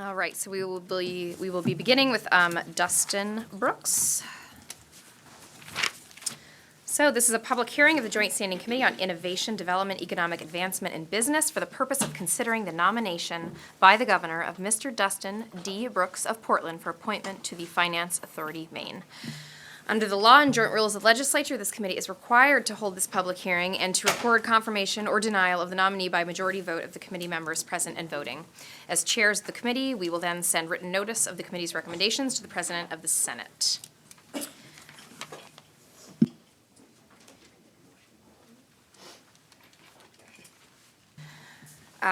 All right, so we will be beginning with Dustin Brooks. So this is a public hearing of the Joint Standing Committee on Innovation, Development, Economic Advancement, and Business for the purpose of considering the nomination by the Governor of Mr. Dustin D. Brooks of Portland for appointment to the Finance Authority, Maine. Under the law and joint rules of Legislature, this committee is required to hold this public hearing and to record confirmation or denial of the nominee by majority vote of the committee members present and voting. As chairs of the committee, we will then send written notice of the committee's recommendations to the President of the Senate.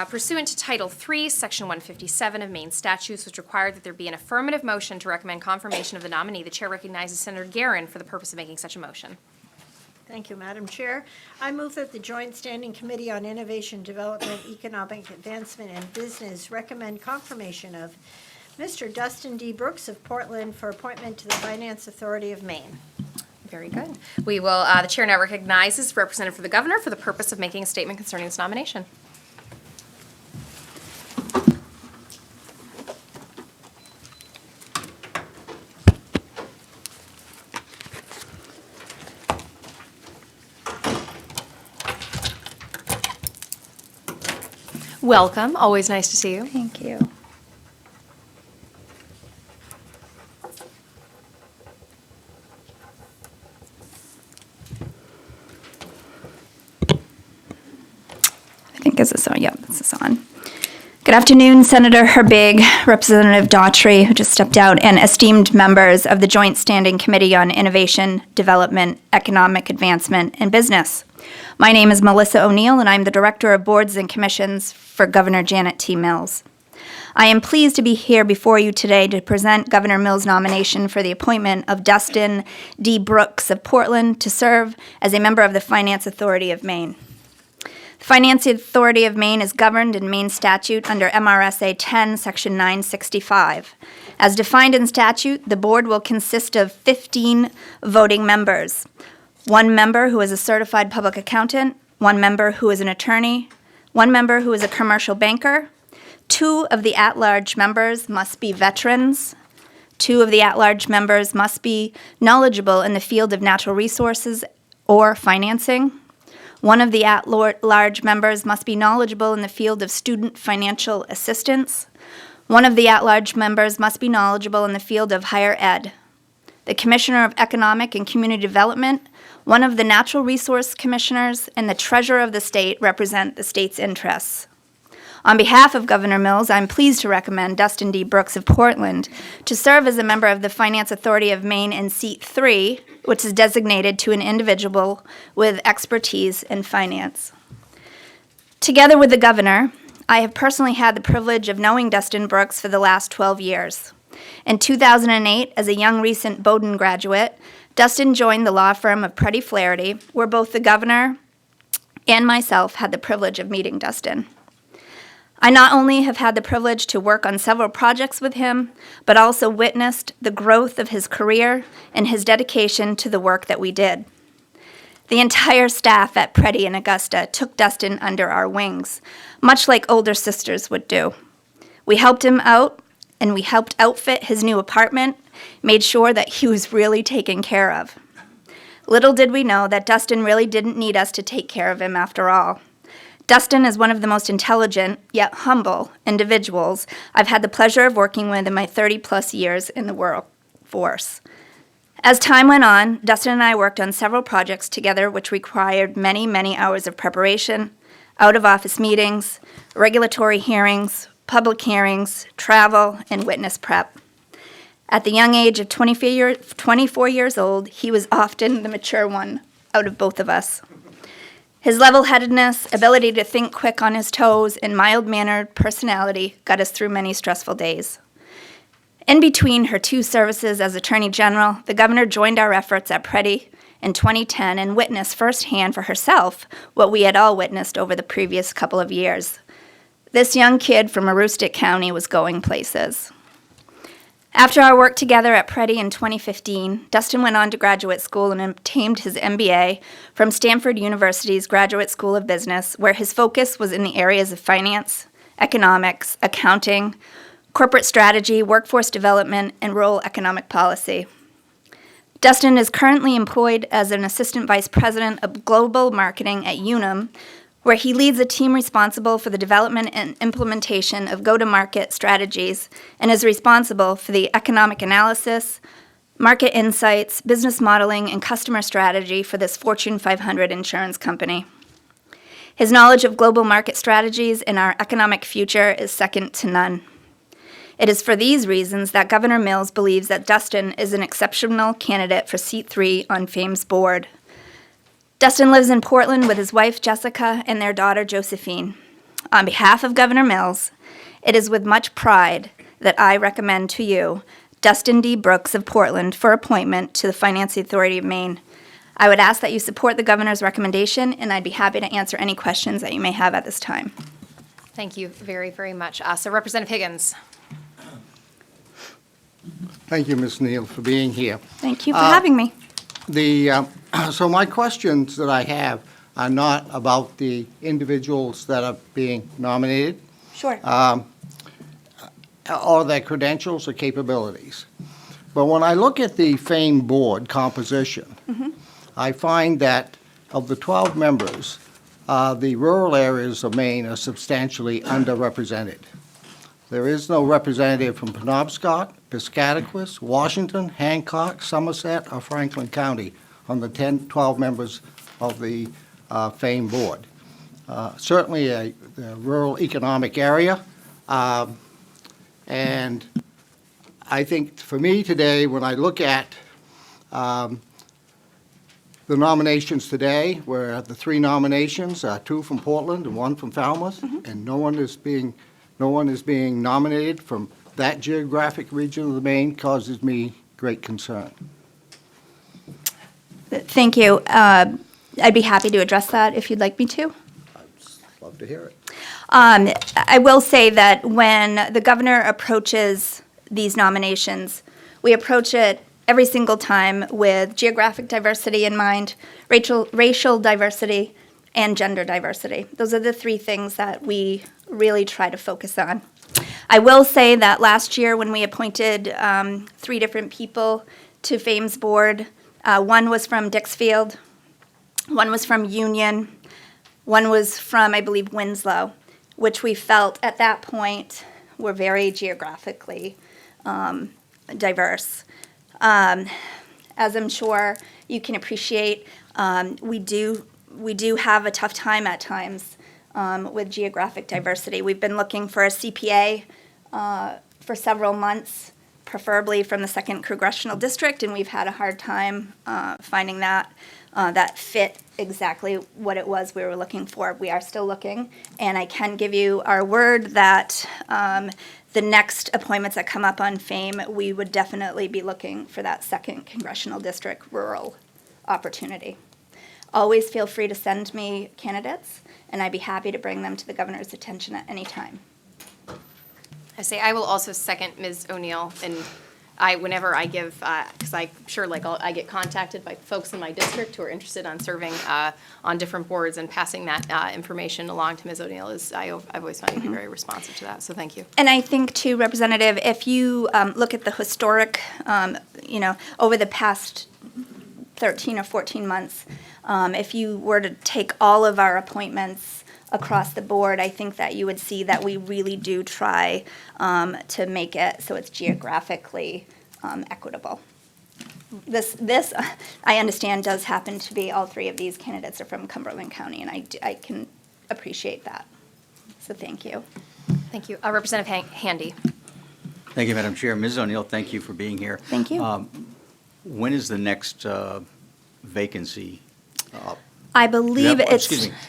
Pursuant to Title III, Section 157 of Maine statutes, which require that there be an affirmative motion to recommend confirmation of the nominee, the chair recognizes Senator Guerin for the purpose of making such a motion. Thank you, Madam Chair. I move that the Joint Standing Committee on Innovation, Development, Economic Advancement, and Business recommend confirmation of Mr. Dustin D. Brooks of Portland for appointment to the Finance Authority of Maine. Very good. We will, the chair now recognizes the representative for the governor for the purpose of making a statement concerning this nomination. Welcome. Always nice to see you. Thank you. I think this is on. Yep, this is on. Good afternoon, Senator Herbig, Representative Daughtry, who just stepped out, and esteemed members of the Joint Standing Committee on Innovation, Development, Economic Advancement, and Business. My name is Melissa O'Neill, and I'm the Director of Boards and Commissions for Governor Janet T. Mills. I am pleased to be here before you today to present Governor Mills' nomination for the appointment of Dustin D. Brooks of Portland to serve as a member of the Finance Authority of Maine. The Finance Authority of Maine is governed in Maine statute under MRSA 10, Section 965. As defined in statute, the board will consist of 15 voting members. One member who is a certified public accountant, one member who is an attorney, one member who is a commercial banker. 2 of the at-large members must be veterans. 2 of the at-large members must be knowledgeable in the field of natural resources or financing. 1 of the at-large members must be knowledgeable in the field of student financial assistance. 1 of the at-large members must be knowledgeable in the field of higher ed. The Commissioner of Economic and Community Development, one of the Natural Resource Commissioners, and the Treasurer of the state represent the state's interests. On behalf of Governor Mills, I'm pleased to recommend Dustin D. Brooks of Portland to serve as a member of the Finance Authority of Maine in Seat 3, which is designated to an individual with expertise in finance. Together with the Governor, I have personally had the privilege of knowing Dustin Brooks for the last 12 years. In 2008, as a young recent Bowdoin graduate, Dustin joined the law firm of Preddy Flaherty, where both the governor and myself had the privilege of meeting Dustin. I not only have had the privilege to work on several projects with him, but also witnessed the growth of his career and his dedication to the work that we did. The entire staff at Preddy and Augusta took Dustin under our wings, much like older sisters would do. We helped him out, and we helped outfit his new apartment, made sure that he was really taken care of. Little did we know that Dustin really didn't need us to take care of him after all. Dustin is one of the most intelligent, yet humble, individuals I've had the pleasure of working with in my 30-plus years in the workforce. As time went on, Dustin and I worked on several projects together which required many, many hours of preparation, out-of-office meetings, regulatory hearings, public hearings, travel, and witness prep. At the young age of 24 years old, he was often the mature one out of both of us. His level-headedness, ability to think quick on his toes, and mild-mannered personality got us through many stressful days. In between her 2 services as Attorney General, the governor joined our efforts at Preddy in 2010 and witnessed firsthand for herself what we had all witnessed over the previous couple of years. This young kid from Aroostook County was going places. After our work together at Preddy in 2015, Dustin went on to graduate school and obtained his MBA from Stanford University's Graduate School of Business, where his focus was in the areas of finance, economics, accounting, corporate strategy, workforce development, and rural economic policy. Dustin is currently employed as an assistant vice president of global marketing at Unum, where he leads a team responsible for the development and implementation of go-to-market strategies and is responsible for the economic analysis, market insights, business modeling, and customer strategy for this Fortune 500 insurance company. His knowledge of global market strategies and our economic future is second to none. It is for these reasons that Governor Mills believes that Dustin is an exceptional candidate for seat 3 on FAME's board. Dustin lives in Portland with his wife, Jessica, and their daughter, Josephine. On behalf of Governor Mills, it is with much pride that I recommend to you Dustin D. Brooks of Portland for appointment to the Finance Authority of Maine. I would ask that you support the governor's recommendation, and I'd be happy to answer any questions that you may have at this time. Thank you very, very much. So Representative Higgins. Thank you, Ms. Neal, for being here. Thank you for having me. So my questions that I have are not about the individuals that are being nominated Sure. or their credentials or capabilities. But when I look at the FAME board composition, I find that of the 12 members, the rural areas of Maine are substantially underrepresented. There is no representative from Penobscot, Piscataquis, Washington, Hancock, Somerset, or Franklin County on the 12 members of the FAME board. Certainly a rural economic area. And I think for me today, when I look at the nominations today, where the 3 nominations, 2 from Portland and 1 from Falmouth, and no one is being nominated from that geographic region of the Maine, causes me great concern. Thank you. I'd be happy to address that if you'd like me to. I'd love to hear it. I will say that when the governor approaches these nominations, we approach it every single time with geographic diversity in mind, racial diversity, and gender diversity. Those are the 3 things that we really try to focus on. I will say that last year when we appointed 3 different people to FAME's board, 1 was from Dixfield, 1 was from Union, 1 was from, I believe, Winslow, which we felt at that point were very geographically diverse. As I'm sure you can appreciate, we do have a tough time at times with geographic diversity. We've been looking for a CPA for several months, preferably from the 2nd Congressional District, and we've had a hard time finding that fit exactly what it was we were looking for. We are still looking, and I can give you our word that the next appointments that come up on FAME, we would definitely be looking for that 2nd Congressional District rural opportunity. Always feel free to send me candidates, and I'd be happy to bring them to the governor's attention at any time. I will also second Ms. O'Neill, and whenever I give, because I'm sure I get contacted by folks in my district who are interested on serving on different boards, and passing that information along to Ms. O'Neill I've always found you to be very responsive to that, so thank you. And I think too, Representative, if you look at the historic, over the past 13 or 14 months, if you were to take all of our appointments across the board, I think that you would see that we really do try to make it so it's geographically equitable. This I understand does happen to be all 3 of these candidates are from Cumberland County, and I can appreciate that. So thank you. Thank you. Representative Handy. Thank you, Madam Chair. Ms. O'Neill, thank you for being here. Thank you. When is the next vacancy? I believe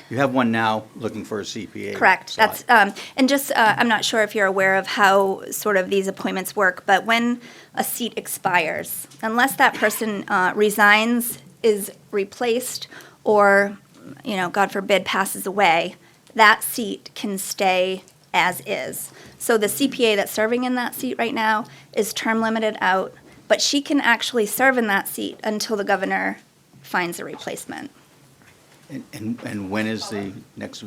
You have one now looking for a CPA. Correct. slot. That's and just I'm not sure if you're aware of how sort of these appointments work, but when a seat expires, unless that person resigns, is replaced, or God forbid, passes away, that seat can stay as is. So the CPA that's serving in that seat right now is term limited out, but she can actually serve in that seat until the governor finds a replacement. And when is the next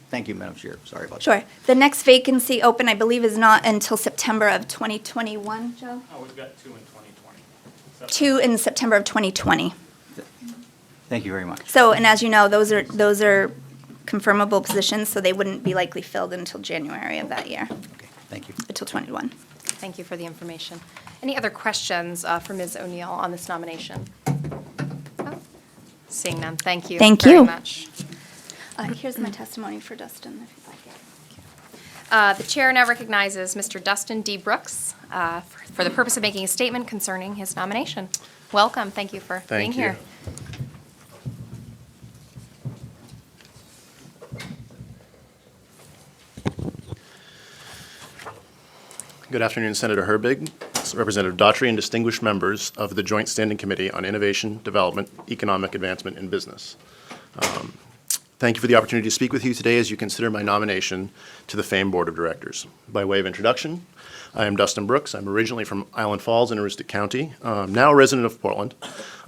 Thank you, Madam Chair. Sorry about that. Sure. The next vacancy open, I believe, is not until September of 2021, Joe? Oh, we've got 2 in 2020. Two in September of 2020. Thank you very much. So, and as you know, those are confirmable positions, so they wouldn't be likely filled until January of that year, Okay, thank you. until 21. Thank you for the information. Any other questions for Ms. O'Neill on this nomination? Oh, seeing none, thank you. Thank very you. much. Here's my testimony for Dustin, if you'd like it. The chair now recognizes Mr. Dustin D. Brooks for the purpose of making a statement concerning his nomination. Welcome, thank you for being here. Good afternoon, Senator Herbig, Representative Daughtry, and distinguished members of the Joint Standing Committee on Innovation, Development, Economic Advancement, and Business. Thank you for the opportunity to speak with you today as you consider my nomination to the FAME Board of Directors. By way of introduction, I am Dustin Brooks. I'm originally from Island Falls in Aroostook County, now a resident of Portland.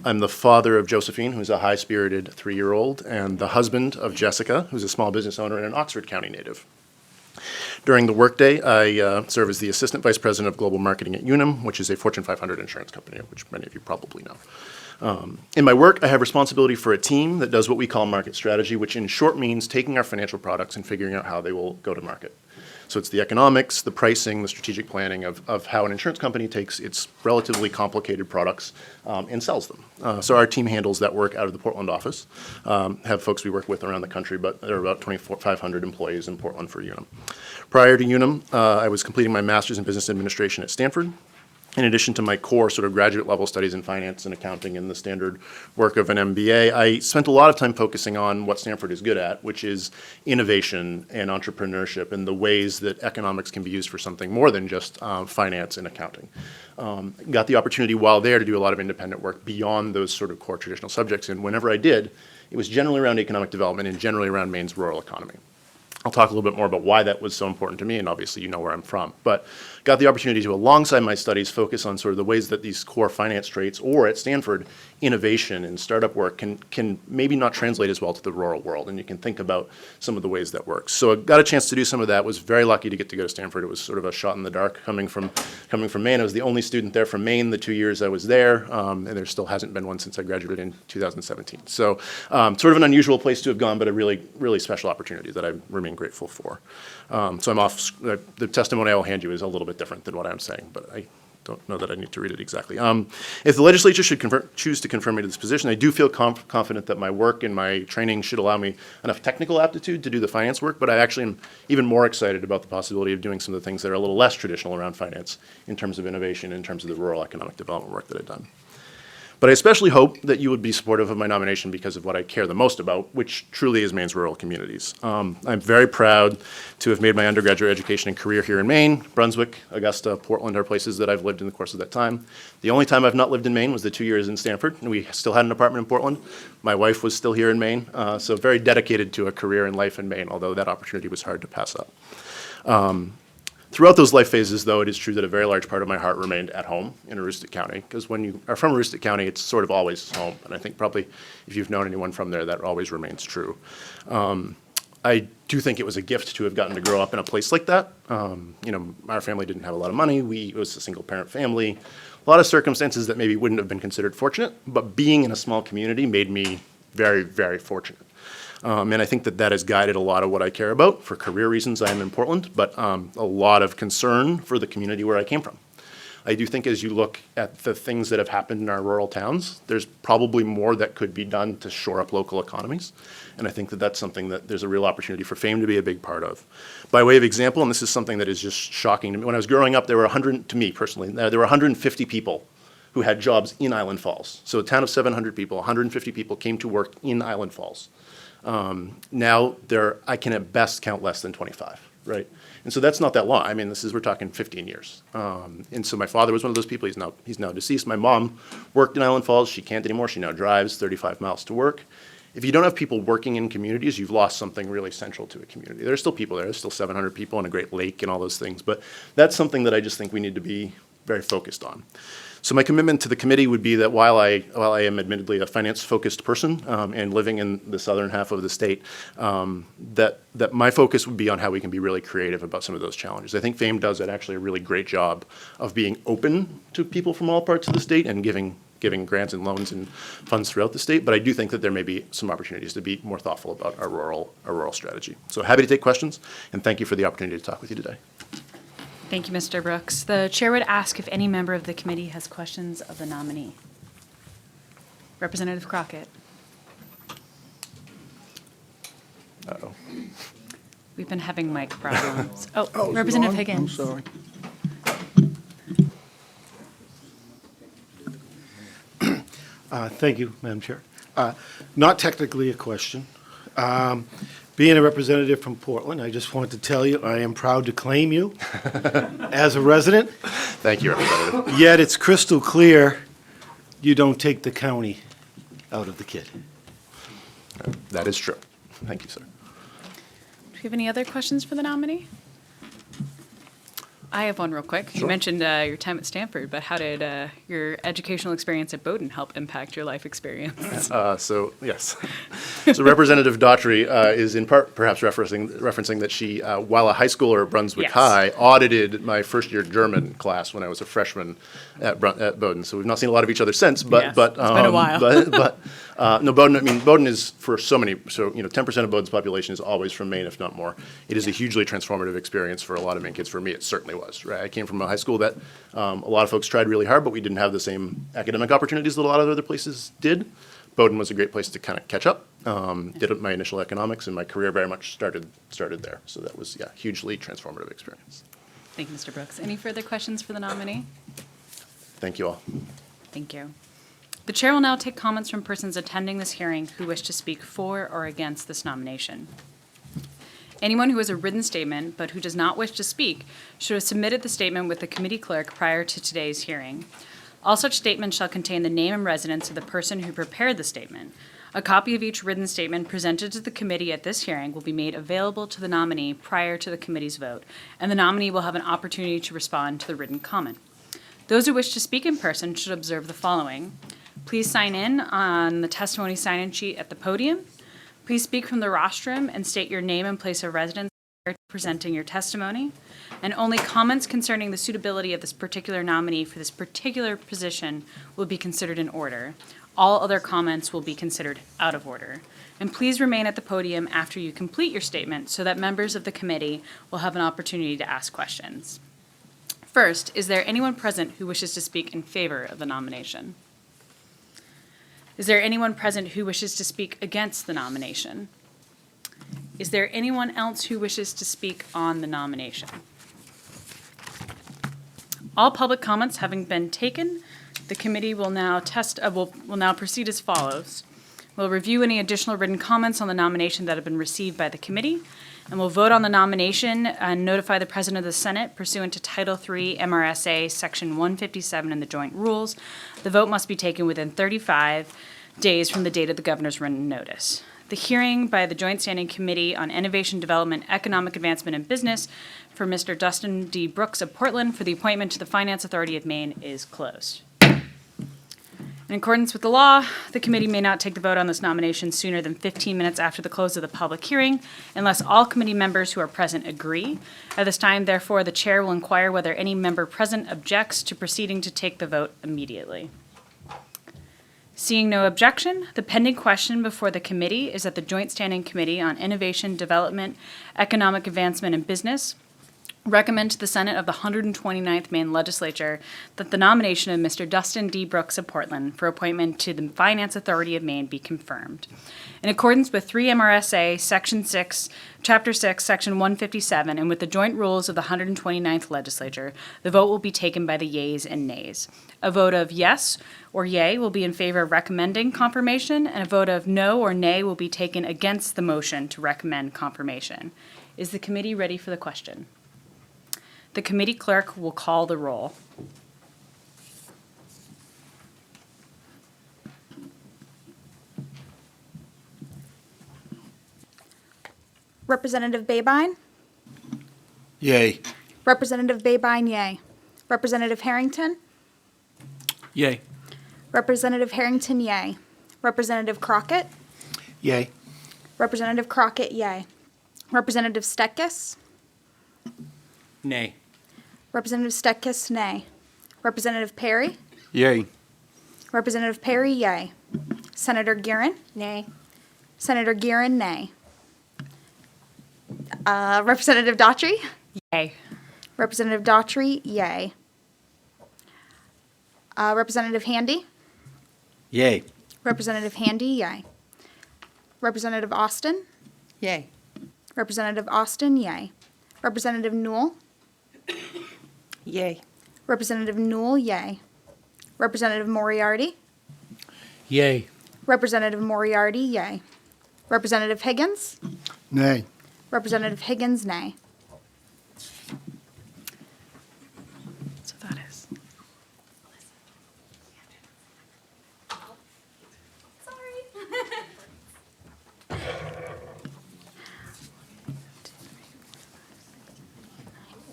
I'm the father of Josephine, who's a high-spirited 3-year-old, and the husband of Jessica, who's a small business owner and an Oxford County native. During the workday, I serve as the Assistant Vice President of Global Marketing at Unum, which is a Fortune 500 insurance company, which many of you probably know. In my work, I have responsibility for a team that does what we call market strategy, which in short means taking our financial products and figuring out how they will go to market. So it's the economics, the pricing, the strategic planning of how an insurance company takes its relatively complicated products and sells them. So our team handles that work out of the Portland office. Have folks we work with around the country, but there are about 2,500 employees in Portland for Unum. Prior to Unum, I was completing my master's in business administration at Stanford. In addition to my core sort of graduate level studies in finance and accounting and the standard work of an MBA, I spent a lot of time focusing on what Stanford is good at, which is innovation and entrepreneurship and the ways that economics can be used for something more than just finance and accounting. Got the opportunity while there to do a lot of independent work beyond those sort of core traditional subjects, and whenever I did, it was generally around economic development and generally around Maine's rural economy. I'll talk a little bit more about why that was so important to me, and obviously you know where I'm from. But got the opportunity to, alongside my studies, focus on sort of the ways that these core finance traits, or at Stanford, innovation and startup work can maybe not translate as well to the rural world, and you can think about some of the ways that works. So I got a chance to do some of that, was very lucky to get to go to Stanford. It was sort of a shot in the dark coming from Maine. I was the only student there from Maine the 2 years I was there, and there still hasn't been one since I graduated in 2017. So sort of an unusual place to have gone, but a really, really special opportunity that I remain grateful for. So I'm off. The testimony I will hand you is a little bit different than what I'm saying, but I don't know that I need to read it exactly. If the legislature should choose to confirm me to this position, I do feel confident that my work and my training should allow me enough technical aptitude to do the finance work, but I actually am even more excited about the possibility of doing some of the things that are a little less traditional around finance in terms of innovation, in terms of the rural economic development work that I've done. But I especially hope that you would be supportive of my nomination because of what I care the most about, which truly is Maine's rural communities. I'm very proud to have made my undergraduate education and career here in Maine. Brunswick, Augusta, Portland are places that I've lived in the course of that time. The only time I've not lived in Maine was the 2 years in Stanford, and we still had an apartment in Portland. My wife was still here in Maine, so very dedicated to a career and life in Maine, although that opportunity was hard to pass up. Throughout those life phases, though, it is true that a very large part of my heart remained at home in Aroostook County, because when you are from Aroostook County, it's sort of always home, and I think probably if you've known anyone from there, that always remains true. I do think it was a gift to have gotten to grow up in a place like that. Our family didn't have a lot of money. It was a single-parent family. A lot of circumstances that maybe wouldn't have been considered fortunate, but being in a small community made me very, very fortunate. And I think that that has guided a lot of what I care about. For career reasons, I am in Portland, but a lot of concern for the community where I came from. I do think as you look at the things that have happened in our rural towns, there's probably more that could be done to shore up local economies. And I think that that's something that there's a real opportunity for FAME to be a big part of. By way of example, and this is something that is just shocking to me, when I was growing up, there were 150 people who had jobs in Island Falls. So a town of 700 people, 150 people came to work in Island Falls. Now I can at best count less than 25, right? And so that's not that long. I mean, we're talking 15 years. And so my father was one of those people. He's now deceased. My mom worked in Island Falls. She can't anymore. She now drives 35 miles to work. If you don't have people working in communities, you've lost something really central to a community. There's still people there. There's still 700 people and a great lake and all those things. But that's something that I just think we need to be very focused on. So my commitment to the committee would be that while I am admittedly a finance-focused person and living in the southern half of the state, that my focus would be on how we can be really creative about some of those challenges. I think FAME does actually a really great job of being open to people from all parts of the state and giving grants and loans and funds throughout the state, but I do think that there may be some opportunities to be more thoughtful about our rural strategy. So happy to take questions, and thank you for the opportunity to talk with you today. Thank you, Mr. Brooks. The chair would ask if any member of the committee has questions of the nominee. Representative Crockett. Uh-oh. We've been having mic problems. Oh, Representative Higgins. I'm sorry. Thank you, Madam Chair. Not technically a question. Being a representative from Portland, I just want to tell you, I am proud to claim you as a resident, Thank you, Representative. yet it's crystal clear you don't take the county out of the kid. That is true. Thank you, sir. Do you have any other questions for the nominee? I have one real quick. You mentioned your time at Stanford, but how did your educational experience at Bowdoin help impact your life experience? So, yes. So Representative Daughtry is in part perhaps referencing that she, while a high schooler at Brunswick Yes. High, audited my first year German class when I was a freshman at Bowdoin. So we've not seen a lot of each other since, but. Yes, but it's been a while. No, Bowdoin is for so many, 10% of Bowdoin's population is always from Maine, if not more. It is a hugely transformative experience for a lot of Maine kids. For me, it certainly was, right? I came from a high school that a lot of folks tried really hard, but we didn't have the same academic opportunities that a lot of other places did. Bowdoin was a great place to kind of catch up. Did my initial economics, and my career very much started there. So that was, hugely transformative experience. Thank you, Mr. Brooks. Any further questions for the nominee? Thank you all. Thank you. The chair will now take comments from persons attending this hearing who wish to speak for or against this nomination. Anyone who has a written statement but who does not wish to speak should have submitted the statement with the committee clerk prior to today's hearing. All such statements shall contain the name and residence of the person who prepared the statement. A copy of each written statement presented to the committee at this hearing will be made available to the nominee prior to the committee's vote, and the nominee will have an opportunity to respond to the written comment. Those who wish to speak in person should observe the following. Please sign in on the testimony sign-in sheet at the podium. Please speak from the rostrum and state your name and place of residence prior to presenting your testimony. And only comments concerning the suitability of this particular nominee for this particular position will be considered in order. All other comments will be considered out of order. And please remain at the podium after you complete your statement so that members of the committee will have an opportunity to ask questions. First, is there anyone present who wishes to speak in favor of the nomination? Is there anyone present who wishes to speak against the nomination? Is there anyone else who wishes to speak on the nomination? All public comments having been taken, the committee will now proceed as follows. We'll review any additional written comments on the nomination that have been received by the committee, and we'll vote on the nomination and notify the President of the Senate pursuant to Title III MRSA Section 157 in the joint rules. The vote must be taken within 35 days from the date of the governor's written notice. The hearing by the Joint Standing Committee on Innovation, Development, Economic Advancement, and Business for Mr. Dustin D. Brooks of Portland for the appointment to the Finance Authority of Maine is closed. In accordance with the law, the committee may not take the vote on this nomination sooner than 15 minutes after the close of the public hearing, unless all committee members who are present agree. At this time, therefore, the chair will inquire whether any member present objects to proceeding to take the vote immediately. Seeing no objection, the pending question before the committee is that the Joint Standing Committee on Innovation, Development, Economic Advancement, and Business recommend to the Senate of the 129th Maine Legislature that the nomination of Mr. Dustin D. Brooks of Portland for appointment to the Finance Authority of Maine be confirmed. In accordance with 3 MRSA Section 6, Chapter 6, Section 157, and with the joint rules of the 129th Legislature, the vote will be taken by the yeas and nays. A vote of yes or yay will be in favor of recommending confirmation, and a vote of no or nay will be taken against the motion to recommend confirmation. Is the committee ready for the question? The committee clerk will call the roll. Representative Babine? Yay. Representative Babine, yay. Representative Harrington? Yay. Representative Harrington, yay. Representative Crockett? Yay. Representative Crockett, yay. Representative Stetkis? Nay. Representative Stetkis, nay. Representative Perry? Yay. Representative Perry, yay. Senator Guerin? Nay. Senator Guerin, nay. Representative Daughtry? Yay. Representative Daughtry, yay. Representative Handy? Yay. Representative Handy, yay. Representative Austin? Yay. Representative Austin, yay. Representative Newell? Yay. Representative Newell, yay. Representative Moriarty? Yay. Representative Moriarty, yay. Representative Higgins? Nay. Representative Higgins, nay. So that is.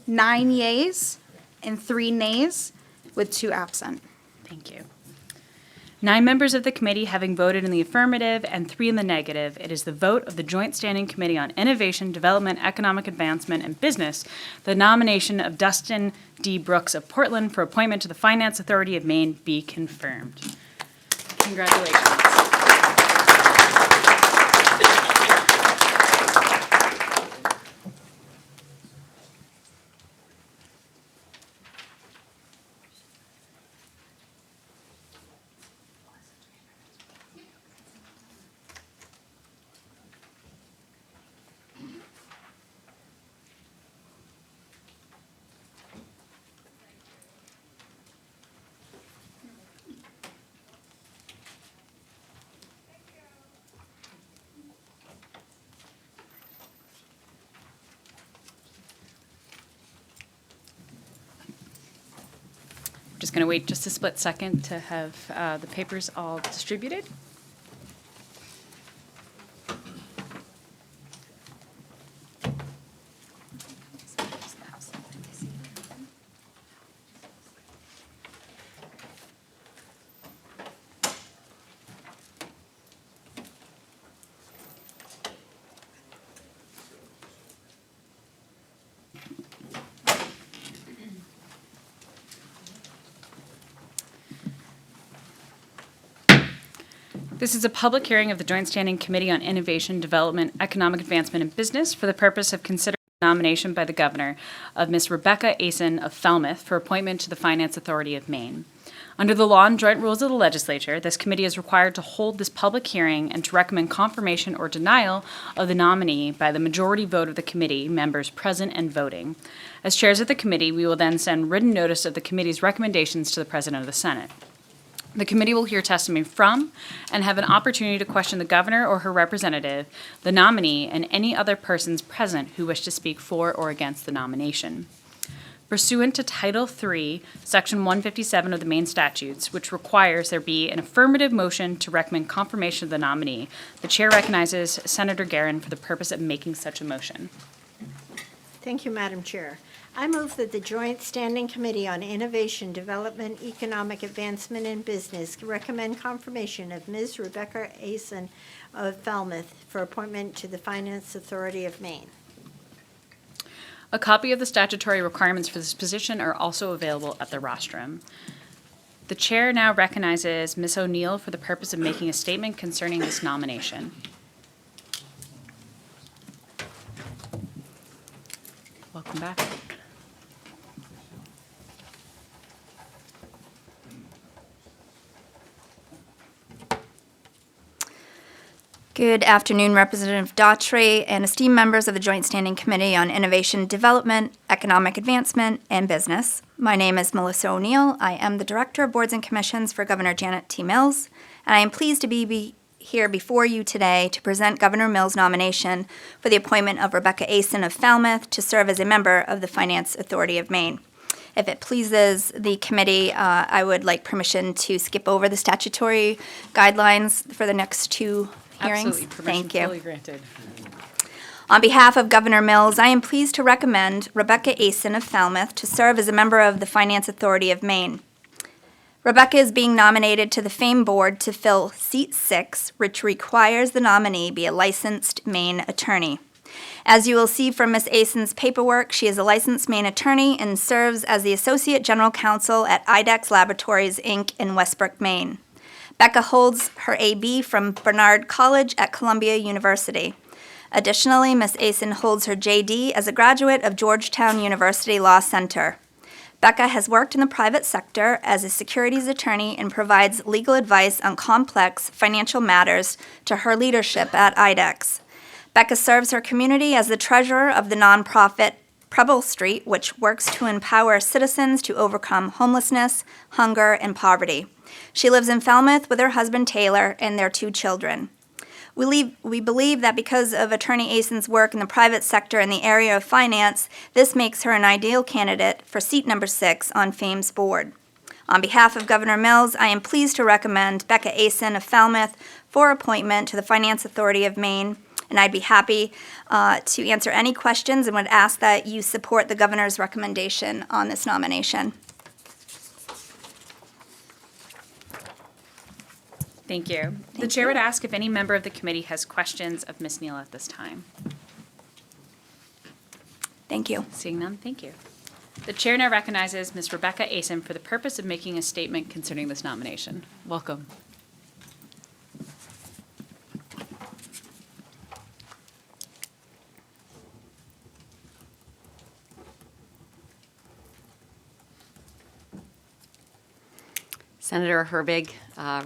Nine yeas and 3 nays with 2 absent. Thank you. 9 members of the committee having voted in the affirmative and 3 in the negative, it is the vote of the Joint Standing Committee on Innovation, Development, Economic Advancement, and Business, the nomination of Dustin D. Brooks of Portland for appointment to the Finance Authority of Maine be confirmed. Congratulations. Just going to wait just a split second to have the papers all distributed. This is a public hearing of the Joint Standing Committee on Innovation, Development, Economic Advancement, and Business for the purpose of considering the nomination by the Governor of Ms. Rebecca Asen of Falmouth for appointment to the Finance Authority of Maine. Under the law and joint rules of the Legislature, this committee is required to hold this public hearing and to recommend confirmation or denial of the nominee by the majority vote of the committee members present and voting. As chairs of the committee, we will then send written notice of the committee's recommendations to the President of the Senate. The committee will hear testimony from and have an opportunity to question the governor or her representative, the nominee, and any other persons present who wish to speak for or against the nomination. Pursuant to Title III, Section 157 of the Maine statutes, which requires there be an affirmative motion to recommend confirmation of the nominee, the chair recognizes Senator Guerin for the purpose of making such a motion. Thank you, Madam Chair. I move that the Joint Standing Committee on Innovation, Development, Economic Advancement, and Business recommend confirmation of Ms. Rebecca Asen of Falmouth for appointment to the Finance Authority of Maine. A copy of the statutory requirements for this position are also available at the rostrum. The chair now recognizes Ms. O'Neill for the purpose of making a statement concerning this nomination. Welcome back. Good afternoon, Representative Daughtry and esteemed members of the Joint Standing Committee on Innovation, Development, Economic Advancement, and Business. My name is Melissa O'Neill. I am the Director of Boards and Commissions for Governor Janet T. Mills, and I am pleased to be here before you today to present Governor Mills' nomination for the appointment of Rebecca Asen of Falmouth to serve as a member of the Finance Authority of Maine. If it pleases the committee, I would like permission to skip over the statutory guidelines for the next 2 hearings. Absolutely, permission Thank you. fully granted. On behalf of Governor Mills, I am pleased to recommend Rebecca Asen of Falmouth to serve as a member of the Finance Authority of Maine. Rebecca is being nominated to the FAME Board to fill seat 6, which requires the nominee be a licensed Maine attorney. As you will see from Ms. Ason's paperwork, she is a licensed Maine attorney and serves as the Associate General Counsel at IDEX Laboratories, Inc. in Westbrook, Maine. Becca holds her AB from Barnard College at Columbia University. Additionally, Ms. Ason holds her JD as a graduate of Georgetown University Law Center. Becca has worked in the private sector as a securities attorney and provides legal advice on complex financial matters to her leadership at IDEX. Becca serves her community as the treasurer of the nonprofit Preble Street, which works to empower citizens to overcome homelessness, hunger, and poverty. She lives in Falmouth with her husband Taylor and their 2 children. We believe that because of Attorney Ason's work in the private sector in the area of finance, this makes her an ideal candidate for seat number 6 on FAME's board. On behalf of Governor Mills, I am pleased to recommend Becca Ason of Falmouth for appointment to the Finance Authority of Maine, and I'd be happy to answer any questions and would ask that you support the governor's recommendation on this nomination. Thank you. The chair would ask if any member of the committee has questions of Ms. Neal at this time. Thank you. Seeing none, thank you. The chair now recognizes Ms. Rebecca Ason for the purpose of making a statement concerning this nomination. Welcome. Senator Herbig,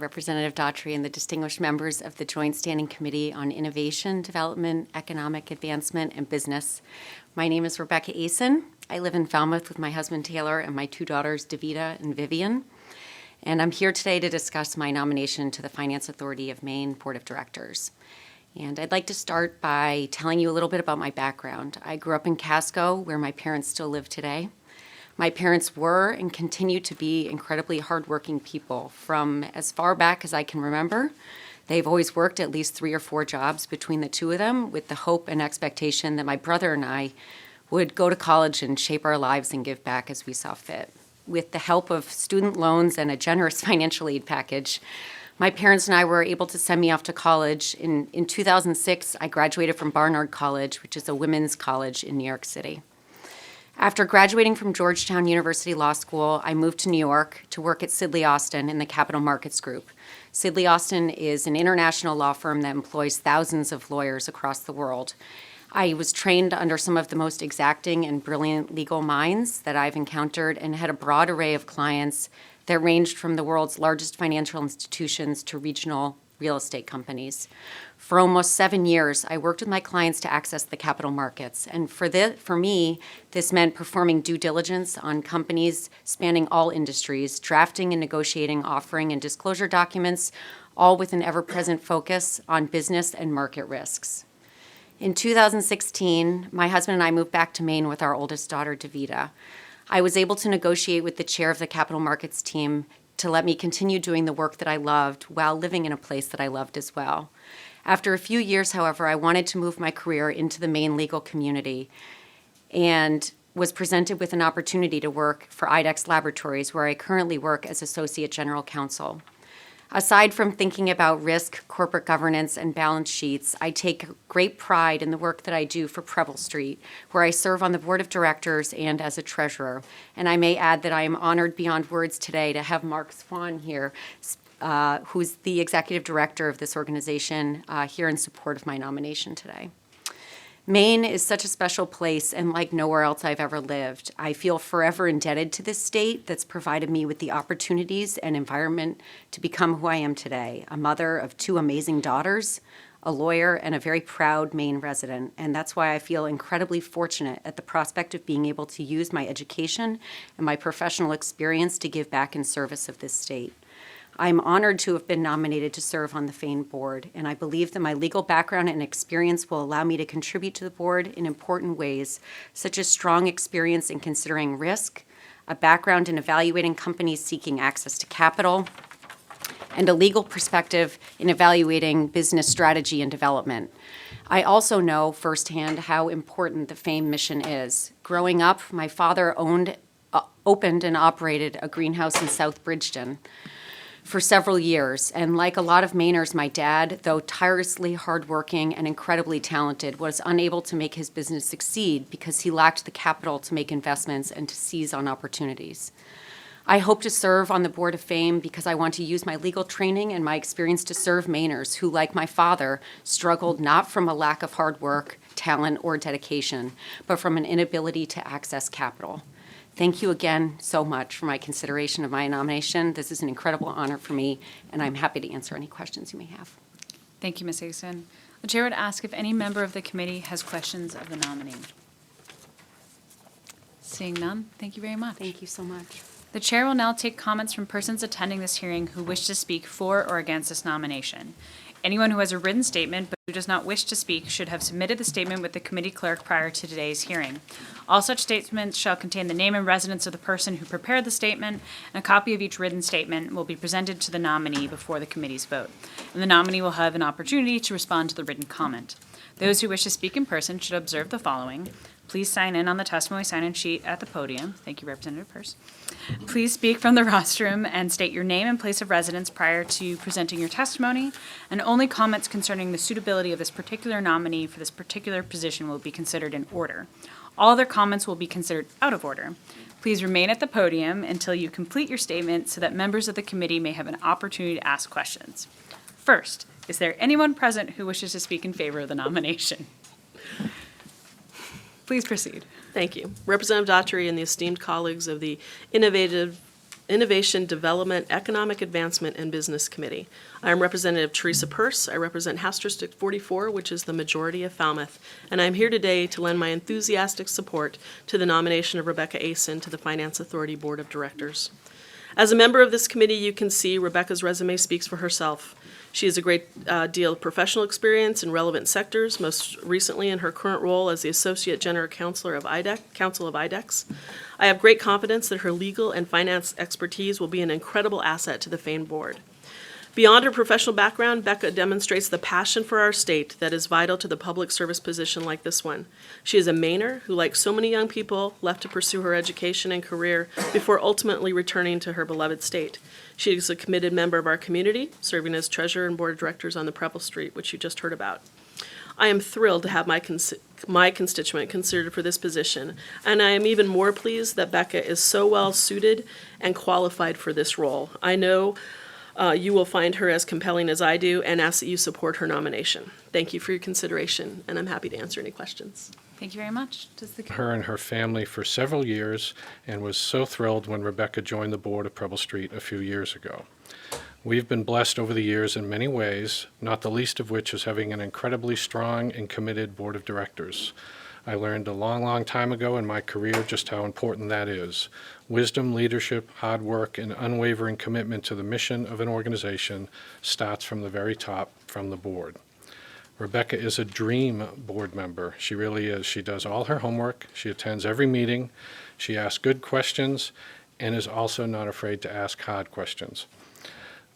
Representative Daughtry, and the distinguished members of the Joint Standing Committee on Innovation, Development, Economic Advancement, and Business. My name is Rebecca Ason. I live in Falmouth with my husband Taylor and my 2 daughters, Davida and Vivian. And I'm here today to discuss my nomination to the Finance Authority of Maine Board of Directors. And I'd like to start by telling you a little bit about my background. I grew up in Casco, where my parents still live today. My parents were and continue to be incredibly hardworking people. From as far back as I can remember, they've always worked at least 3 or 4 jobs between the 2 of them, with the hope and expectation that my brother and I would go to college and shape our lives and give back as we saw fit. With the help of student loans and a generous financial aid package, my parents and I were able to send me off to college. In 2006, I graduated from Barnard College, which is a women's college in New York City. After graduating from Georgetown University Law School, I moved to New York to work at Sidley Austin in the Capital Markets Group. Sidley Austin is an international law firm that employs thousands of lawyers across the world. I was trained under some of the most exacting and brilliant legal minds that I've encountered and had a broad array of clients that ranged from the world's largest financial institutions to regional real estate companies. For almost 7 years, I worked with my clients to access the capital markets. And for me, this meant performing due diligence on companies spanning all industries, drafting and negotiating offering and disclosure documents, all with an ever-present focus on business and market risks. In 2016, my husband and I moved back to Maine with our oldest daughter, Davida. I was able to negotiate with the chair of the capital markets team to let me continue doing the work that I loved while living in a place that I loved as well. After a few years, however, I wanted to move my career into the Maine legal community and was presented with an opportunity to work for IDEX Laboratories, where I currently work as Associate General Counsel. Aside from thinking about risk, corporate governance, and balance sheets, I take great pride in the work that I do for Preble Street, where I serve on the board of directors and as a treasurer. And I may add that I am honored beyond words today to have Mark Swan here, who's the executive director of this organization, here in support of my nomination today. Maine is such a special place, and like nowhere else I've ever lived. I feel forever indebted to this state that's provided me with the opportunities and environment to become who I am today, a mother of 2 amazing daughters, a lawyer, and a very proud Maine resident. And that's why I feel incredibly fortunate at the prospect of being able to use my education and my professional experience to give back in service of this state. I'm honored to have been nominated to serve on the FAME board, and I believe that my legal background and experience will allow me to contribute to the board in important ways, such as strong experience in considering risk, a background in evaluating companies seeking access to capital, and a legal perspective in evaluating business strategy and development. I also know firsthand how important the FAME mission is. Growing up, my father owned opened and operated a greenhouse in South Bridgeton for several years. And like a lot of Mainers, my dad, though tirelessly hardworking and incredibly talented, was unable to make his business succeed because he lacked the capital to make investments and to seize on opportunities. I hope to serve on the Board of Fame because I want to use my legal training and my experience to serve Mainers who, like my father, struggled not from a lack of hard work, talent, or dedication, but from an inability to access capital. Thank you again so much for my consideration of my nomination. This is an incredible honor for me, and I'm happy to answer any questions you may have. Thank you, Ms. Asen. The chair would ask if any member of the committee has questions of the nominee. Seeing none, thank you very much. Thank you so much. The chair will now take comments from persons attending this hearing who wish to speak for or against this nomination. Anyone who has a written statement but who does not wish to speak should have submitted the statement with the committee clerk prior to today's hearing. All such statements shall contain the name and residence of the person who prepared the statement, and a copy of each written statement will be presented to the nominee before the committee's vote. And the nominee will have an opportunity to respond to the written comment. Those who wish to speak in person should observe the following. Please sign in on the testimony sign-in sheet at the podium. Thank you, Representative Peirce. Please speak from the rostrum and state your name and place of residence prior to presenting your testimony, and only comments concerning the suitability of this particular nominee for this particular position will be considered in order. All other comments will be considered out of order. Please remain at the podium until you complete your statement so that members of the committee may have an opportunity to ask questions. First, is there anyone present who wishes to speak in favor of the nomination? Please proceed. Thank you. Representative Daughtry and the esteemed colleagues of the Innovation Development, Economic Advancement, and Business Committee. I am Representative Teresa Peirce. I represent House District 44, which is the majority of Falmouth, and I'm here today to lend my enthusiastic support to the nomination of Rebecca Asen to the Finance Authority Board of Directors. As a member of this committee, you can see Rebecca's resume speaks for herself. She has a great deal of professional experience in relevant sectors, most recently in her current role as the Associate General Counsel of IDEX. I have great confidence that her legal and finance expertise will be an incredible asset to the FAME board. Beyond her professional background, Becca demonstrates the passion for our state that is vital to the public service position like this one. She is a Mainer who, like so many young people, left to pursue her education and career before ultimately returning to her beloved state. She is a committed member of our community, serving as treasurer and board of directors on the Preble Street, which you just heard about. I am thrilled to have my constituent considered for this position, and I am even more pleased that Becca is so well suited and qualified for this role. I know you will find her as compelling as I do, and ask that you support her nomination. Thank you for your consideration, and I'm happy to answer any questions. Thank you very much. Her and her family for several years, and was so thrilled when Rebecca joined the board of Preble Street a few years ago. We've been blessed over the years in many ways, not the least of which is having an incredibly strong and committed board of directors. I learned a long time ago in my career just how important that is. Wisdom, leadership, hard work, and unwavering commitment to the mission of an organization starts from the very top, from the board. Rebecca is a dream board member. She really is. She does all her homework. She attends every meeting. She asks good questions and is also not afraid to ask hard questions.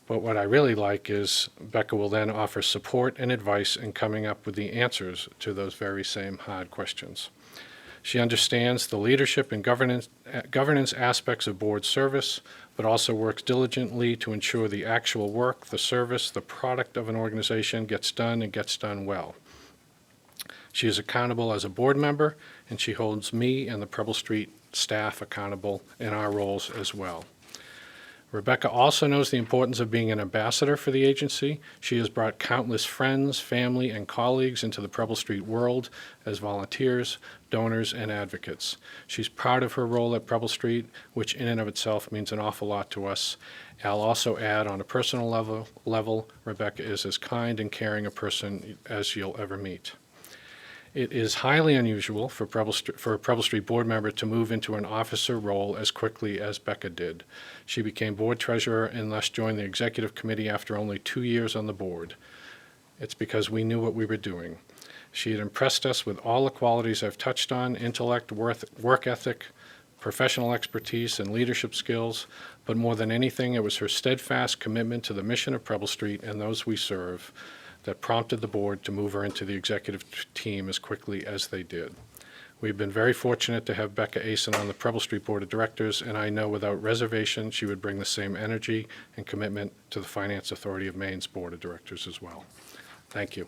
But what I really like is Becca will then offer support and advice in coming up with the answers to those very same hard questions. She understands the leadership and governance aspects of board service, but also works diligently to ensure the actual work, the service, the product of an organization gets done and gets done well. She is accountable as a board member, and she holds me and the Preble Street staff accountable in our roles as well. Rebecca also knows the importance of being an ambassador for the agency. She has brought countless friends, family, and colleagues into the Preble Street world as volunteers, donors, and advocates. She's proud of her role at Preble Street, which in and of itself means an awful lot to us. I'll also add, on a personal level, Rebecca is as kind and caring a person as you'll ever meet. It is highly unusual for a Preble Street board member to move into an officer role as quickly as Becca did. She became board treasurer and thus joined the executive committee after only 2 years on the board. It's because we knew what we were doing. She had impressed us with all the qualities I've touched on: intellect, work ethic, professional expertise, and leadership skills. But more than anything, it was her steadfast commitment to the mission of Preble Street and those we serve that prompted the board to move her into the executive team as quickly as they did. We've been very fortunate to have Becca Asen on the Preble Street Board of Directors, and I know without reservation she would bring the same energy and commitment to the Finance Authority of Maine's Board of Directors as well. Thank you.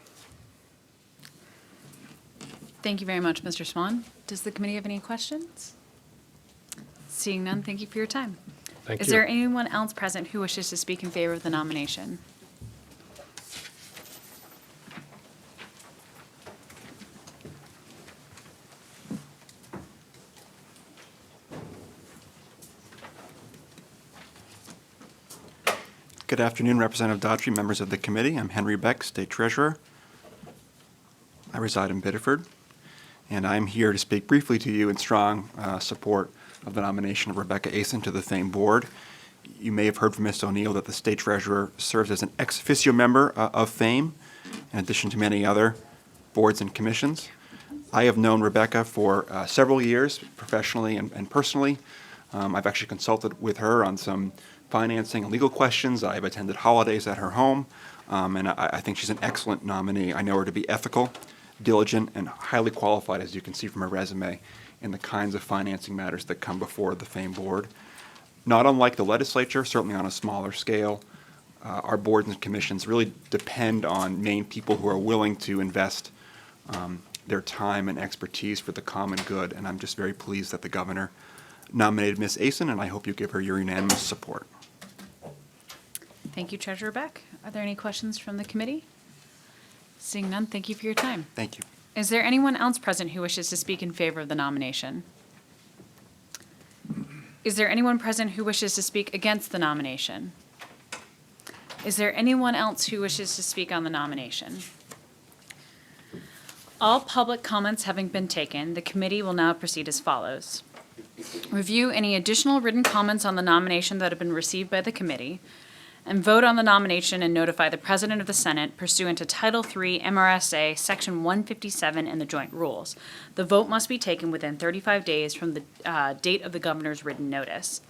Thank you very much, Mr. Swan. Does the committee have any questions? Seeing none, thank you for your time. Thank you. Is there anyone else present who wishes to speak in favor of the nomination? Good afternoon, Representative Daughtry, members of the committee. I'm Henry Beck, State Treasurer. I reside in Biddeford, and I'm here to speak briefly to you in strong support of the nomination of Rebecca Asen to the FAME board. You may have heard from Ms. O'Neill that the State Treasurer serves as an ex officio member of FAME, in addition to many other boards and commissions. I have known Rebecca for several years, professionally and personally. I've actually consulted with her on some financing and legal questions. I've attended holidays at her home, and I think she's an excellent nominee. I know her to be ethical, diligent, and highly qualified, as you can see from her resume, in the kinds of financing matters that come before the FAME board. Not unlike the legislature, certainly on a smaller scale, our boards and commissions really depend on Maine people who are willing to invest their time and expertise for the common good, and I'm just very pleased that the governor nominated Ms. Asen, and I hope you give her your unanimous support. Thank you, Treasurer Beck. Are there any questions from the committee? Seeing none, thank you for your time. Thank you. Is there anyone else present who wishes to speak in favor of the nomination? Is there anyone present who wishes to speak against the nomination? Is there anyone else who wishes to speak on the nomination? All public comments having been taken, the committee will now proceed as follows. Review any additional written comments on the nomination that have been received by the committee, and vote on the nomination and notify the President of the Senate pursuant to Title III MRSA Section 157 and the joint rules. The vote must be taken within 35 days from the date of the governor's written notice.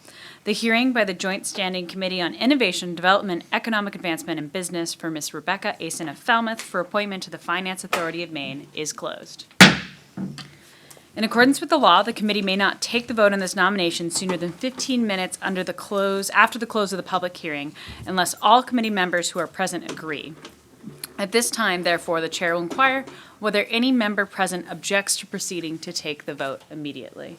The hearing by the Joint Standing Committee on Innovation, Development, Economic Advancement, and Business for Ms. Rebecca Asen of Falmouth for appointment to the Finance Authority of Maine is closed. In accordance with the law, the committee may not take the vote on this nomination sooner than 15 minutes after the close of the public hearing, unless all committee members who are present agree. At this time, therefore, the chair will inquire whether any member present objects to proceeding to take the vote immediately.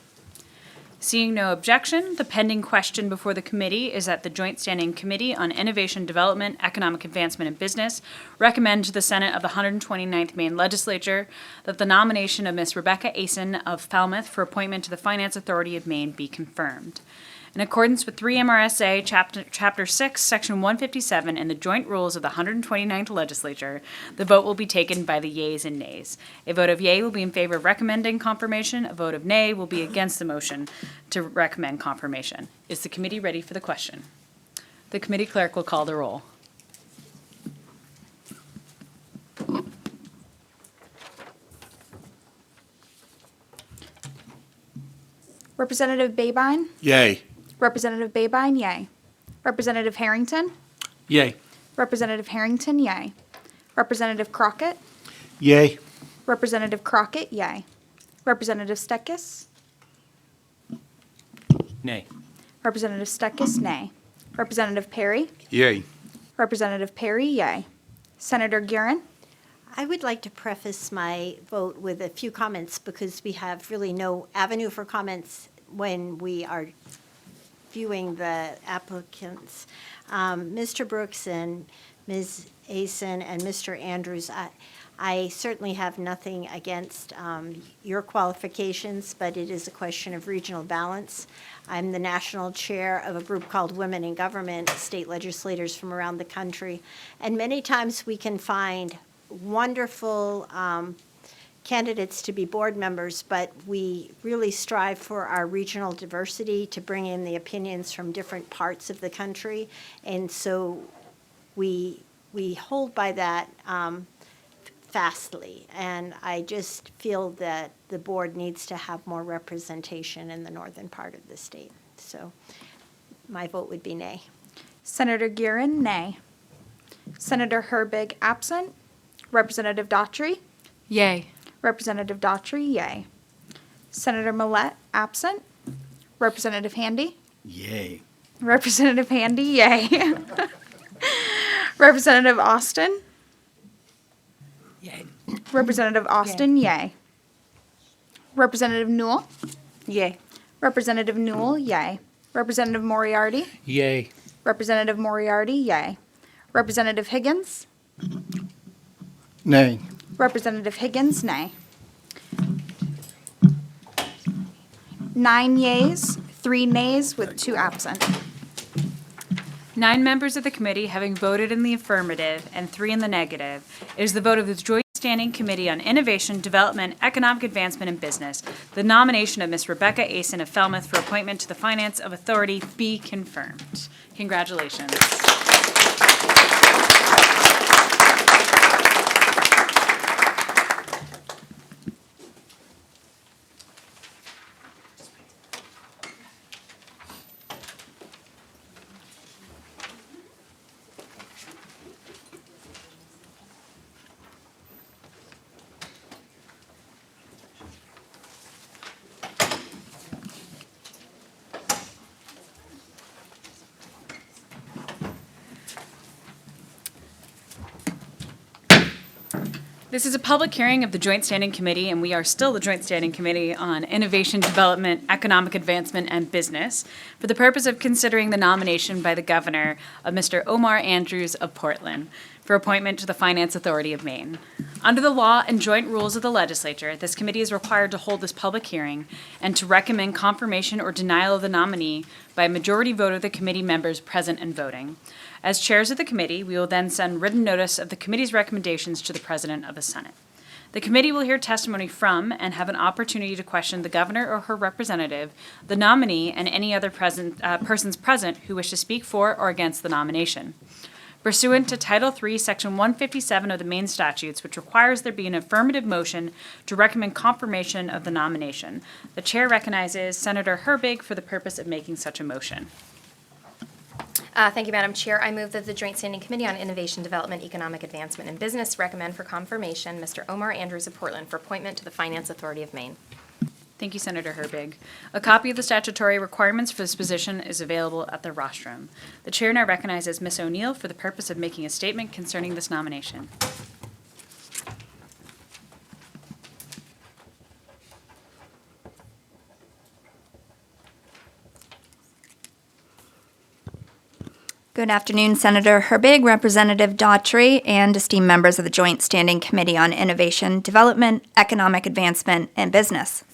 Seeing no objection, the pending question before the committee is that the Joint Standing Committee on Innovation, Development, Economic Advancement, and Business recommend to the Senate of the 129th Maine Legislature that the nomination of Ms. Rebecca Asen of Falmouth for appointment to the Finance Authority of Maine be confirmed. In accordance with 3 MRSA Chapter 6, Section 157, and the joint rules of the 129th Legislature, the vote will be taken by the yeas and nays. A vote of yea will be in favor of recommending confirmation. A vote of nay will be against the motion to recommend confirmation. Is the committee ready for the question? The committee clerk will call the roll. Representative Babine? Yay. Representative Babine, yay. Representative Harrington? Yay. Representative Harrington, yay. Representative Crockett? Yay. Representative Crockett, yay. Representative Stekis? Nay. Representative Stekis, nay. Representative Perry? Yay. Representative Perry, yay. Senator Guerin? I would like to preface my vote with a few comments because we have really no avenue for comments when we are viewing the applicants. Mr. Brooks and Ms. Asen and Mr. Andrews, I certainly have nothing against your qualifications, but it is a question of regional balance. I'm the national chair of a group called Women in Government, state legislators from around the country, and many times we can find wonderful candidates to be board members, but we really strive for our regional diversity to bring in the opinions from different parts of the country. And so we hold by that fastly. And I just feel that the board needs to have more representation in the northern part of the state. So my vote would be nay. Senator Guerin, nay. Senator Herbig, absent. Representative Daughtry? Yay. Representative Daughtry, yay. Senator Millette, absent. Representative Handy? Yay. Representative Handy, yay. Representative Austin? Yay. Representative Austin, yay. Representative Newell? Yay. Representative Newell, yay. Representative Moriarty? Yay. Representative Moriarty, yay. Representative Higgins? Nay. Representative Higgins, nay. 9 yeas, 3 nays with 2 absent. 9 members of the committee having voted in the affirmative and 3 in the negative, it is the vote of the Joint Standing Committee on Innovation, Development, Economic Advancement, and Business. The nomination of Ms. Rebecca Asen of Falmouth for appointment to the Finance Authority be confirmed. Congratulations. This is a public hearing of the Joint Standing Committee, and we are still the Joint Standing Committee on Innovation, Development, Economic Advancement, and Business, for the purpose of considering the nomination by the Governor of Mr. Omar Andrews of Portland for appointment to the Finance Authority of Maine. Under the law and joint rules of the Legislature, this committee is required to hold this public hearing and to recommend confirmation or denial of the nominee by a majority vote of the committee members present and voting. As chairs of the committee, we will then send written notice of the committee's recommendations to the President of the Senate. The committee will hear testimony from and have an opportunity to question the governor or her representative, the nominee, and any other persons present who wish to speak for or against the nomination. Pursuant to Title III, Section 157 of the Maine statutes, which requires there be an affirmative motion to recommend confirmation of the nomination, the chair recognizes Senator Herbig for the purpose of making such a motion. Thank you, Madam Chair. I move that the Joint Standing Committee on Innovation, Development, Economic Advancement, and Business recommend for confirmation Mr. Omar Andrews of Portland for appointment to the Finance Authority of Maine. Thank you, Senator Herbig. A copy of the statutory requirements for this position is available at the rostrum. The chair now recognizes Ms. O'Neill for the purpose of making a statement concerning this nomination. Good afternoon, Senator Herbig, Representative Daughtry, and esteemed members of the Joint Standing Committee on Innovation, Development, Economic Advancement, and Business.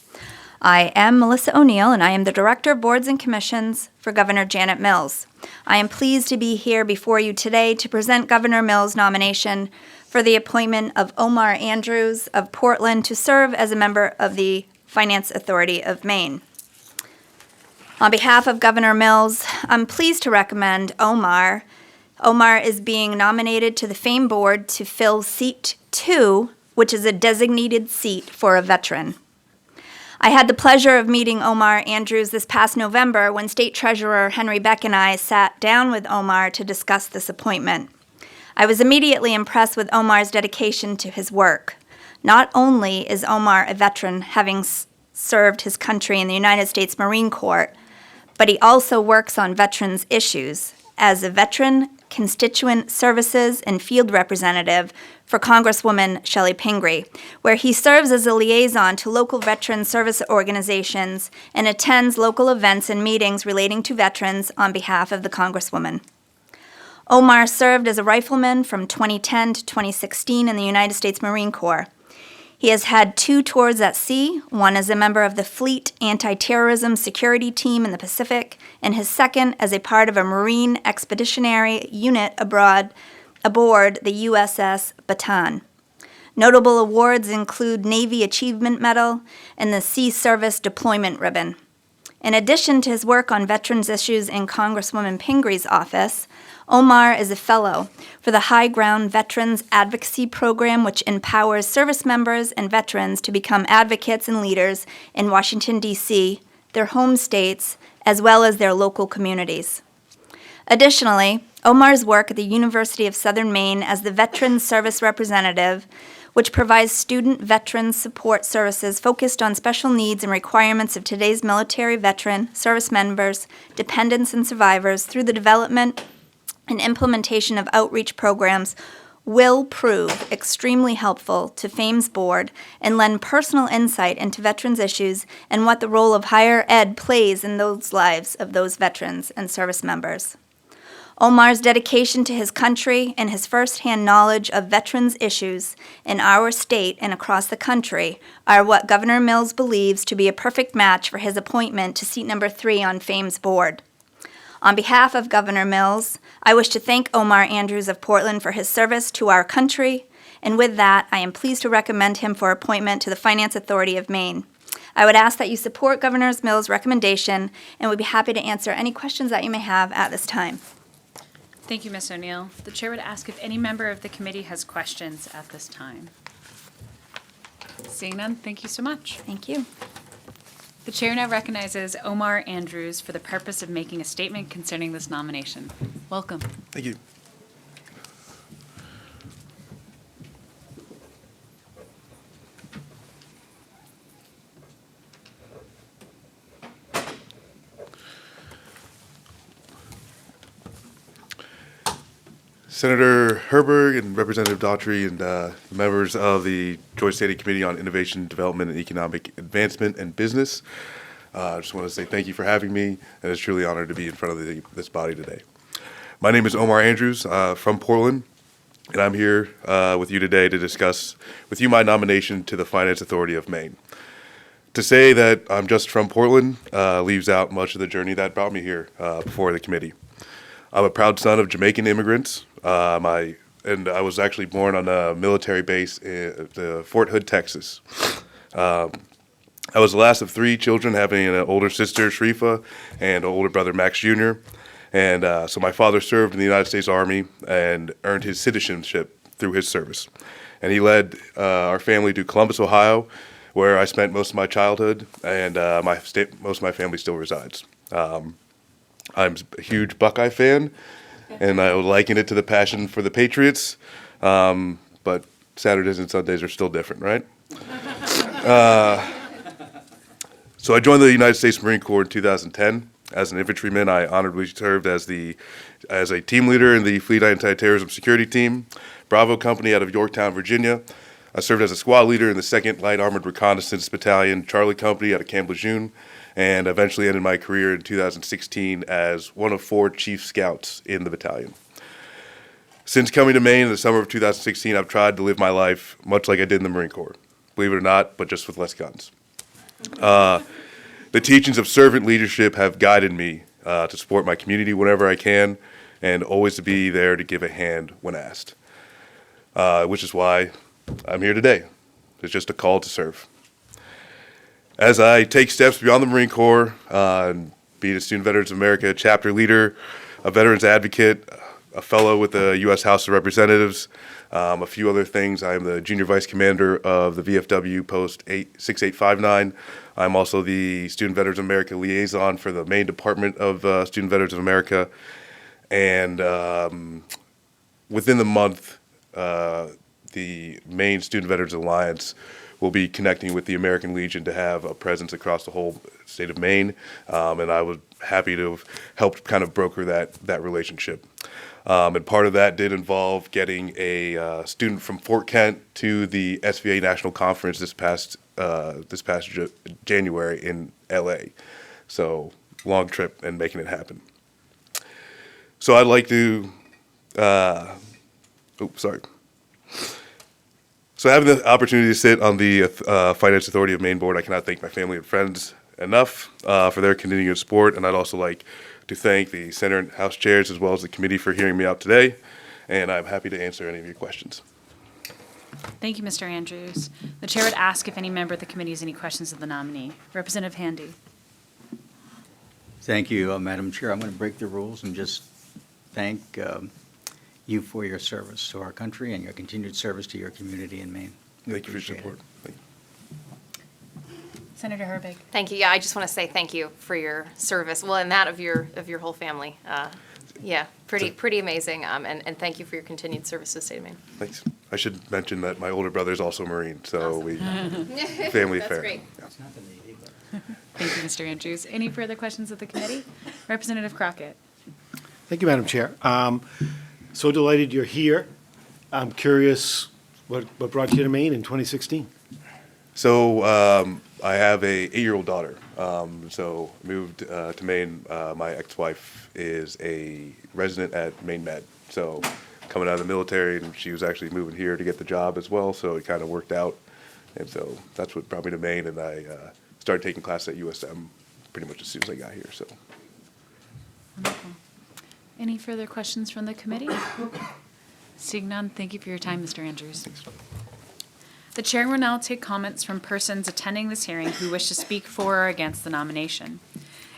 I am Melissa O'Neill, and I am the Director of Boards and Commissions for Governor Janet Mills. I am pleased to be here before you today to present Governor Mills' nomination for the appointment of Omar Andrews of Portland to serve as a member of the Finance Authority of Maine. On behalf of Governor Mills, I'm pleased to recommend Omar. Omar is being nominated to the FAME Board to fill Seat 2, which is a designated seat for a veteran. I had the pleasure of meeting Omar Andrews this past November when State Treasurer Henry Beck and I sat down with Omar to discuss this appointment. I was immediately impressed with Omar's dedication to his work. Not only is Omar a veteran, having served his country in the United States Marine Corps, but he also works on veterans' issues as a veteran, constituent services, and field representative for Congresswoman Shelley Pingree, where he serves as a liaison to local veteran service organizations and attends local events and meetings relating to veterans on behalf of the Congresswoman. Omar served as a rifleman from 2010 to 2016 in the United States Marine Corps. He has had 2 tours at sea, one as a member of the Fleet Anti-Terrorism Security Team in the Pacific, and his second as a part of a Marine Expeditionary Unit aboard the USS Bataan. Notable awards include Navy Achievement Medal and the Sea Service Deployment Ribbon. In addition to his work on veterans issues in Congresswoman Pingree's office, Omar is a fellow for the High Ground Veterans Advocacy Program, which empowers service members and veterans to become advocates and leaders in Washington, D.C., their home states, as well as their local communities. Additionally, Omar's work at the University of Southern Maine as the Veterans Service Representative which provides student veteran support services focused on special needs and requirements of today's military veteran, service members, dependents, and survivors through the development and implementation of outreach programs will prove extremely helpful to FAME's board and lend personal insight into veterans' issues and what the role of higher ed plays in those lives of those veterans and service members. Omar's dedication to his country and his firsthand knowledge of veterans' issues in our state and across the country are what Governor Mills believes to be a perfect match for his appointment to seat number 3 on FAME's board. On behalf of Governor Mills, I wish to thank Omar Andrews of Portland for his service to our country, and with that, I am pleased to recommend him for appointment to the Finance Authority of Maine. I would ask that you support Governor Mills' recommendation and would be happy to answer any questions that you may have at this time. Thank you, Ms. O'Neill. The chair would ask if any member of the committee has questions at this time. Seeing none, thank you so much. Thank you. The chair now recognizes Omar Andrews for the purpose of making a statement concerning this nomination. Welcome. Thank you. Senator Herberg and Representative Daughtry and members of the Joint Standing Committee on Innovation, Development, and Economic Advancement and Business. I just want to say thank you for having me, and it's truly an honor to be in front of this body today. My name is Omar Andrews from Portland, and I'm here with you today to discuss with you my nomination to the Finance Authority of Maine. To say that I'm just from Portland leaves out much of the journey that brought me here before the committee. I'm a proud son of Jamaican immigrants. And I was actually born on a military base in Fort Hood, Texas. I was the last of 3 children, having an older sister, Sharifa, and an older brother, Max Jr. And so my father served in the United States Army and earned his citizenship through his service. And he led our family to Columbus, Ohio, where I spent most of my childhood, and most of my family still resides. I'm a huge Buckeye fan, and I would liken it to the passion for the Patriots, but Saturdays and Sundays are still different, right? So I joined the United States Marine Corps in 2010. As an infantryman, I honorably served as a team leader in the Fleet Anti-Terrorism Security Team, Bravo Company out of Yorktown, Virginia. I served as a squad leader in the 2nd Light Armored Reconnaissance Battalion, Charlie Company out of Camp Lejeune, and eventually ended my career in 2016 as one of 4 chief scouts in the battalion. Since coming to Maine in the summer of 2016, I've tried to live my life much like I did in the Marine Corps, believe it or not, but just with less guns. The teachings of servant leadership have guided me to support my community whenever I can, and always to be there to give a hand when asked, which is why I'm here today. It's just a call to serve. As I take steps beyond the Marine Corps, and being a Student Veterans of America chapter leader, a veterans advocate, a fellow with the U.S. House of Representatives, a few other things. I am the junior vice commander of the VFW Post 6859. I'm also the Student Veterans of America liaison for the Maine Department of Student Veterans of America. And within the month, the Maine Student Veterans Alliance will be connecting with the American Legion to have a presence across the whole state of Maine. And I was happy to have helped kind of broker that relationship. And part of that did involve getting a student from Fort Kent to the SVA National Conference this past January in LA. So long trip and making it happen. So I'd like to, So having the opportunity to sit on the Finance Authority of Maine board, I cannot thank my family and friends enough for their continued support, and I'd also like to thank the Senate and House chairs as well as the committee for hearing me out today, and I'm happy to answer any of your questions. Thank you, Mr. Andrews. The chair would ask if any member of the committee has any questions of the nominee. Representative Handy. Thank you, Madam Chair. I'm going to break the rules and just thank you for your service to our country and your continued service to your community in Maine. Thank you for your support. Thank you. Senator Herbig. Thank you. Yeah, I just want to say thank you for your service, well, and that of your whole family. Yeah, pretty amazing, and thank you for your continued service to the state of Maine. Thanks. I should mention that my older brother is also a Marine, so we, family That's affair. great. Yeah. Thank you, Mr. Andrews. Any further questions of the committee? Representative Crockett. Thank you, Madam Chair. So delighted you're here. I'm curious what brought you to Maine in 2016? So I have a 8-year-old daughter. So moved to Maine. My ex-wife is a resident at Maine Med. So coming out of the military, and she was actually moving here to get the job as well. So it kind of worked out, and so that's what brought me to Maine. And I started taking classes at USM pretty much as soon as I got here. So. Wonderful. Any further questions from the committee? Seeing none, thank you for your time, Mr. Andrews. The chair will now take comments from persons attending this hearing who wish to speak for or against the nomination.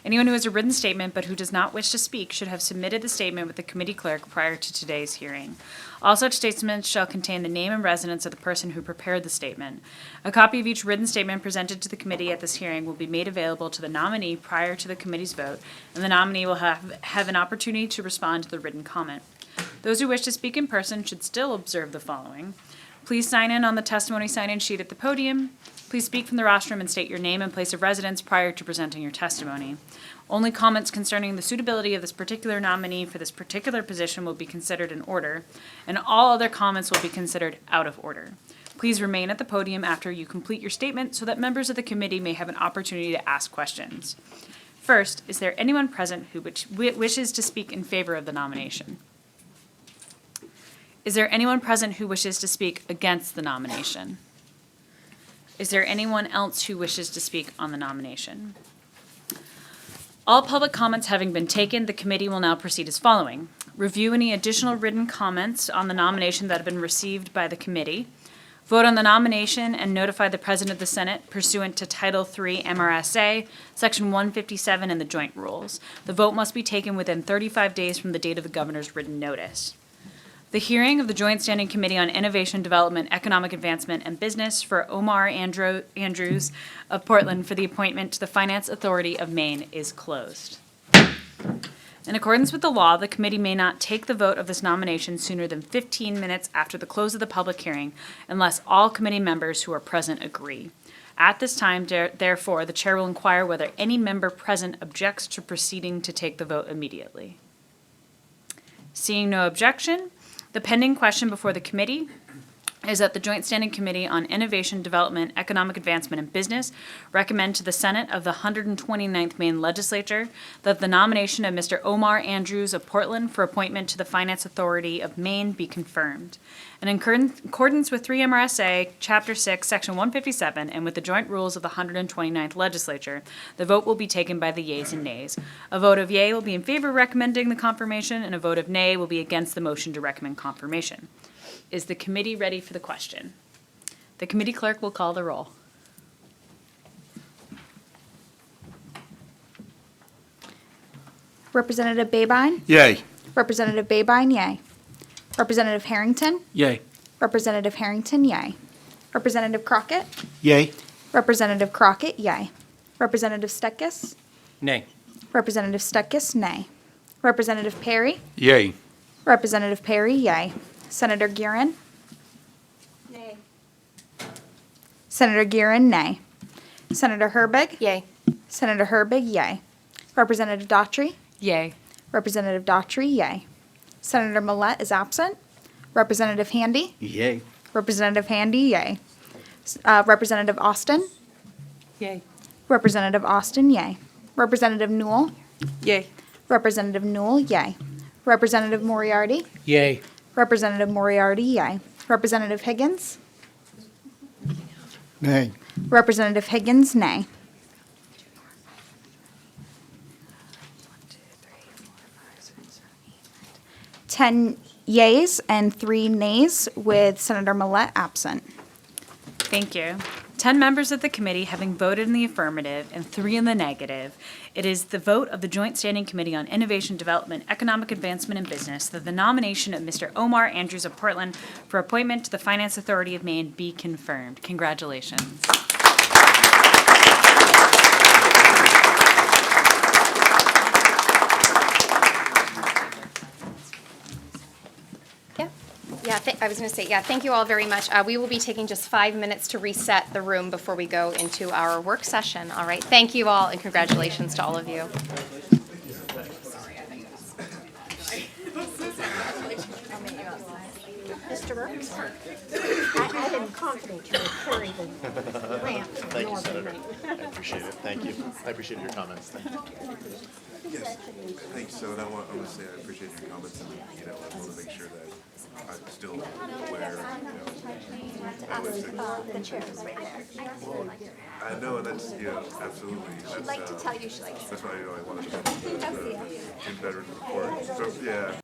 Anyone who has a written statement but who does not wish to speak should have submitted the statement with the committee clerk prior to today's hearing. All such statements shall contain the name and residence of the person who prepared the statement. A copy of each written statement presented to the committee at this hearing will be made available to the nominee prior to the committee's vote, and the nominee will have an opportunity to respond to the written comment. Those who wish to speak in person should still observe the following. Please sign in on the testimony sign-in sheet at the podium. Please speak from the rostrum and state your name and place of residence prior to presenting your testimony. Only comments concerning the suitability of this particular nominee for this particular position will be considered in order, and all other comments will be considered out of order. Please remain at the podium after you complete your statement so that members of the committee may have an opportunity to ask questions. First, is there anyone present who wishes to speak in favor of the nomination? Is there anyone present who wishes to speak against the nomination? Is there anyone else who wishes to speak on the nomination? All public comments having been taken, the committee will now proceed as following. Review any additional written comments on the nomination that have been received by the committee. Vote on the nomination and notify the President of the Senate pursuant to Title III MRSA, Section 157 and the joint rules. The vote must be taken within 35 days from the date of the governor's written notice. The hearing of the Joint Standing Committee on Innovation, Development, Economic Advancement, and Business for Omar Andrews of Portland for the appointment to the Finance Authority of Maine is closed. In accordance with the law, the committee may not take the vote of this nomination sooner than 15 minutes after the close of the public hearing unless all committee members who are present agree. At this time, therefore, the chair will inquire whether any member present objects to proceeding to take the vote immediately. Seeing no objection, the pending question before the committee is that the Joint Standing Committee on Innovation, Development, Economic Advancement, and Business recommend to the Senate of the 129th Maine Legislature that the nomination of Mr. Omar Andrews of Portland for appointment to the Finance Authority of Maine be confirmed. And in accordance with 3 MRSA, Chapter 6, Section 157, and with the joint rules of the 129th Legislature, the vote will be taken by the yeas and nays. A vote of yea will be in favor of recommending the confirmation, and a vote of nay will be against the motion to recommend confirmation. Is the committee ready for the question? The committee clerk will call the roll. Representative Babine? Yay. Representative Babine, yay. Representative Harrington? Yay. Representative Harrington, yay. Representative Crockett? Yay. Representative Crockett, yay. Representative Stekis? Nay. Representative Stekis, nay. Representative Perry? Yay. Representative Perry, yay. Senator Guerin? Nay. Senator Guerin, nay. Senator Herbig? Yay. Senator Herbig, yay. Representative Daughtry? Yay. Representative Daughtry, yay. Senator Millette is absent. Representative Handy? Yay. Representative Handy, yay. Representative Austin? Yay. Representative Austin, yay. Representative Newell? Yay. Representative Newell, yay. Representative Moriarty? Yay. Representative Moriarty, yay. Representative Higgins? Nay. Representative Higgins, nay. 10 yeas and 3 nays, with Senator Millette absent. Thank you. 10 members of the committee having voted in the affirmative and 3 in the negative, it is the vote of the Joint Standing Committee on Innovation, Development, Economic Advancement, and Business that the nomination of Mr. Omar Andrews of Portland for appointment to the Finance Authority of Maine be confirmed. Congratulations. Yeah, I was going to say, yeah, thank you all very much. We will be taking just 5 minutes to reset the room before we go into our work session. All right, thank you all, and congratulations to all of you. Mr. Brooks? I am confident you will carry the ramp to Thank you, Northern Senator. Maine. I appreciate it. Thank you. I appreciate your comments. Thank you. Yes, thanks. So I want to say I appreciate your comments, and, I want to make sure that I'm still aware, The chair is right there. I know, and that's, absolutely. She'd like to tell you she likes That's why, I wanted to do the veterans report. So, yeah.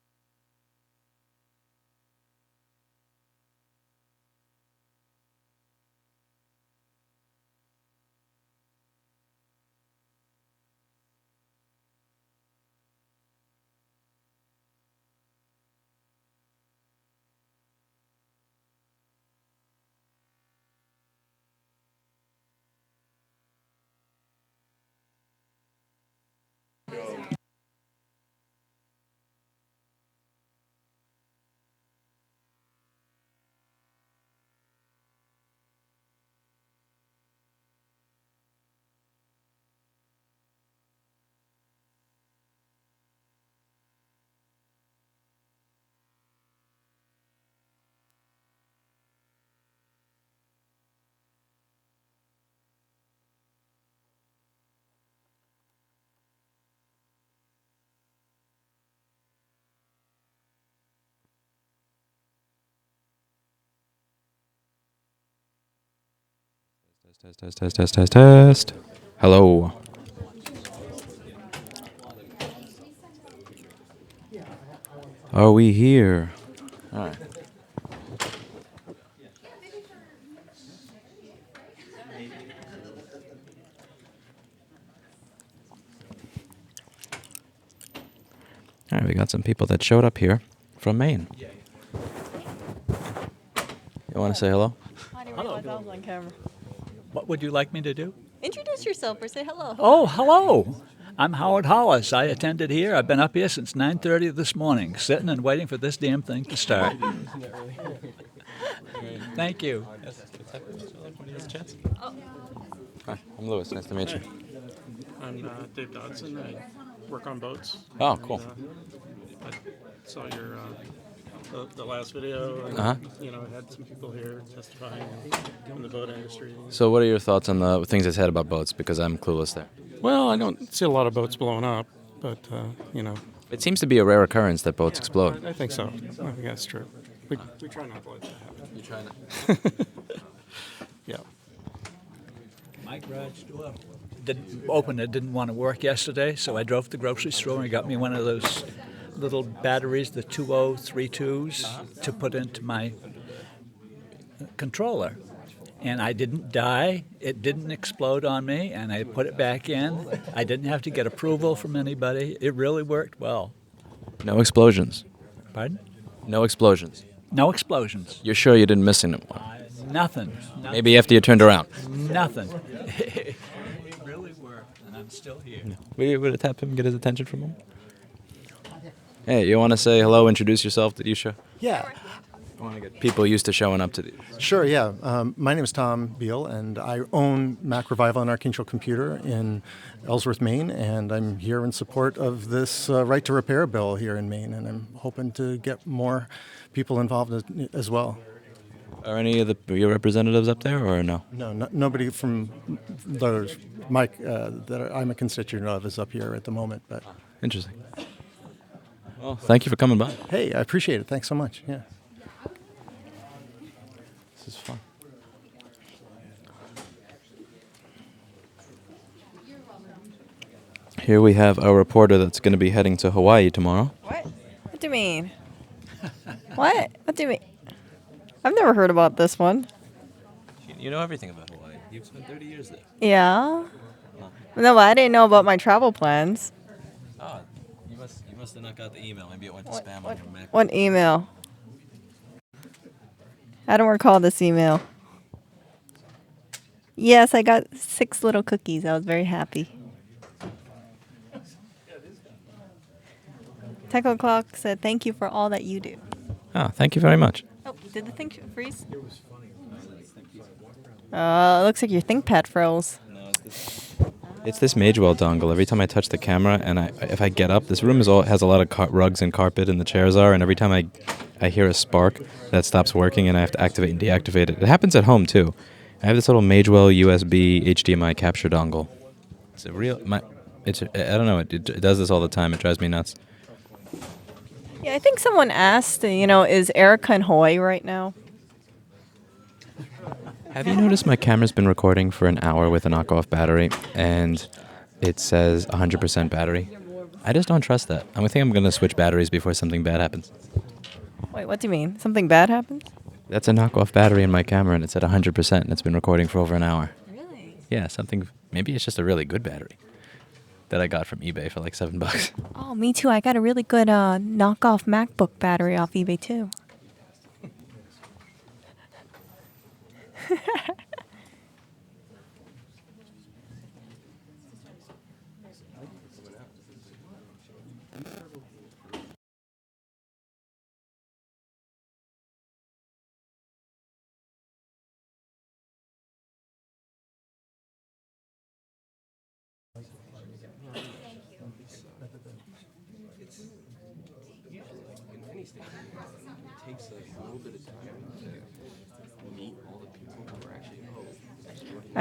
Test. Hello. Are we here? All right. All right, we got some people that showed up here from Maine. You want to say hello? I didn't realize I was on camera. What would you like me to do? Introduce yourself or say hello. Oh, hello. I'm Howard Hollis. I attended here. I've been up here since 9:30 this morning, sitting and waiting for this damn thing to start. Thank you. Hi, I'm Lewis. Nice to meet you. I'm Dave Dodson. I work on boats. Oh, cool. I saw your the last video, and I had some people here testifying in the boat industry. So what are your thoughts on the things I said about boats? Because I'm clueless there. Well, I don't see a lot of boats blowing up, but It seems to be a rare occurrence that boats explode. I think so. I think that's true. We try not to let that happen. You try not. Yeah. My garage door didn't open. It didn't want to work yesterday, so I drove to the grocery store and got me one of those little batteries, the 2032s, to put into my controller. And I didn't die. It didn't explode on me, and I put it back in. I didn't have to get approval from anybody. It really worked well. No explosions. Pardon? No explosions. No explosions. You're sure you didn't miss anyone? Nothing. Maybe after you turned around. Nothing. It really worked, and I'm still here. Were you able to tap him, get his attention from him? Hey, you want to say hello, introduce yourself? Did you show? Yeah. I want to get people used to showing up to these. Sure, yeah. My name is Tom Beal, and I own Mac Revival and Archangel Computer in Ellsworth, Maine, and I'm here in support of this right to repair bill here in Maine, and I'm hoping to get more people involved as well. Are any of your representatives up there, or no? No, nobody from that I'm a constituent of is up here at the moment, but... Interesting. Well, thank you for coming by. Hey, I appreciate it. Thanks so much, yeah. This is fun. Here we have our reporter that's going to be heading to Hawaii tomorrow. What? What do you mean? What? What do you mean? I've never heard about this one. You know everything about Hawaii. You've spent 30 years there. Yeah. No, but I didn't know about my travel plans. Oh, you must have not got the email. Maybe it went to spam on your Mac. What email? I don't recall this email. Yes, I got 6 little cookies. I was very happy. Techo Clock said, "Thank you for all that you do." Oh, thank you very much. Oh, Did the thing freeze? It was funny. It looks like your ThinkPad froze. It's this Magewell dongle. Every time I touch the camera and if I get up, this room has a lot of rugs and carpet and the chairs are, and every time I hear a spark, that stops working and I have to activate and deactivate it. It happens at home too. I have this little Magewell USB HDMI capture dongle. It's a real, I don't know, it does this all the time. It drives me nuts. Yeah, I think someone asked, is Erica in Hawaii right now? Have you noticed my camera's been recording for an hour with a knockoff battery, and it says 100% battery? I just don't trust that. I think I'm going to switch batteries before something bad happens. Wait, what do you mean? Something bad happened? That's a knockoff battery in my camera, and it's at 100%, and it's been recording for over an hour. Really? Yeah, maybe it's just a really good battery that I got from eBay for like $7. Oh, me too. I got a really good knockoff MacBook battery off eBay too.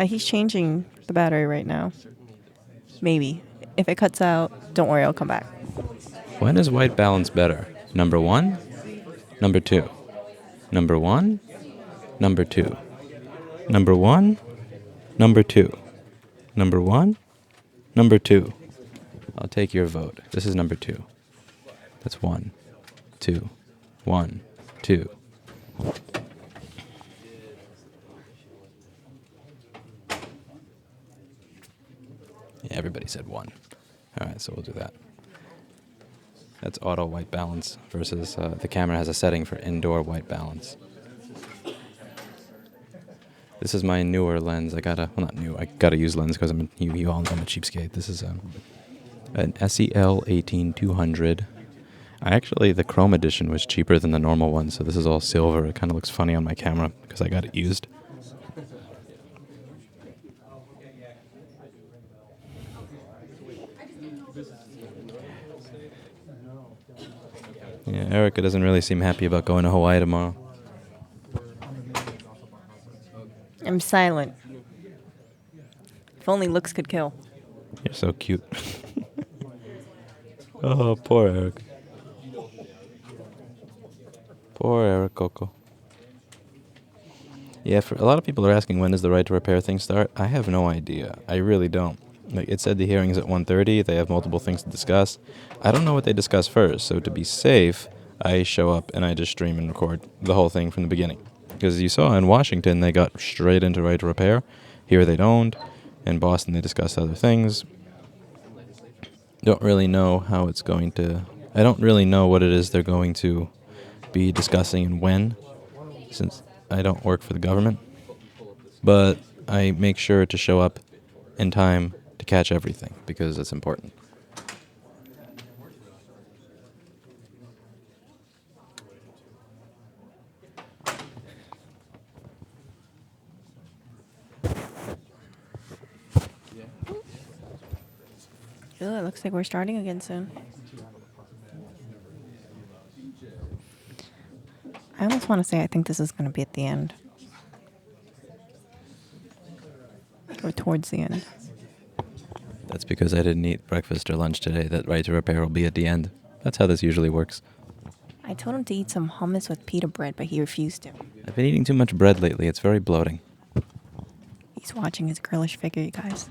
He's changing the battery right now. Maybe. If it cuts out, don't worry, I'll come back. When is white balance better? Number 1? Number 2? Number 1? Number 2? Number 1? Number 2? Number 1? Number 2? I'll take your vote. This is number 2. That's 1, 2, 1, 2. Yeah, everybody said 1. All right, so we'll do that. That's auto white balance versus the camera has a setting for indoor white balance. This is my newer lens. I gotta use lens because you all know I'm a cheapskate. This is an LD1977. The chrome edition was cheaper than the normal one, so this is all silver. It kind of looks funny on my camera because I got it used. Yeah, Erica doesn't really seem happy about going to Hawaii tomorrow. I'm silent. If only looks could kill. You're so cute. Oh, poor Eric. Poor Eric Coco. Yeah, a lot of people are asking when does the right to repair thing start. I have no idea. I really don't. It said the hearing's at 1:30. They have multiple things to discuss. I don't know what they discuss first, so to be safe, I show up and I just stream and record the whole thing from the beginning. Because you saw in Washington, they got straight into right to repair. Here they don't. In Boston, they discuss other things. Don't really know how it's going to... I don't really know what it is they're going to be discussing and when, since I don't work for the government. But I make sure to show up in time to catch everything, because it's important. Ooh, it looks like we're starting again soon. I almost want to say I think this is going to be at the end. Or towards the end. That's because I didn't eat breakfast or lunch today. That right to repair will be at the end. That's how this usually works. I told him to eat some hummus with pita bread, but he refused to. I've been eating too much bread lately. It's very bloating. He's watching his girlish figure, you guys.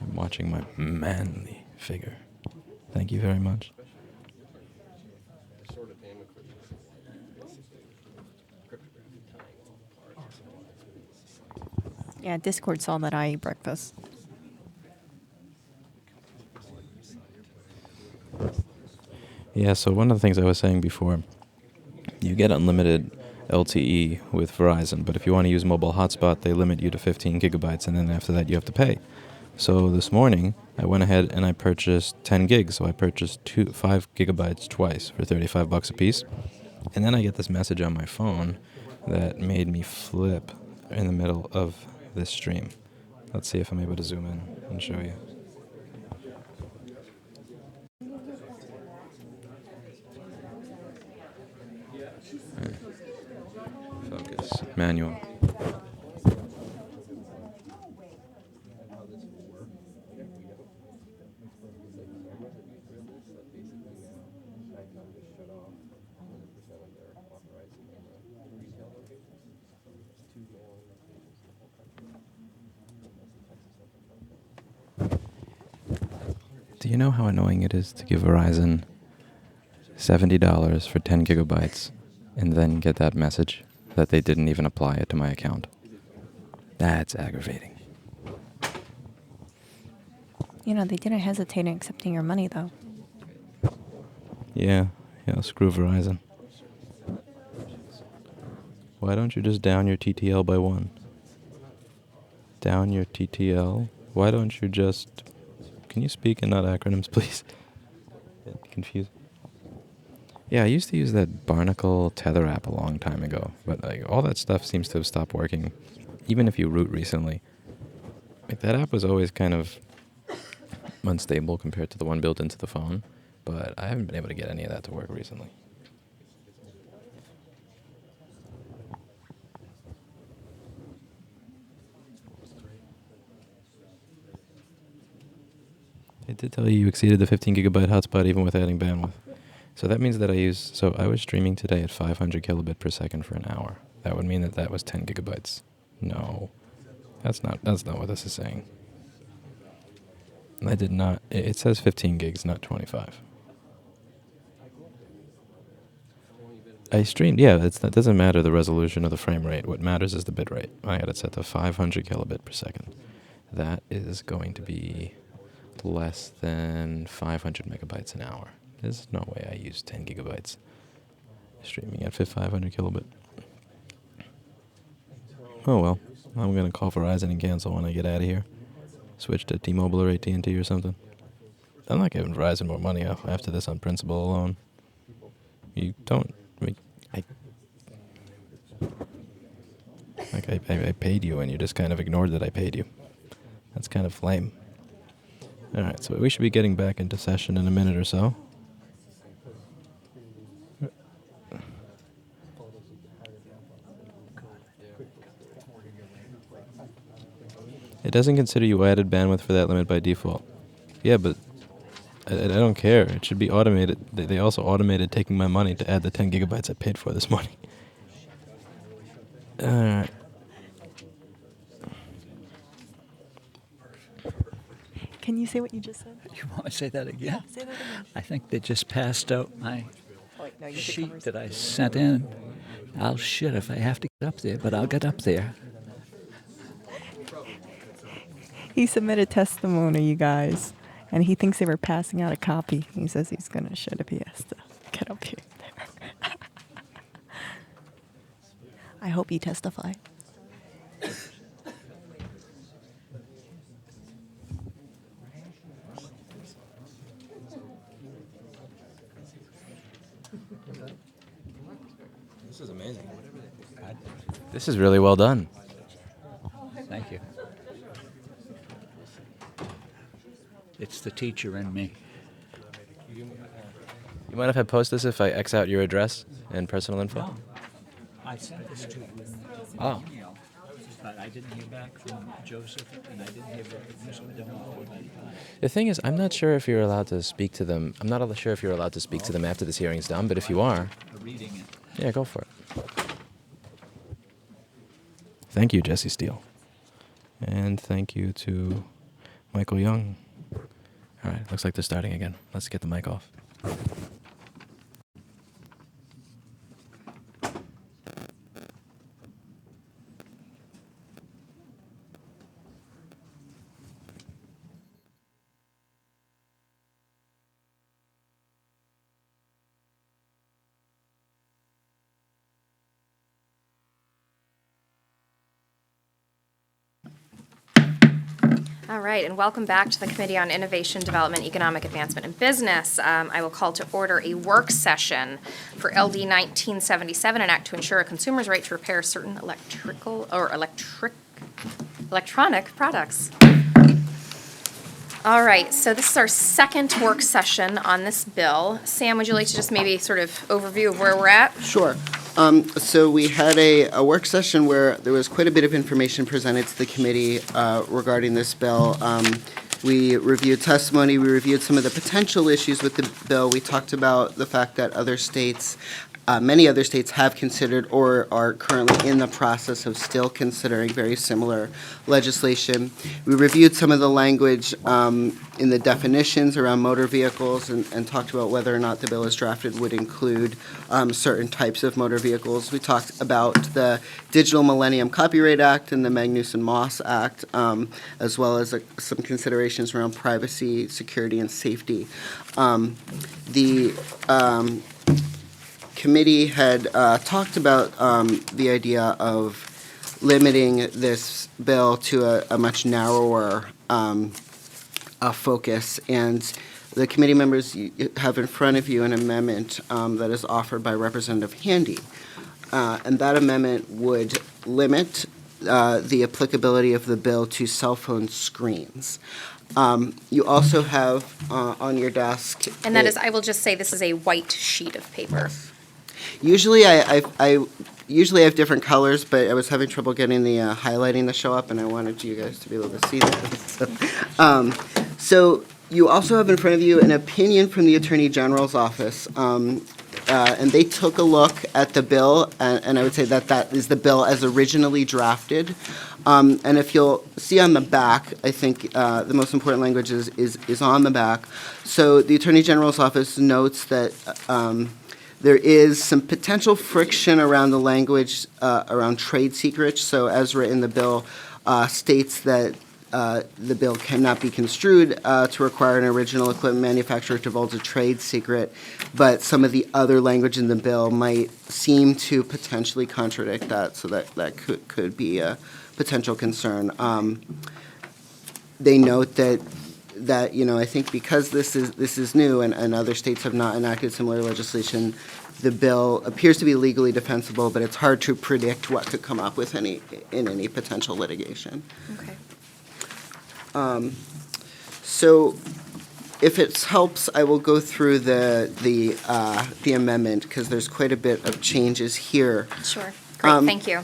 I'm watching my manly figure. Thank you very much. Yeah, Discord saw that I eat breakfast. Yeah, so one of the things I was saying before, you get unlimited LTE with Verizon, but if you want to use mobile hotspot, they limit you to 15 gigabytes, and then after that you have to pay. So this morning, I went ahead and I purchased 10 gigs, so I purchased 5 gigabytes twice for $35 a piece. And then I get this message on my phone that made me flip in the middle of this stream. Let's see if I'm able to zoom in and show you. Focus. Manual. Do you know how annoying it is to give Verizon $70 for 10 gigabytes and then get that message that they didn't even apply it to my account? That's aggravating. You know, they didn't hesitate in accepting your money, though. Yeah, screw Verizon. Why don't you just down your TTL by 1? Down your TTL? Why don't you just... Can you speak and not acronyms, please? Confused. Yeah, I used to use that Barnacle Tether app a long time ago, but all that stuff seems to have stopped working, even if you root recently. That app was always kind of unstable compared to the one built into the phone, but I haven't been able to get any of that to work recently. It did tell you exceeded the 15 gigabyte hotspot even with adding bandwidth. So that means that I was streaming today at 500 kilobit per second for an hour. That would mean that was 10 gigabytes. No, that's not what this is saying. I did not, it says 15 gigs, not 25. I streamed, that doesn't matter the resolution or the frame rate. What matters is the bit rate. I got it set to 500 kilobit per second. That is going to be less than 500 megabytes an hour. There's no way I use 10 gigabytes streaming at 500 kilobit. Oh well, I'm going to call Verizon and cancel when I get out of here. Switch to T-Mobile or AT&T or something. I'm not giving Verizon more money after this on principle alone. You don't... I paid you and you just kind of ignored that I paid you. That's kind of lame. Alright, so we should be getting back into session in a minute or so. It doesn't consider you added bandwidth for that limit by default. Yeah, but I don't care. It should be automated. They also automated taking my money to add the 10 gigabytes I paid for this morning. Alright. Can you say what you just said? You want to say that again? Yeah, say that again. I think they just passed out my sheet that I sent in. I'll shit if I have to get up there, but I'll get up there. He submitted testimony, you guys, and he thinks they were passing out a copy. He says he's going to shit if he has to get up here. I hope you testify. This is amazing. This is really well done. Thank you. It's the teacher in me. You mind if I post this if I X out your address and personal info? No. I sent this to you in email, but I didn't hear back from Joseph, and I didn't hear back from Mr. Dolan. The thing is, I'm not sure if you're allowed to speak to them. I'm not sure if you're allowed to speak to them after this hearing's done, but if you are, Reading it. yeah, go for it. Thank you, Jesse Steele. And thank you to Michael Young. All right, looks like they're starting again. Let's get the mic off. All right, and welcome back to the Committee on Innovation, Development, Economic Advancement, and Business. I will call to order a work session for LD1977, an act to ensure a consumer's right to repair certain electronic products. All right, so this is our second work session on this bill. Sam, would you like to just maybe sort of overview of where we're at? Sure. So we had a work session where there was quite a bit of information presented to the committee regarding this bill. We reviewed testimony, we reviewed some of the potential issues with the bill. We talked about the fact that other states, many other states have considered or are currently in the process of still considering very similar legislation. We reviewed some of the language in the definitions around motor vehicles and talked about whether or not the bill as drafted would include certain types of motor vehicles. We talked about the Digital Millennium Copyright Act and the Magnuson-Moss Act, as well as some considerations around privacy, security, and safety. The committee had talked about the idea of limiting this bill to a much narrower focus, and the committee members have in front of you an amendment that is offered by Representative Handy, and that amendment would limit the applicability of the bill to cell phone screens. You also have on your desk, And that is, I will just say, this is a white sheet of paper. usually I usually have different colors, but I was having trouble getting the highlighting to show up, and I wanted you guys to be able to see that. So you also have in front of you an opinion from the Attorney General's office, and they took a look at the bill, and I would say that is the bill as originally drafted. And if you'll see on the back, I think the most important language is on the back. So the Attorney General's office notes that there is some potential friction around the language around trade secrets. So as written, the bill states that the bill cannot be construed to require an original equipment manufacturer to divulge a trade secret, but some of the other language in the bill might seem to potentially contradict that, so that could be a potential concern. They note that I think because this is new and other states have not enacted similar legislation, the bill appears to be legally defensible, but it's hard to predict what could come up with in any potential litigation. Okay. So, if it helps, I will go through the amendment because there's quite a bit of changes here. Sure. Great, thank you.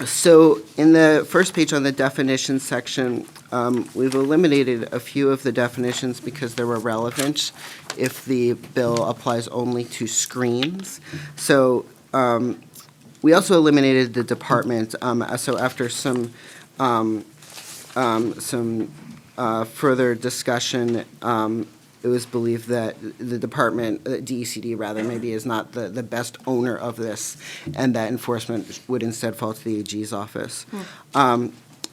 So, in the first page on the definition section, we've eliminated a few of the definitions because they were relevant if the bill applies only to screens. So, we also eliminated the department. So, after some further discussion, it was believed that the department, DECD rather, maybe is not the best owner of this, and that enforcement would instead fall to the AG's office.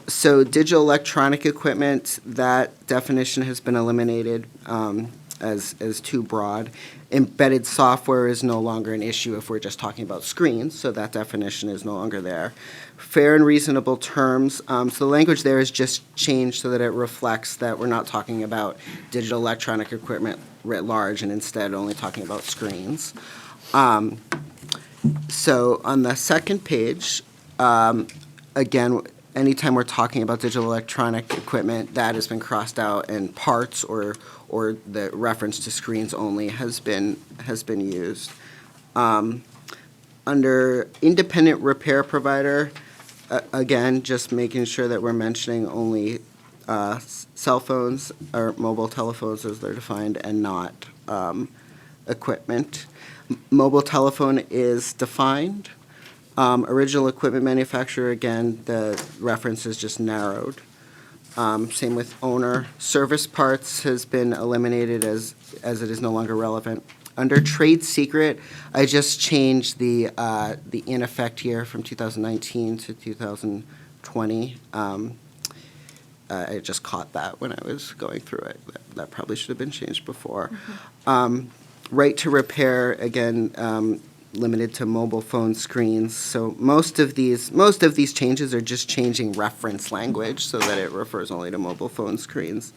So digital electronic equipment, that definition has been eliminated as too broad. Embedded software is no longer an issue if we're just talking about screens, so that definition is no longer there. Fair and reasonable terms, so the language there is just changed so that it reflects that we're not talking about digital electronic equipment writ large and instead only talking about screens. So on the second page, again, anytime we're talking about digital electronic equipment, that has been crossed out, and parts or the reference to screens only has been used. Under independent repair provider, again, just making sure that we're mentioning only cell phones or mobile telephones as they're defined and not equipment. Mobile telephone is defined. Original equipment manufacturer, again, the reference is just narrowed. Same with owner. Service parts has been eliminated as it is no longer relevant. Under trade secret, I just changed the in effect year from 2019 to 2020. I just caught that when I was going through it. That probably should have been changed before. Right to repair, again, limited to mobile phone screens. So most of these changes are just changing reference language so that it refers only to mobile phone screens.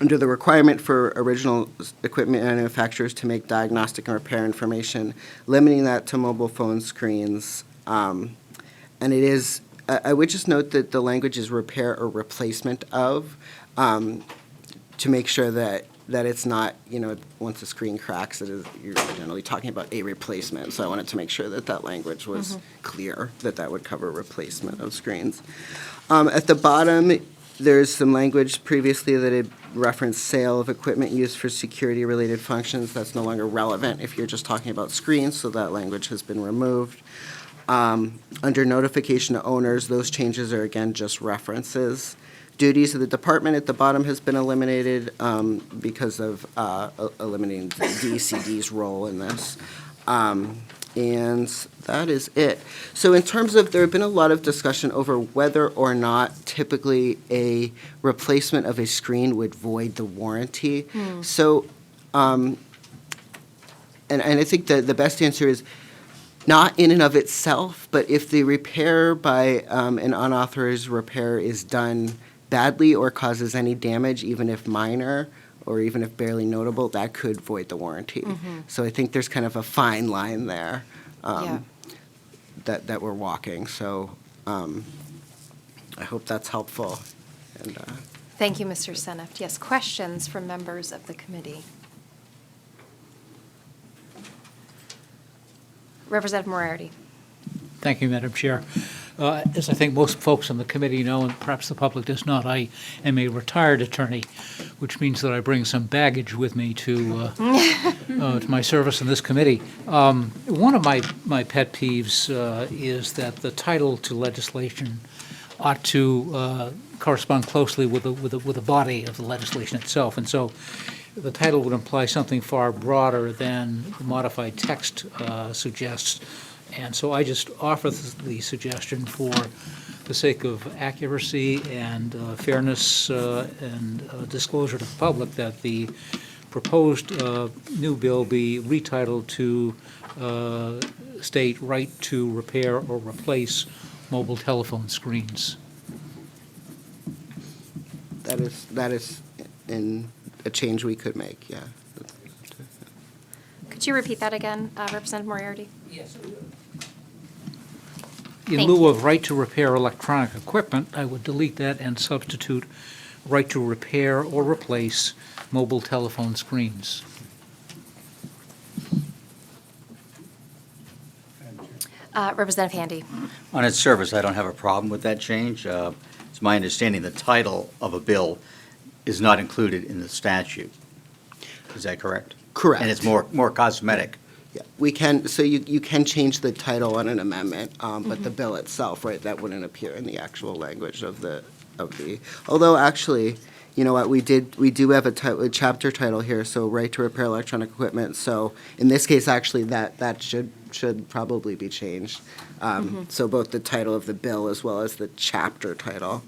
Under the requirement for original equipment manufacturers to make diagnostic and repair information, limiting that to mobile phone screens. And it is, I would just note that the language is repair or replacement of, to make sure that it's not, once the screen cracks, you're generally talking about a replacement. So I wanted to make sure that that language was clear, that would cover replacement of screens. At the bottom, there's some language previously that had referenced sale of equipment used for security-related functions. That's no longer relevant if you're just talking about screens, so that language has been removed. Under notification to owners, those changes are, again, just references. Duties of the department at the bottom has been eliminated because of eliminating the DCD's role in this. And that is it. So in terms of, there have been a lot of discussion over whether or not typically a replacement of a screen would void the warranty. So, and I think the best answer is not in and of itself, but if the repair by an unauthorized repair is done badly or causes any damage, even if minor, or even if barely notable, that could void the warranty. So I think there's kind of a fine line there that we're walking. So I hope that's helpful. And, Thank you, Mr. Seneft. Yes, questions from members of the committee? Representative Moriarty. Thank you, Madam Chair. As I think most folks on the committee know, and perhaps the public does not, I am a retired attorney, which means that I bring some baggage with me to my service in this committee. One of my pet peeves is that the title to legislation ought to correspond closely with the body of the legislation itself, and so the title would imply something far broader than the modified text suggests. And so I just offer the suggestion for the sake of accuracy and fairness and disclosure to the public that the proposed new bill be retitled to state right to repair or replace mobile telephone screens. that is in a change we could make, yeah. Could you repeat that again, Representative Moriarty? Yes. In lieu of right to repair electronic equipment, I would delete that and substitute right to repair or replace mobile telephone screens. Representative Handy. On its surface, I don't have a problem with that change. It's my understanding the title of a bill is not included in the statute. Is that correct? Correct. And it's more cosmetic. Yeah, we can, so you can change the title on an amendment, but the bill itself, right, that wouldn't appear in the actual language of the, although actually, you know what, we do have a chapter title here, so right to repair electronic equipment, so in this case, actually, that should probably be changed. So both the title of the bill as well as the chapter title.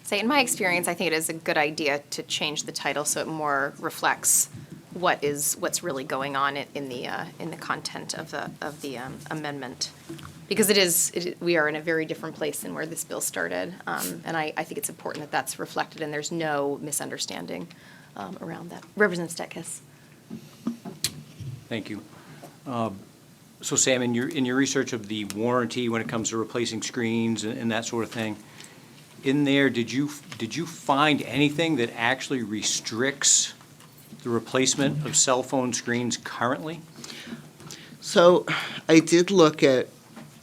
Say, in my experience, I think it is a good idea to change the title so it more reflects what's really going on in the content of the amendment, because we are in a very different place than where this bill started, and I think it's important that that's reflected and there's no misunderstanding around that. Representative Stetkis. Thank you. So Sam, in your research of the warranty when it comes to replacing screens and that sort of thing, in there, did you find anything that actually restricts the replacement of cell phone screens currently? So I did look at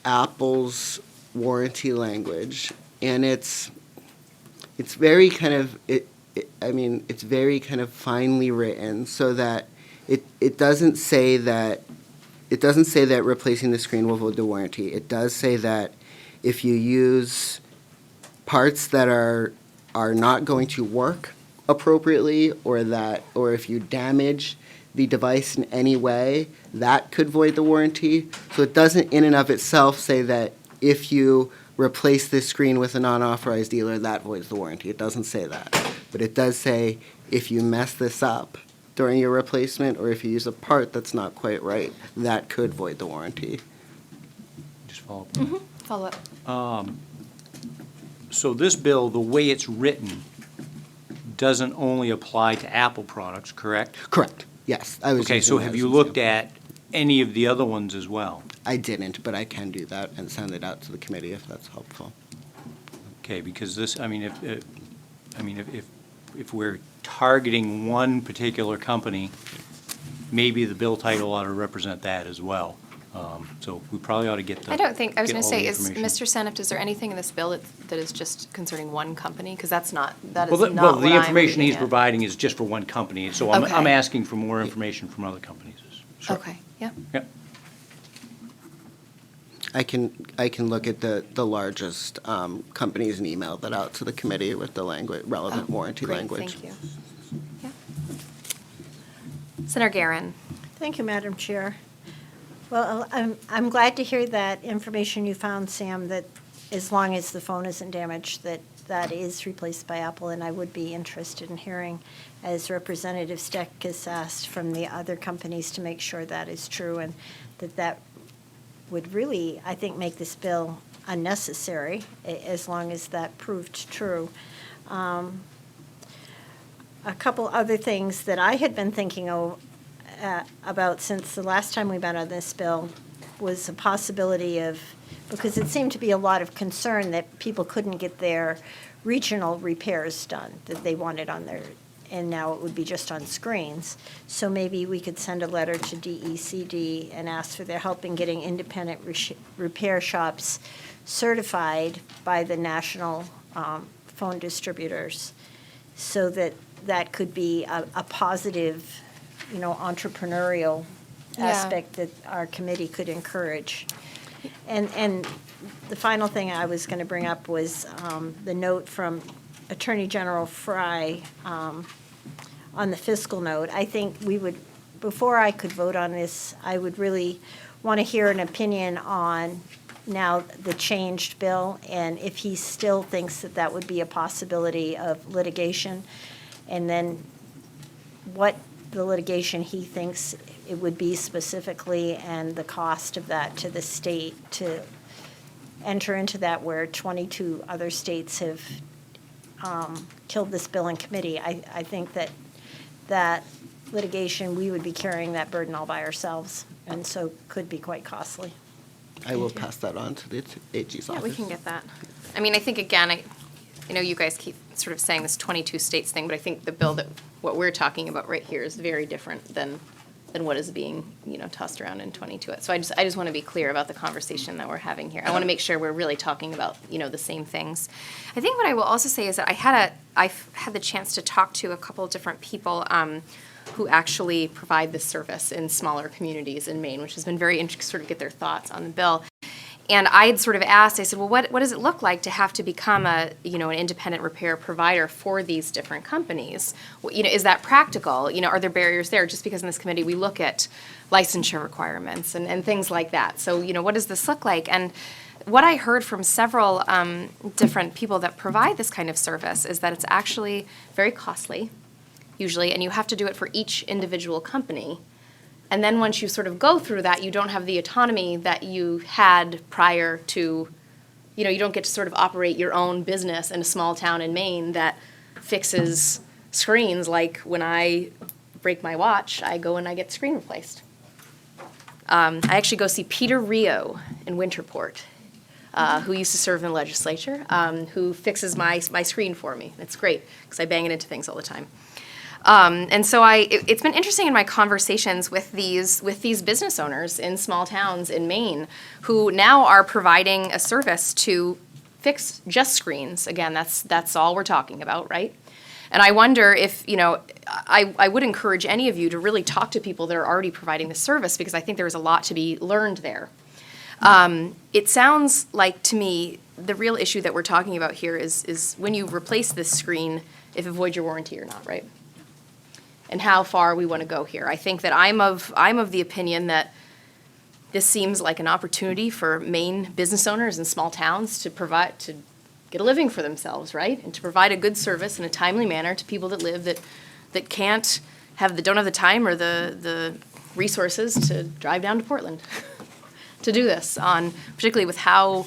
Apple's warranty language, and it's very kind of it's very kind of finely written, so that it doesn't say that replacing the screen will void the warranty. It does say that if you use parts that are not going to work appropriately, or if you damage the device in any way, that could void the warranty. So it doesn't in and of itself say that if you replace this screen with a non-authorized dealer, that voids the warranty. It doesn't say that. But it does say if you mess this up, during your replacement, or if you use a part that's not quite right, that could void the warranty. Just follow up. Follow up. So this bill, the way it's written, doesn't only apply to Apple products, correct? Correct, yes. I was Okay, using so that have as you an looked example. at any of the other ones as well? I didn't, but I can do that and send it out to the committee if that's helpful. Okay, because this, if we're targeting one particular company, maybe the bill title ought to represent that as well. So we probably ought to get the. I don't think, I was get going to all say, the is, information. Mr. Senift, is there anything in this bill that is just concerning one company? Because that's not, that is Well, not the- well, what the I'm information he's reading it. providing is just for one company, so I'm Okay. asking for more information from other companies. Sure. Okay, yeah. Yep. I can look at the largest companies and email that out to the committee with the relevant warranty Great, language. thank you. Yeah. Senator Garin. Thank you, Madam Chair. Well, I'm glad to hear that information you found, Sam, that as long as the phone isn't damaged, that is replaced by Apple, and I would be interested in hearing, as Representative Steck has asked, from the other companies to make sure that is true, and that would really, I think, make this bill unnecessary, as long as that proved true. A couple other things that I had been thinking about since the last time we met on this bill was a possibility of, because it seemed to be a lot of concern that people couldn't get their regional repairs done that they wanted on their, and now it would be just on screens. So maybe we could send a letter to DECD and ask for their help in getting independent repair shops certified by the national phone distributors, so that could be a positive, entrepreneurial Yeah. aspect that our committee could encourage. And the final thing I was going to bring up was the note from Attorney General Fry on the fiscal note. I think we would, before I could vote on this, I would really want to hear an opinion on now the changed bill, and if he still thinks that would be a possibility of litigation, and then what the litigation he thinks it would be specifically, and the cost of that to the state to enter into that, where 22 other states have killed this bill in committee. I think that litigation, we would be carrying that burden all by ourselves, and so could be quite costly. I will pass that on to the AG's Yeah, office. we can get that. I mean, I think, again, I know you guys keep sort of saying this 22 states thing, but I think the bill what we're talking about right here is very different than what is being, tossed around in 22. So I just want to be clear about the conversation that we're having here. I want to make sure we're really talking about, the same things. I think what I will also say is that I've had the chance to talk to a couple of different people who actually provide this service in smaller communities in Maine, which has been very interesting to sort of get their thoughts on the bill. And I had sort of asked, I said, well, what does it look like to have to become an independent repair provider for these different companies? Is that practical? Are there barriers there? Just because in this committee we look at licensure requirements and things like that. So, what does this look like? And what I heard from several different people that provide this kind of service is that it's actually very costly, usually, and you have to do it for each individual company. And then once you sort of go through that, you don't have the autonomy that you had prior to, you don't get to sort of operate your own business in a small town in Maine that fixes screens. Like when I break my watch, I go and I get the screen replaced. I actually go see Peter Rio in Winterport, who used to serve in the legislature, who fixes my screen for me. It's great because I bang it into things all the time. And so it's been interesting in my conversations with these business owners in small towns in Maine who now are providing a service to fix just screens. Again, that's all we're talking about, right? And I wonder if, I would encourage any of you to really talk to people that are already providing the service, because I think there's a lot to be learned there. It sounds like to me the real issue that we're talking about here is when you replace this screen, if it voids your warranty or not, right? And how far we want to go here. I think that I'm of the opinion that this seems like an opportunity for Maine business owners in small towns to get a living for themselves, right? And to provide a good service in a timely manner to people that live that can't don't have the time or the resources to drive down to Portland to do this, particularly with how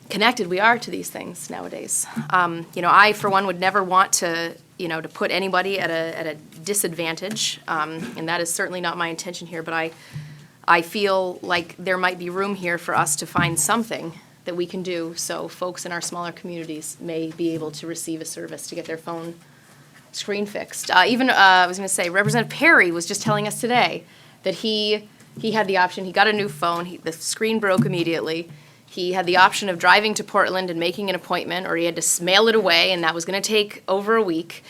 connected we are to these things nowadays. I, for one, would never want to put anybody at a disadvantage, and that is certainly not my intention here, but I feel like there might be room here for us to find something that we can do so folks in our smaller communities may be able to receive a service to get their phone screen fixed. I was going to say, Representative Perry was just telling us today that he had the option, he got a new phone, the screen broke immediately. He had the option of driving to Portland and making an appointment, or he had to mail it away, and that was going to take over a week.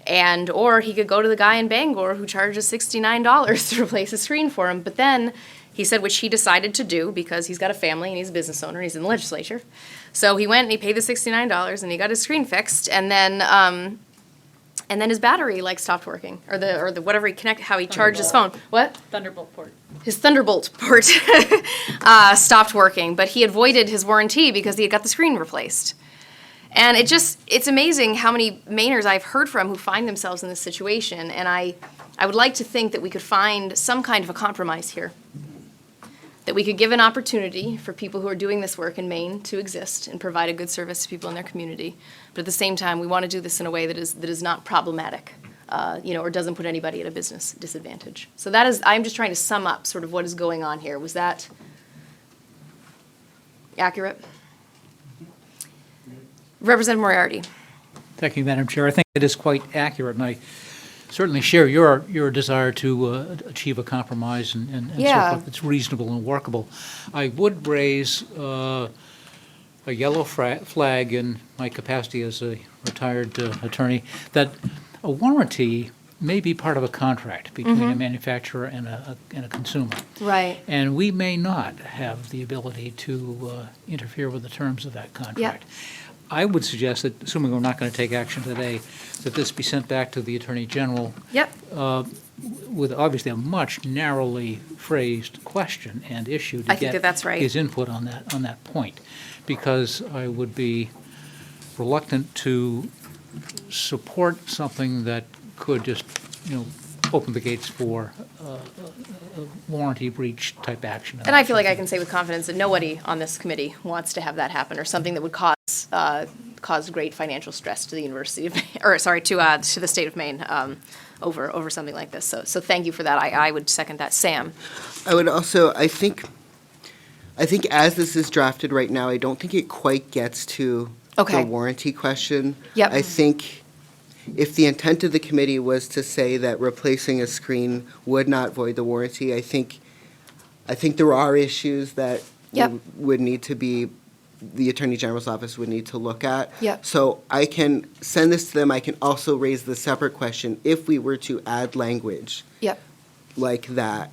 Or he could go to the guy in Bangor who charges $69 to replace a screen for him. But then he said, which he decided to do because he's got a family and he's a business owner, he's in the legislature. So he went and he paid the $69 and he got his screen fixed, and then his battery stopped working, or the whatever how he charged his phone. What? Thunderbolt port. His Thunderbolt port stopped working, but he avoided his warranty because he had got the screen replaced. And it's amazing how many Mainers I've heard from who find themselves in this situation, and I would like to think that we could find some kind of a compromise here. That we could give an opportunity for people who are doing this work in Maine to exist and provide a good service to people in their community. But at the same time, we want to do this in a way that is not problematic, or doesn't put anybody at a business disadvantage. So I'm just trying to sum up sort of what is going on here. Was that accurate? Representative Moriarty. Thank you, Madam Chair. I think it is quite accurate, and I certainly share your desire to achieve a compromise and so forth that's reasonable and workable. I would raise a yellow flag in my capacity as a retired attorney that a warranty may be part of a contract between a manufacturer and a consumer. Right. And we may not have the ability to interfere with the terms of that contract. I would suggest that, assuming we're not going to take action today, that this be sent back to the Attorney General with obviously a much narrowly phrased question and issue to get that's right. his input on that point, because I would be reluctant to support something that could just, open the gates for a warranty breach type action. And I feel like I can say with confidence that nobody on this committee wants to have that happen, or something that would cause great financial stress to the University of, to the state of Maine over something like this. So thank you for that. I would second that. Sam. I would also, I think as this is drafted right now, I don't think it quite gets to the warranty question. Yep. I think if the intent of the committee was to say that replacing a screen would not void the warranty, I think there are issues that would need to be, the Attorney General's office would need to look at. Yep. So I can send this to them. I can also raise the separate question, if we were to add language like that,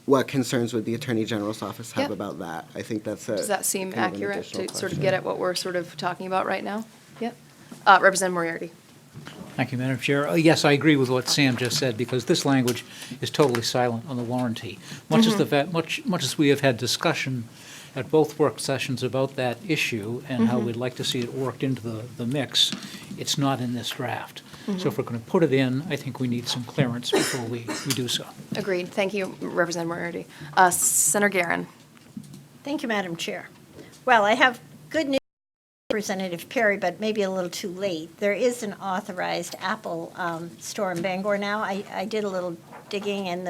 what concerns would the Attorney General's office have about that? I think that's Does that seem kind of an accurate additional to sort of question. get at what we're sort of talking about right now? Yep. Representative Moriarty. Thank you, Madam Chair. Yes, I agree with what Sam just said, because this language is totally silent on the warranty. Much as we have had discussion at both work sessions about that issue and how we'd like to see it worked into the mix, it's not in this draft. So if we're going to put it in, I think we need some clearance before we do so. Agreed. Thank you, Representative Moriarty. Senator Guerin. Thank you, Madam Chair. Well, I have good news, Representative Perry, but maybe a little too late. There is an authorized Apple store in Bangor now. I did a little digging, and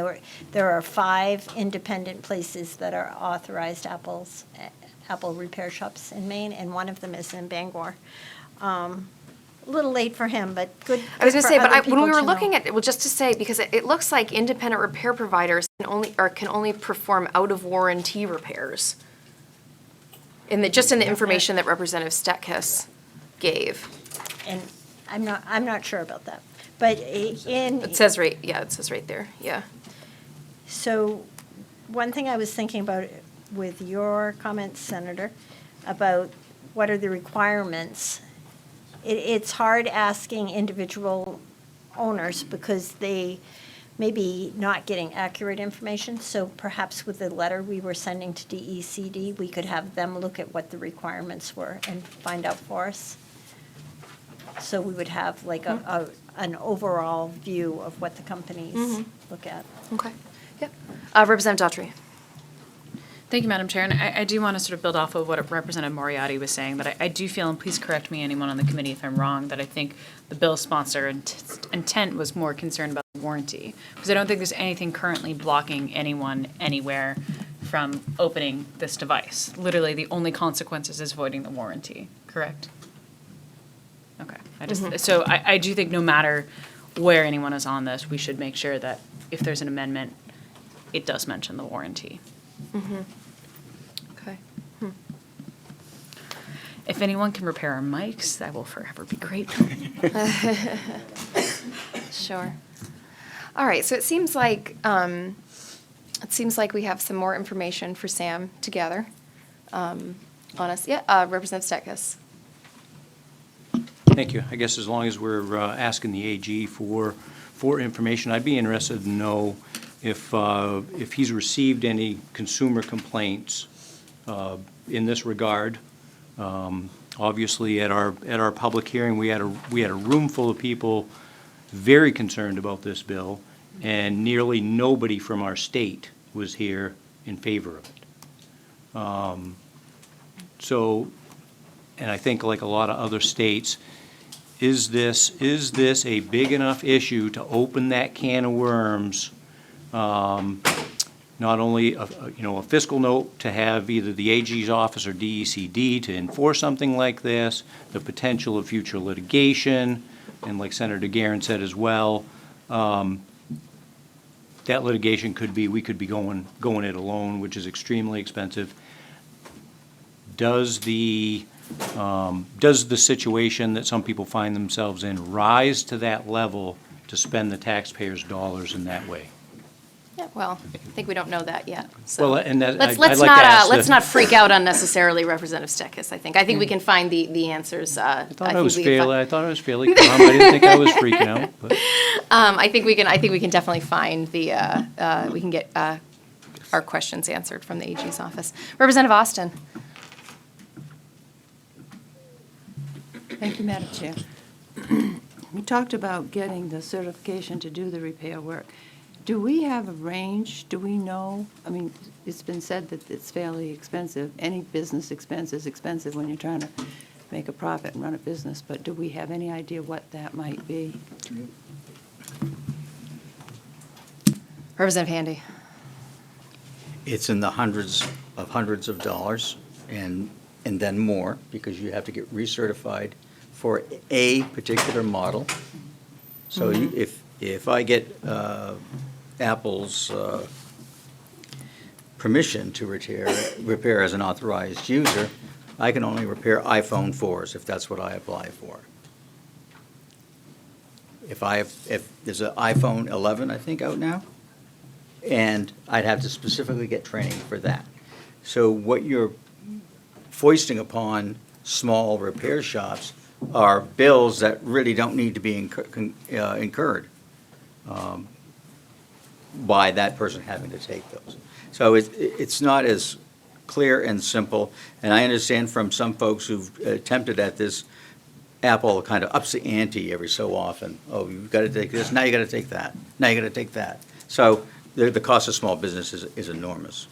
there are 5 independent places that are authorized Apple repair shops in Maine, and one of them is in Bangor. A little late for him, but good. I was going to say, but when we were know. looking at it, well, just to say, because it looks like independent repair providers can only perform out of warranty repairs. Just in the information that Representative Stetkes gave. And I'm not sure about that, but It says right there, yeah. So one thing I was thinking about with your comments, Senator, about what are the requirements, it's hard asking individual owners because they may be not getting accurate information. So perhaps with the letter we were sending to DECD, we could have them look at what the requirements were and find out for us. So we would have like a an overall view of what the companies look at. Okay. Yep. Representative Daughtry. Thank you, Madam Chair. And I do want to sort of build off of what Representative Moriarty was saying, that I do feel, and please correct me, anyone on the committee if I'm wrong, that I think the bill sponsor intent was more concerned about the warranty. Because I don't think there's anything currently blocking anyone anywhere from opening this device. Literally, the only consequences is voiding the warranty, correct? Okay. So I do think no matter where anyone is on this, we should make sure that if there's an amendment, it does mention the warranty. Okay. If anyone can repair our mics, I will forever be grateful. Sure. All right, so it seems like we have some more information for Sam to gather on us. Yeah, Representative Steckes. Thank you. I guess as long as we're asking the AG for information, I'd be interested to know if he's received any consumer complaints in this regard. Obviously, at our public hearing, we had a room full of people very concerned about this bill, and nearly nobody from our state was here in favor of it. So, and I think like a lot of other states, is this a big enough issue to open that can of worms? Not only a fiscal note to have either the AG's office or DECD to enforce something like this, the potential of future litigation, and like Senator Guerin said as well, that litigation could be, we could be going it alone, which is extremely expensive. Does the situation that some people find themselves in rise to that level to spend the taxpayers' dollars in that way? Yeah, well, I think we don't know that yet. So Well, and that, let's I'd like to ask let's the- not freak out unnecessarily, Representative Steckes. I think we can find the answers. I thought I think was we can fairly calm. I didn't think I was freaking out. But. I think we can definitely find we can get our questions answered from the AG's office. Representative Austin. Thank you, Madam Chair. We talked about getting the certification to do the repair work. Do we have a range? Do we know? I mean, it's been said that it's fairly expensive. Any business expense is expensive when you're trying to make a profit and run a business, but do we have any idea what that might be? Representative Handy. It's in the hundreds of dollars and then more, because you have to get recertified for a particular model. So if I get Apple's permission to repair as an authorized user, I can only repair iPhone 4s if that's what I apply for. If there's an iPhone 11, I think, out now, and I'd have to specifically get training for that. So what you're foisting upon small repair shops are bills that really don't need to be incurred by that person having to take those. So it's not as clear and simple, and I understand from some folks who've attempted at this, Apple kind of ups the ante every so often. Oh, you've got to take this, now you got to take that, now you got to take that. So the cost of small business is enormous.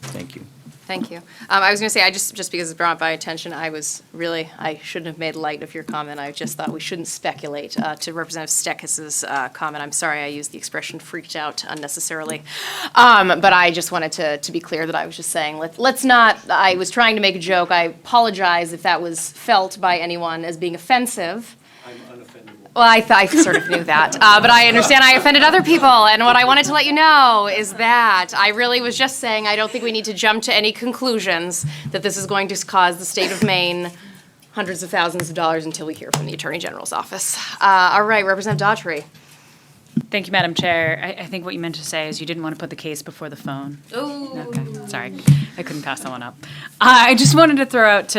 Thank you. Thank you. I was going to say, just because it's brought by attention, I shouldn't have made light of your comment. I just thought we shouldn't speculate. To Representative Steckes' comment, I'm sorry I used the expression freaked out unnecessarily. But I just wanted to be clear that I was just saying, let's not, I was trying to make a joke. I apologize if that was felt by anyone as being offensive. I'm unoffendable. Well, I sort of knew that, but I understand I offended other people, and what I wanted to let you know is that I really was just saying I don't think we need to jump to any conclusions that this is going to cause the state of Maine hundreds of thousands of dollars until we hear from the Attorney General's office. All right, Representative Daughtry. Thank you, Madam Chair. I think what you meant to say is you didn't want to put the case before the phone. Oh. Okay, sorry. I couldn't pass that one up. I just wanted to throw out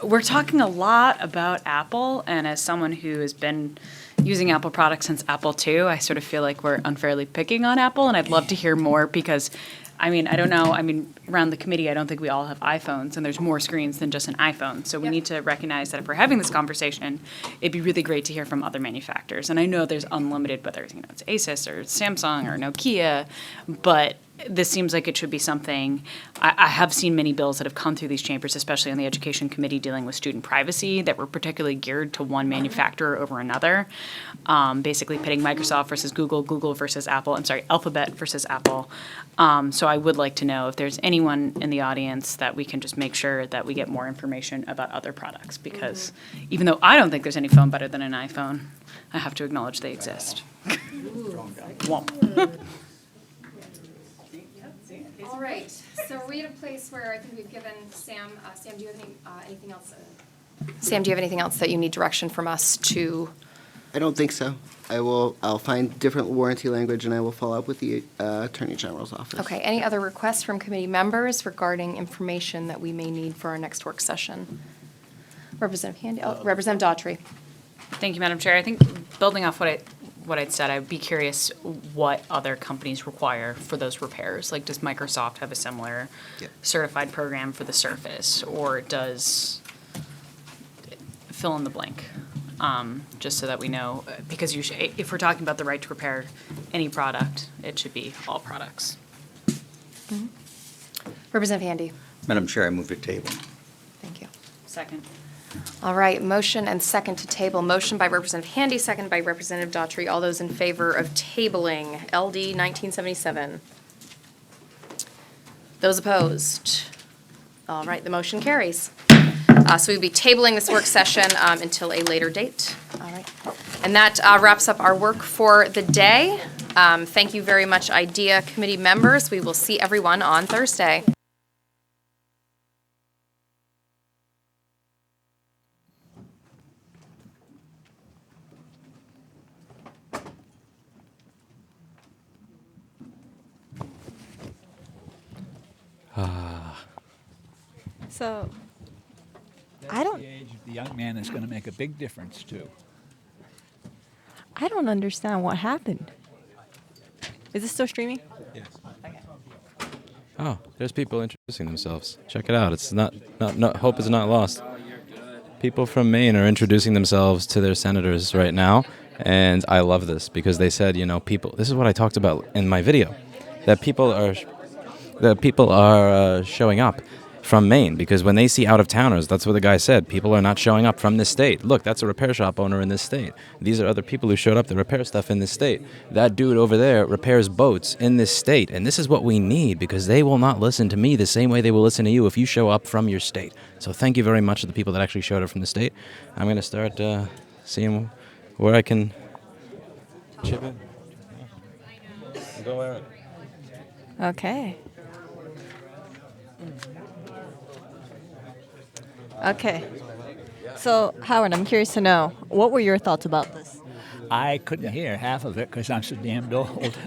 we're talking a lot about Apple, and as someone who has been using Apple products since Apple II, I sort of feel like we're unfairly picking on Apple, and I'd love to hear more because I mean, I don't know, I mean, around the committee, I don't think we all have iPhones, and there's more screens than just an iPhone. So we need to recognize that if we're having this conversation, it'd be really great to hear from other manufacturers. And I know there's unlimited, whether it's, it's Asus or Samsung or Nokia, but this seems like it should be something. I have seen many bills that have come through these chambers, especially on the Education Committee, dealing with student privacy that were particularly geared to one manufacturer over another, basically pitting Microsoft versus Google, Google versus Apple, Alphabet versus Apple. So I would like to know if there's anyone in the audience that we can just make sure that we get more information about other products, because even though I don't think there's any phone better than an iPhone, I have to acknowledge they exist. Womp. All right, so are we at a place where I think we've given Sam, Sam, do you have anything else? Sam, do you have anything else that you need direction from us to? I don't think so. I'll find different warranty language and I will follow up with the Attorney General's office. Okay, any other requests from committee members regarding information that we may need for our next work session? Representative Handy, Representative Daughtry. Thank you, Madam Chair. I think building off what I'd said, I'd be curious what other companies require for those repairs. Like, does Microsoft have a similar certified program for the Surface, or does fill in the blank? Just so that we know, because if we're talking about the right to repair any product, it should be all products. Mm-hmm. Representative Handy. Madam Chair, I move to table. Thank you. Second. All right, motion and second to table. Motion by Representative Handy, second by Representative Daughtry. All those in favor of tabling LD1977? Those opposed? All right, the motion carries. So we'll be tabling this work session until a later date. All right. And that wraps up our work for the day. Thank you very much, IDEA committee members. We will see everyone on Thursday. So, I don't. The age of the young man is going to make a big difference too. I don't understand what happened. Is this still streaming? Yes. Oh, there's people introducing themselves. Check it out. It's not hope is not lost. People from Maine are introducing themselves to their senators right now, and I love this because they said, people. This is what I talked about in my video, that people are showing up from Maine, because when they see out-of-towners, that's what the guy said, people are not showing up from this state. Look, that's a repair shop owner in this state. These are other people who showed up to repair stuff in this state. That dude over there repairs boats in this state, and this is what we need, because they will not listen to me the same way they will listen to you if you show up from your state. So thank you very much to the people that actually showed up from the state. I'm going to start seeing where I can chip in. Go Eric. Okay. Okay. So, Howard, I'm curious to know, what were your thoughts about this? I couldn't hear half of it because I'm so damned old.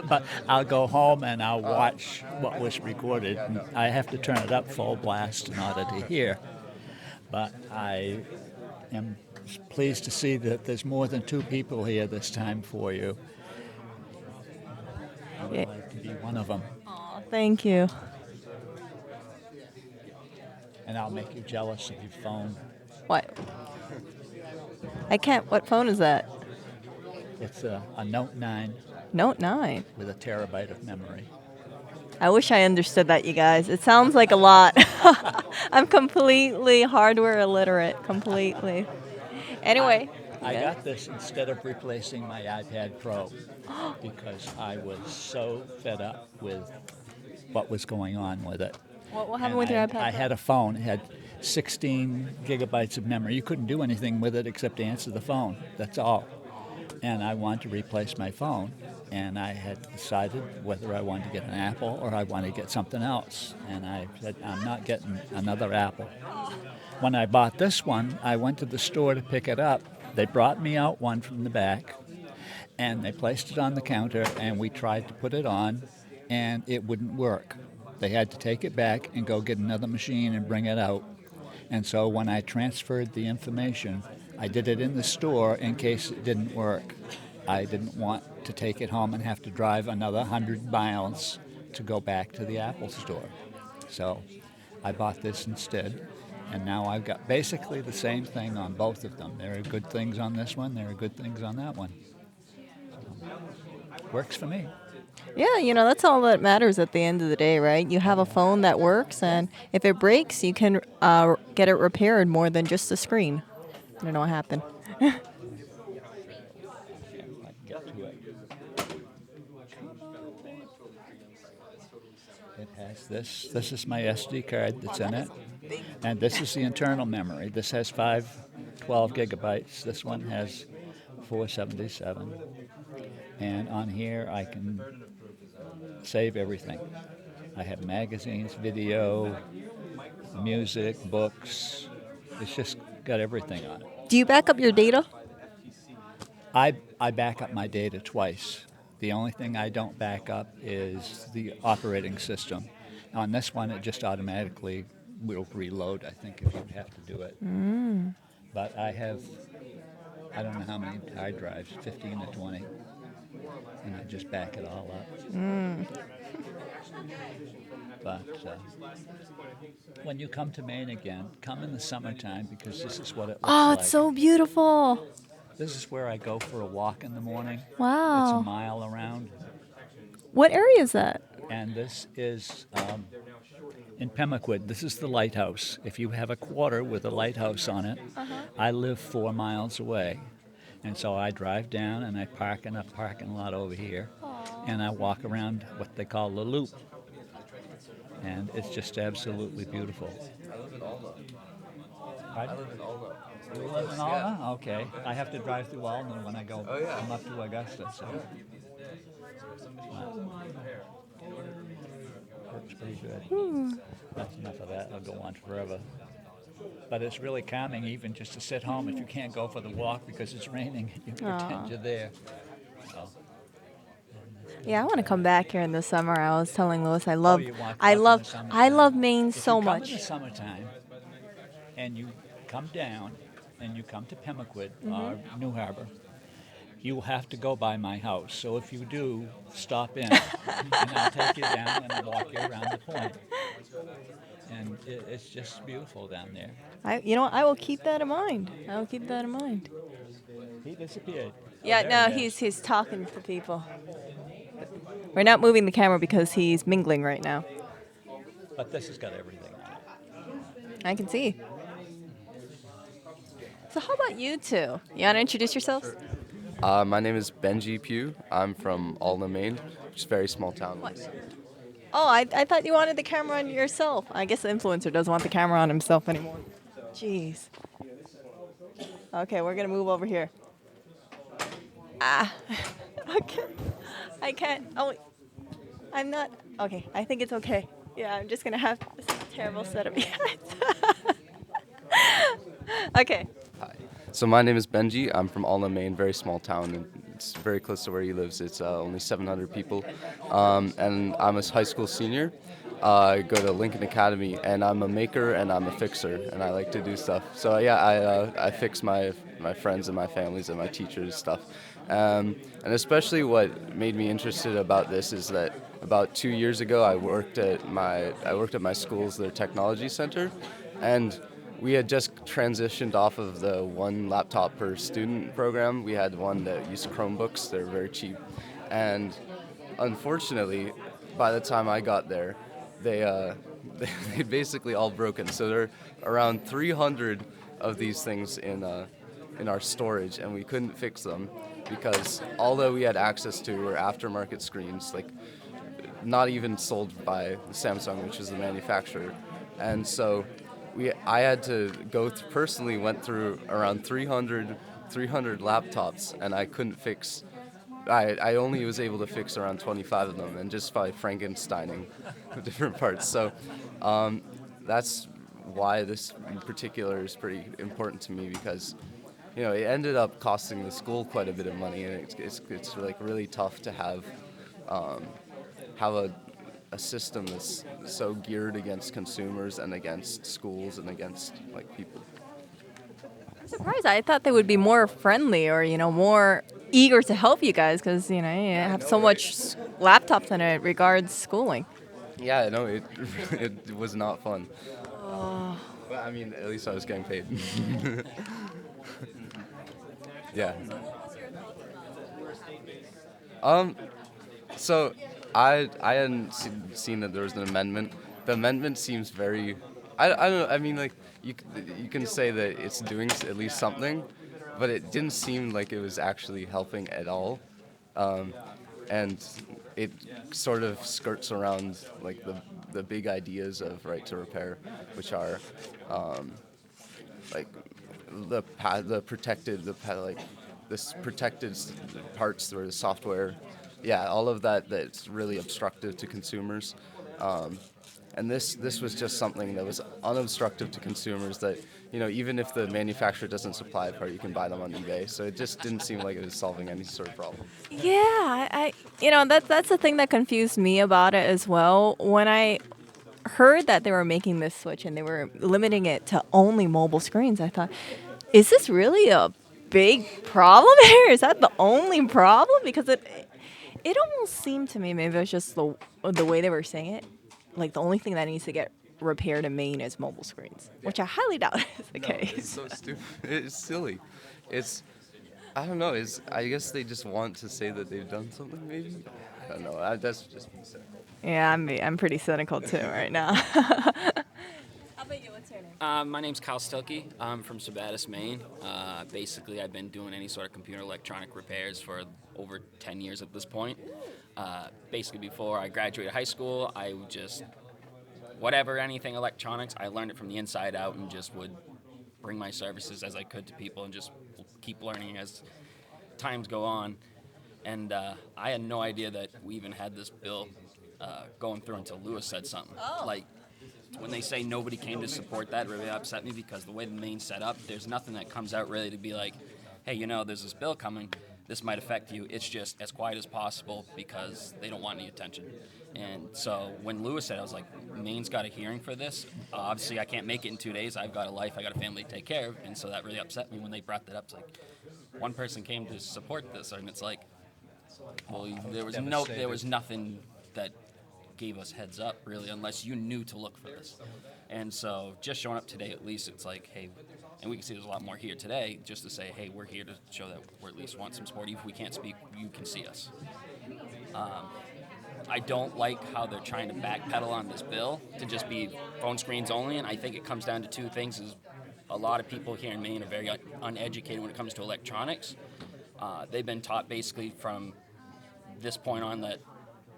But I'll go home and I'll watch what was recorded. And I have to turn it up full blast in order to hear. But I am pleased to see that there's more than two people here this time for you. I would like to be one of them. Oh, thank you. And I'll make you jealous of your phone. What? I can't. What phone is that? It's a Note 9. Note 9? With a terabyte of memory. I wish I understood that, you guys. It sounds like a lot. I'm completely hardware illiterate. Completely. Anyway. I got this instead of replacing my iPad Pro because I was so fed up with what was going on with it. What happened with your iPad Pro? I had a phone. It had 16 gigabytes of memory. You couldn't do anything with it except answer the phone. That's all. And I wanted to replace my phone. And I had decided whether I wanted to get an Apple or I wanted to get something else. And I said, I'm not getting another Apple. When I bought this one, I went to the store to pick it up. They brought me out one from the back, and they placed it on the counter, and we tried to put it on, and it wouldn't work. They had to take it back and go get another machine and bring it out. And so when I transferred the information, I did it in the store in case it didn't work. I didn't want to take it home and have to drive another 100 miles to go back to the Apple store. So I bought this instead, and now I've got basically the same thing on both of them. There are good things on this one, there are good things on that one. Works for me. Yeah, that's all that matters at the end of the day, right? You have a phone that works, and if it breaks, you can get it repaired more than just the screen. I don't know what happened. It has this. This is my SD card that's in it. And this is the internal memory. This has 512 gigabytes. This one has 477. And on here I can save everything. I have magazines, video, music, books. It's just got everything on it. Do you back up your data? I back up my data twice. The only thing I don't back up is the operating system. On this one, it just automatically will reload, I think, if you have to do it. But I don't know how many hard drives, 15 to 20, and I just back it all up. But when you come to Maine again, come in the summertime because this is what it looks like. Oh, it's so beautiful. This is where I go for a walk in the morning. Wow. It's a mile around. What area is that? And this is in Pemaquid. This is the lighthouse. If you have a quarter with a lighthouse on it, I live 4 miles away. And so I drive down and I park in a parking lot over here. And I walk around what they call the loop. And it's just absolutely beautiful. I live in Alma. Pardon? I live in Alma. You live in Alma? Okay. I have to drive through Alma when I go come up to Augusta. So. Works pretty good. That's enough of that. I'll go on forever. But it's really calming even just to sit home if you can't go for the walk because it's raining. You pretend you're there. So. Yeah, I want to come back here in the summer. I was telling Louis, I love Maine so much. If you come in the summertime and you come down and you come to Pemaquid or New Harbor, you will have to go by my house. So if you do, stop in, and I'll take you down and walk you around the point. And it's just beautiful down there. I will keep that in mind. I will keep that in mind. He disappeared. Yeah, no, he's talking to people. We're not moving the camera because he's mingling right now. But this has got everything on it. I can see. So how about you two? You want to introduce yourselves? My name is Benji Pugh. I'm from Alma, Maine, which is a very small town. Oh, I thought you wanted the camera on yourself. I guess the influencer doesn't want the camera on himself anymore. Jeez. Okay, we're going to move over here. Okay. I can't. Oh, I'm not. Okay, I think it's okay. Yeah, I'm just going to have this terrible setup. Okay. Hi. So my name is Benji. I'm from Alma, Maine, very small town. And it's very close to where he lives. It's only 700 people. And I'm a high school senior. I go to Lincoln Academy, and I'm a maker and I'm a fixer, and I like to do stuff. So yeah, I fix my friends and my families and my teachers' stuff. And especially what made me interested about this is that about 2 years ago I worked at my school's their technology center, and we had just transitioned off of the one laptop per student program. We had one that used Chromebooks. They're very cheap, and unfortunately, by the time I got there, they'd basically all broken. So there are around 300 of these things in our storage, and we couldn't fix them because all that we had access to were aftermarket screens, like not even sold by Samsung, which is the manufacturer. And so I had to personally went through around 300 laptops, and I couldn't fix. I only was able to fix around 25 of them, and just by Frankensteining the different parts. So that's why this in particular is pretty important to me, because it ended up costing the school quite a bit of money, and it's like really tough to have a system that's so geared against consumers and against schools and against people. I'm surprised. I thought they would be more friendly or more eager to help you guys because you have so much laptops and it regards schooling. Yeah, no, it was not fun. But I mean, at least I was getting paid. Yeah. So I hadn't seen that there was an amendment. The amendment seems very, I don't know. I mean, like you can say that it's doing at least something, but it didn't seem like it was actually helping at all. And it sort of skirts around like the big ideas of right to repair, which are like the protected parts or the software, yeah, all of that's really obstructive to consumers. And this was just something that was unobstructive to consumers that, even if the manufacturer doesn't supply a part, you can buy them on eBay. So it just didn't seem like it was solving any sort of problem. Yeah, that's the thing that confused me about it as well. When I heard that they were making this switch and they were limiting it to only mobile screens, I thought, is this really a big problem here? Is that the only problem? Because it almost seemed to me, maybe it was just the way they were saying it, like the only thing that needs to get repaired in Maine is mobile screens, which I highly doubt is the case. It's so stupid. It's silly. I don't know. I guess they just want to say that they've done something, maybe? I don't know. That's just me cynical. Yeah, I'm pretty cynical too right now. How about you? What's your name? My name's Kyle Stilke. I'm from Sabattis, Maine. Basically, I've been doing any sort of computer electronic repairs for over 10 years at this point. Basically, before I graduated high school, I would just, anything electronics, I learned it from the inside out and just would bring my services as I could to people and just keep learning as times go on. And I had no idea that we even had this bill going through until Lewis said something. Like, when they say nobody came to support that, it really upset me because the way the Maine's set up, there's nothing that comes out really to be like, hey, there's this bill coming, this might affect you. It's just as quiet as possible because they don't want any attention. And so when Lewis said, I was like, Maine's got a hearing for this. Obviously, I can't make it in 2 days. I've got a life, I got a family to take care of. And so that really upset me when they brought that up. It's like, one person came to support this, and it's like, well, there was nothing that gave us heads up, really, unless you knew to look for this. And so just showing up today, at least, it's like, hey, and we can see there's a lot more here today, just to say, hey, we're here to show that we at least want some support. Even if we can't speak, you can see us. I don't like how they're trying to backpedal on this bill to just be phone screens only, and I think it comes down to two things. Is a lot of people here in Maine are very uneducated when it comes to electronics. They've been taught basically from this point on that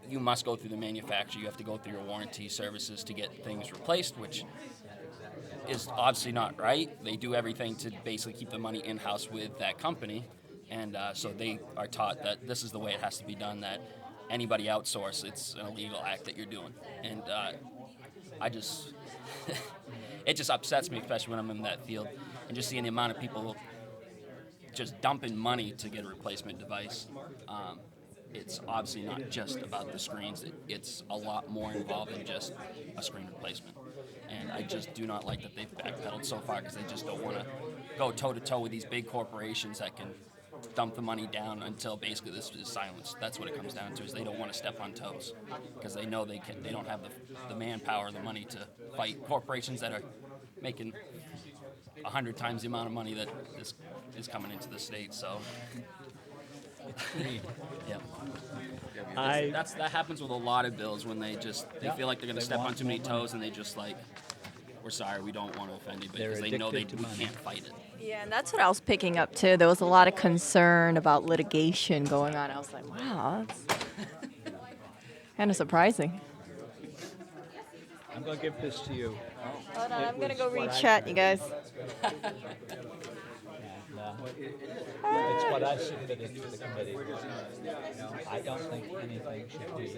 you must go through the manufacturer, you have to go through your warranty services to get things replaced, which is obviously not right. They do everything to basically keep the money in-house with that company, and so they are taught that this is the way it has to be done, that anybody outsource, it's an illegal act that you're doing. And it just upsets me, especially when I'm in that field, and just seeing the amount of people just dumping money to get a replacement device. It's obviously not just about the screens. It's a lot more involved than just a screen replacement. And I just do not like that they've backpedaled so far because they just don't want to go toe-to-toe with these big corporations that can dump the money down until basically this is silenced. That's what it comes down to, is they don't want to step on toes because they know they don't have the manpower, the money to fight corporations that are making 100 times the amount of money that is coming into the state. So yeah. That happens with a lot of bills when they feel like they're going to step on too many toes, and they just like, we're sorry, we don't want to offend you, because they know we can't fight it. Yeah, and that's what I was picking up too. There was a lot of concern about litigation going on. I was like, wow, that's kind of surprising. I'm going to give this to you. Hold on, I'm going to go read chat, you guys. It's what I submitted to the committee. I don't think anything should be.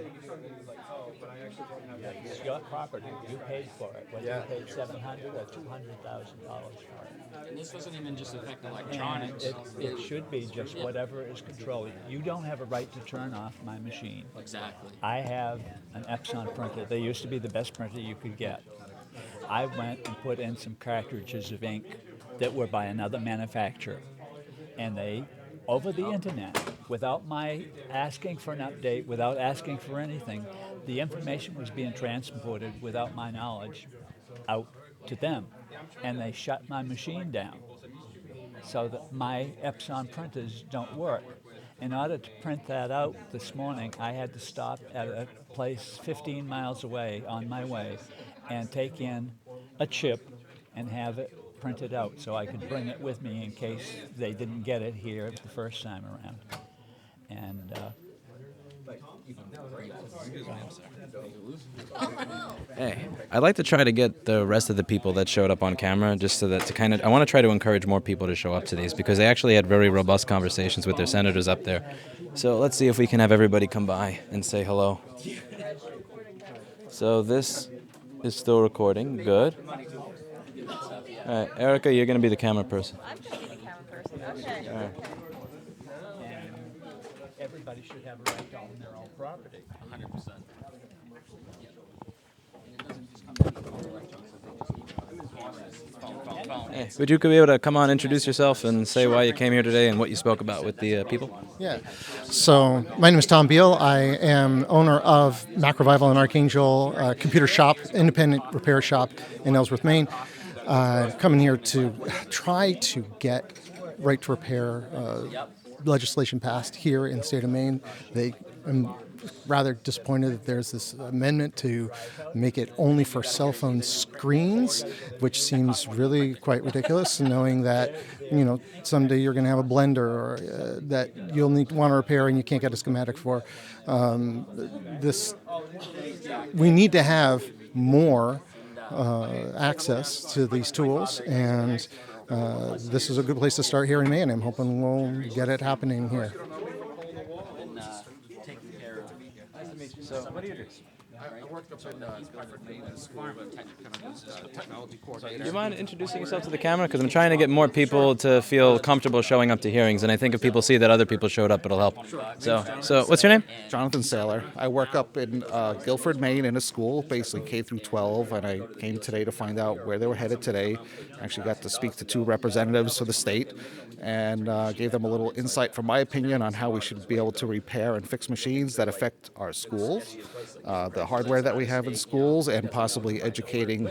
It's your property. You paid for it. Whether you paid $700,000 or $200,000 for it. And this doesn't even just affect electronics. It should be just whatever is controlled. You don't have a right to turn off my machine. Exactly. I have an Epson printer. They used to be the best printer you could get. I went and put in some cartridges of ink that were by another manufacturer. And they, over the internet, without my asking for an update, without asking for anything, the information was being transported without my knowledge out to them. And they shut my machine down so that my Epson printers don't work. In order to print that out this morning, I had to stop at a place 15 miles away on my way and take in a chip and have it printed out so I could bring it with me in case they didn't get it here the first time around. And Hey, I'd like to try to get the rest of the people that showed up on camera, just so that I want to try to encourage more people to show up to these, because they actually had very robust conversations with their senators up there. So let's see if we can have everybody come by and say hello. So this is still recording. Good. All right, Erica, you're going to be the camera person. I'm going to be the camera person. Okay. All right. and everybody should have a right to own their own property. 100%. Hey, would you be able to come on, introduce yourself, and say why you came here today and what you spoke about with the people? Yeah. So my name is Tom Beal. I am owner of Mac Revival and Archangel computer shop, independent repair shop in Ellsworth, Maine. Coming here to try to get right to repair legislation passed here in the state of Maine. I'm rather disappointed that there's this amendment to make it only for cell phone screens, which seems really quite ridiculous, knowing that, you know, someday you're going to have a blender or that you'll want to repair and you can't get a schematic for. We need to have more access to these tools, and this is a good place to start here in Maine. I'm hoping we'll get it happening here. So, what do you do? I worked up in Guilford, Maine at a school, but kind of was a technology coordinator. Do you mind introducing yourself to the camera? Because I'm trying to get more people to feel comfortable showing up to hearings, and I think if people see that other people showed up, it'll help. Sure. So what's your name? Jonathan Saylor. I work up in Guilford, Maine in a school, basically K through 12, and I came today to find out where they were headed today. Actually got to speak to two representatives for the state and gave them a little insight from my opinion on how we should be able to repair and fix machines that affect our schools, the hardware that we have in schools, and possibly educating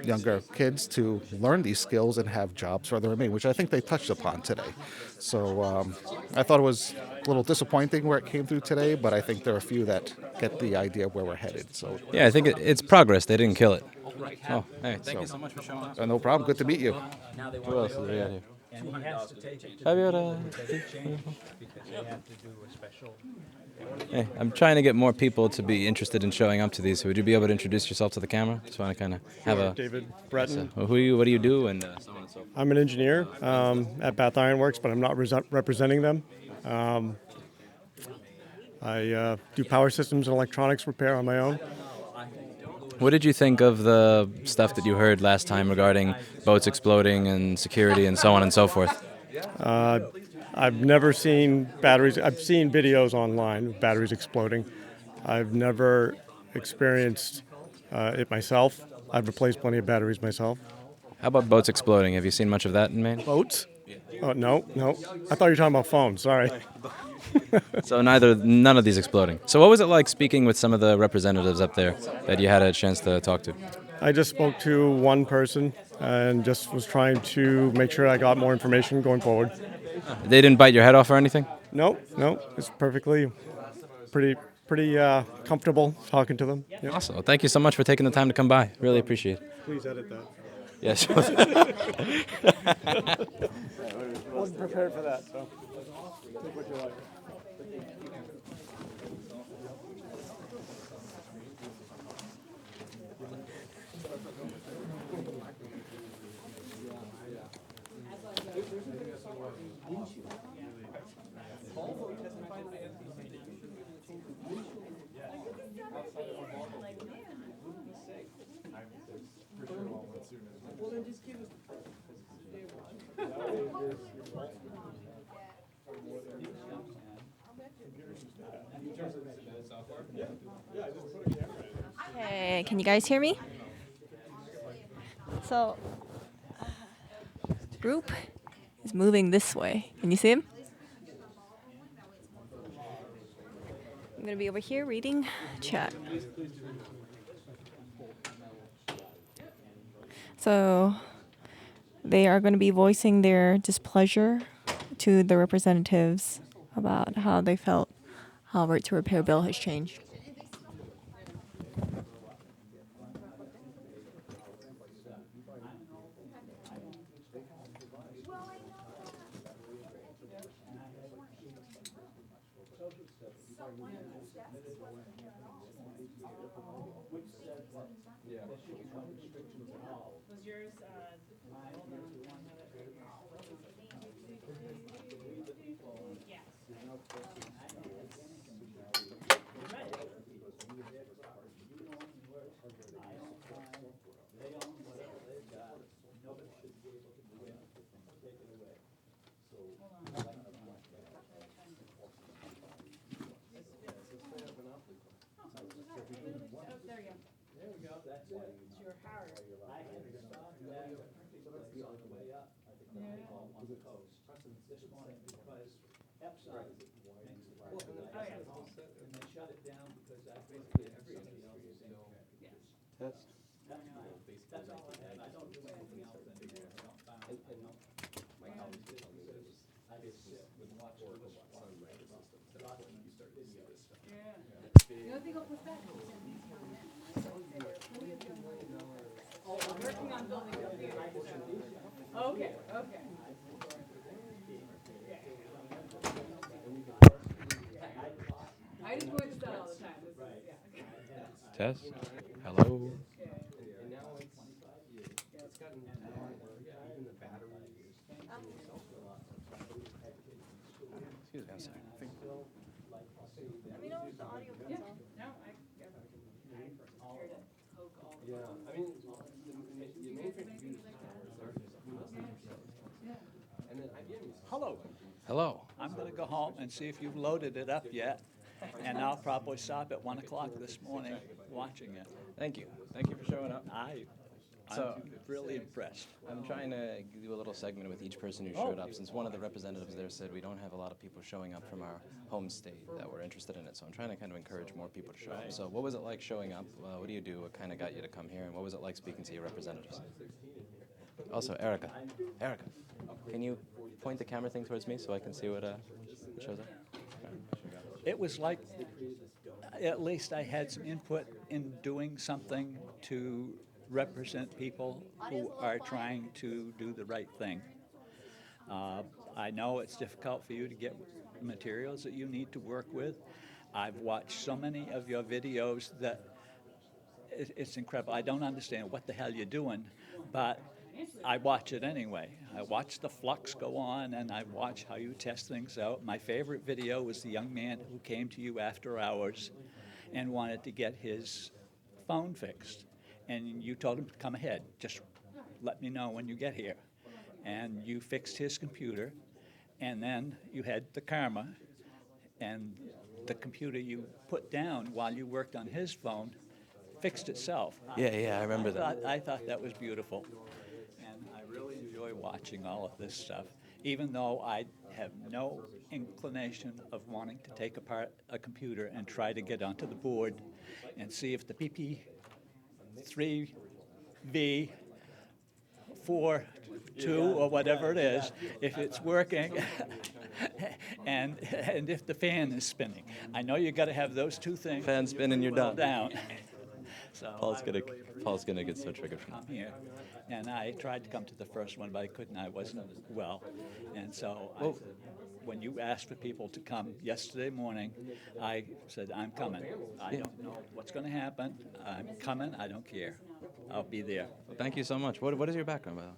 younger kids to learn these skills and have jobs further in Maine, which I think they touched upon today. So I thought it was a little disappointing where it came through today, but I think there are a few that get the idea of where we're headed. So Yeah, I think it's progress. They didn't kill it. Oh, hey. Thank you so much for showing up. No problem. Good to meet you. Who else is there out here? And he has to take it to Have you the had a- because they have to do a special. Hey, I'm trying to get more people to be interested in showing up to these. So would you be able to introduce yourself to the camera? Just want to kind of have a... David Breton. So, who are you? What do you do? And so on and so forth. I'm an engineer at Bath Iron Works, but I'm not representing them. I do power systems and electronics repair on my own. What did you think of the stuff that you heard last time regarding boats exploding and security and so on and so forth? I've never seen batteries. I've seen videos online of batteries exploding. I've never experienced it myself. I've replaced plenty of batteries myself. How about boats exploding? Have you seen much of that in Maine? Boats? Oh, no. I thought you were talking about phones. Sorry. So none of these exploding. So what was it like speaking with some of the representatives up there that you had a chance to talk to? I just spoke to one person and just was trying to make sure I got more information going forward. They didn't bite your head off or anything? No. It's perfectly pretty comfortable talking to them. Yep. Awesome. Well, thank you so much for taking the time to come by. Really appreciate it. Please edit that. Yes. Wasn't prepared for that, so take what you like. Hey, can you guys hear me? So, group is moving this way. Can you see him? I'm going to be over here reading chat. So they are going to be voicing their displeasure to the representatives about how they felt how right to repair bill has changed. Okay, okay. I just go into that all the time. Test. Hello. Excuse me, I'm sorry. Let me know if the audio comes on. No, Hello. Hello. I'm going to go home and see if you've loaded it up yet, and I'll probably stop at 1 o'clock this morning watching it. Thank you. Thank you for showing up. I'm really impressed. I'm trying to do a little segment with each person who Oh. showed up, since one of the representatives there said we don't have a lot of people showing up from our home state that were interested in it. So I'm trying to kind of encourage more people to show up. Right. So what was it like showing up? What do you do? What kind of got you to come here? And what was it like speaking to your representatives? Also, Erica. Erica, can you point the camera thing towards me so I can see what shows up? It was like, at least I had some input in doing something to represent people who are trying to do the right thing. I know it's difficult for you to get materials that you need to work with. I've watched so many of your videos that it's incredible. I don't understand what the hell you're doing, but I watch it anyway. I watch the flux go on, and I watch how you test things out. My favorite video was the young man who came to you after hours and wanted to get his phone fixed. And you told him to come ahead, just let me know when you get here. And you fixed his computer, and then you had the karma, and the computer you put down while you worked on his phone fixed itself. Yeah, I remember that. I thought that was beautiful. And I really enjoy watching all of this stuff, even though I have no inclination of wanting to take apart a computer and try to get onto the board and see if the PP3V 4.2 or whatever it is, if it's working, and if the fan is spinning. I know you got to have those two things. Fan spinning, you're done. Down. So Paul's gonna get so triggered from I'm here, and I tried to come to the first one, but I couldn't. I wasn't well, and so I said, when you asked for people to come yesterday morning, I said, I'm coming. I don't know what's going to happen. I'm coming. I don't care. I'll be there. Well, thank you so much. What is your background, by the way?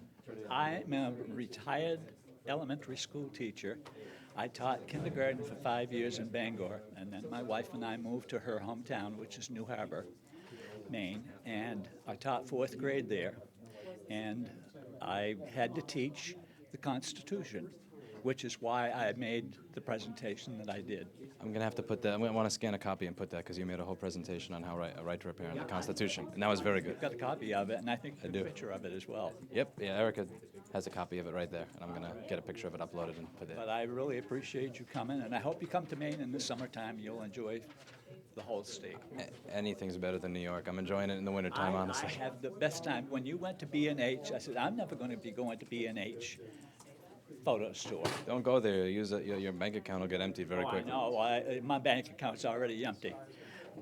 I'm a retired elementary school teacher. I taught kindergarten for 5 years in Bangor, and then my wife and I moved to her hometown, which is New Harbor, Maine, and I taught 4th grade there. And I had to teach the Constitution. which is why I made the presentation that I did. I'm going to have to put that, I'm going to want to scan a copy and put that because you made a whole presentation on how a right to repair in the Constitution, and that was very good. I've got a copy of it, and I think I a do. picture of it as well. Yep, yeah, Erica has a copy of it right there, and I'm going to get a picture of it uploaded and put it. But I really appreciate you coming, and I hope you come to Maine in the summertime. You'll enjoy the whole state. Anything's better than New York. I'm enjoying it in the wintertime, honestly. I have the best time. When you went to B&H, I said, I'm never going to be going to B&H photo store. Don't go there. Use your bank account will get emptied very quickly. No, my bank account's already empty.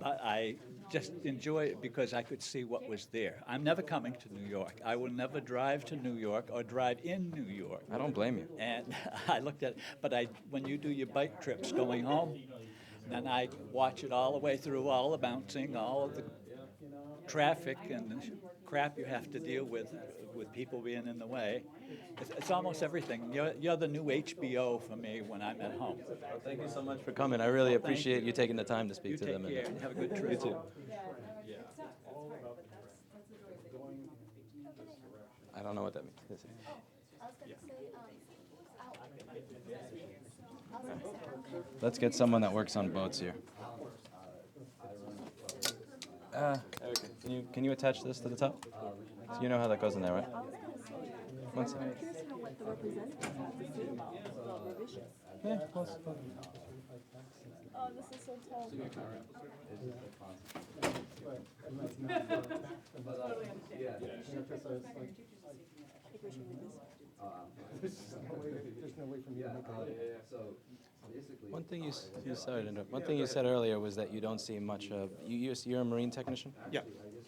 But I just enjoy it because I could see what was there. I'm never coming to New York. I will never drive to New York or drive in New York. I don't blame you. And I looked at it, but when you do your bike trips going home, then I watch it all the way through, all the bouncing, all of the traffic and the crap you have to deal with people being in the way. It's almost everything. You're the new HBO for me when I'm at home. Well, thank you so much for coming. I really appreciate you taking the time to speak to them. You take care and have a good trip. You too. I don't know what that means. Let's get someone that works on boats here. Okay. Can you attach this to the top? So you know how that goes in there, right? One second. Yeah, close. Oh, this is so tall. One thing you said earlier was that you don't see much of, you're a marine technician? Yeah.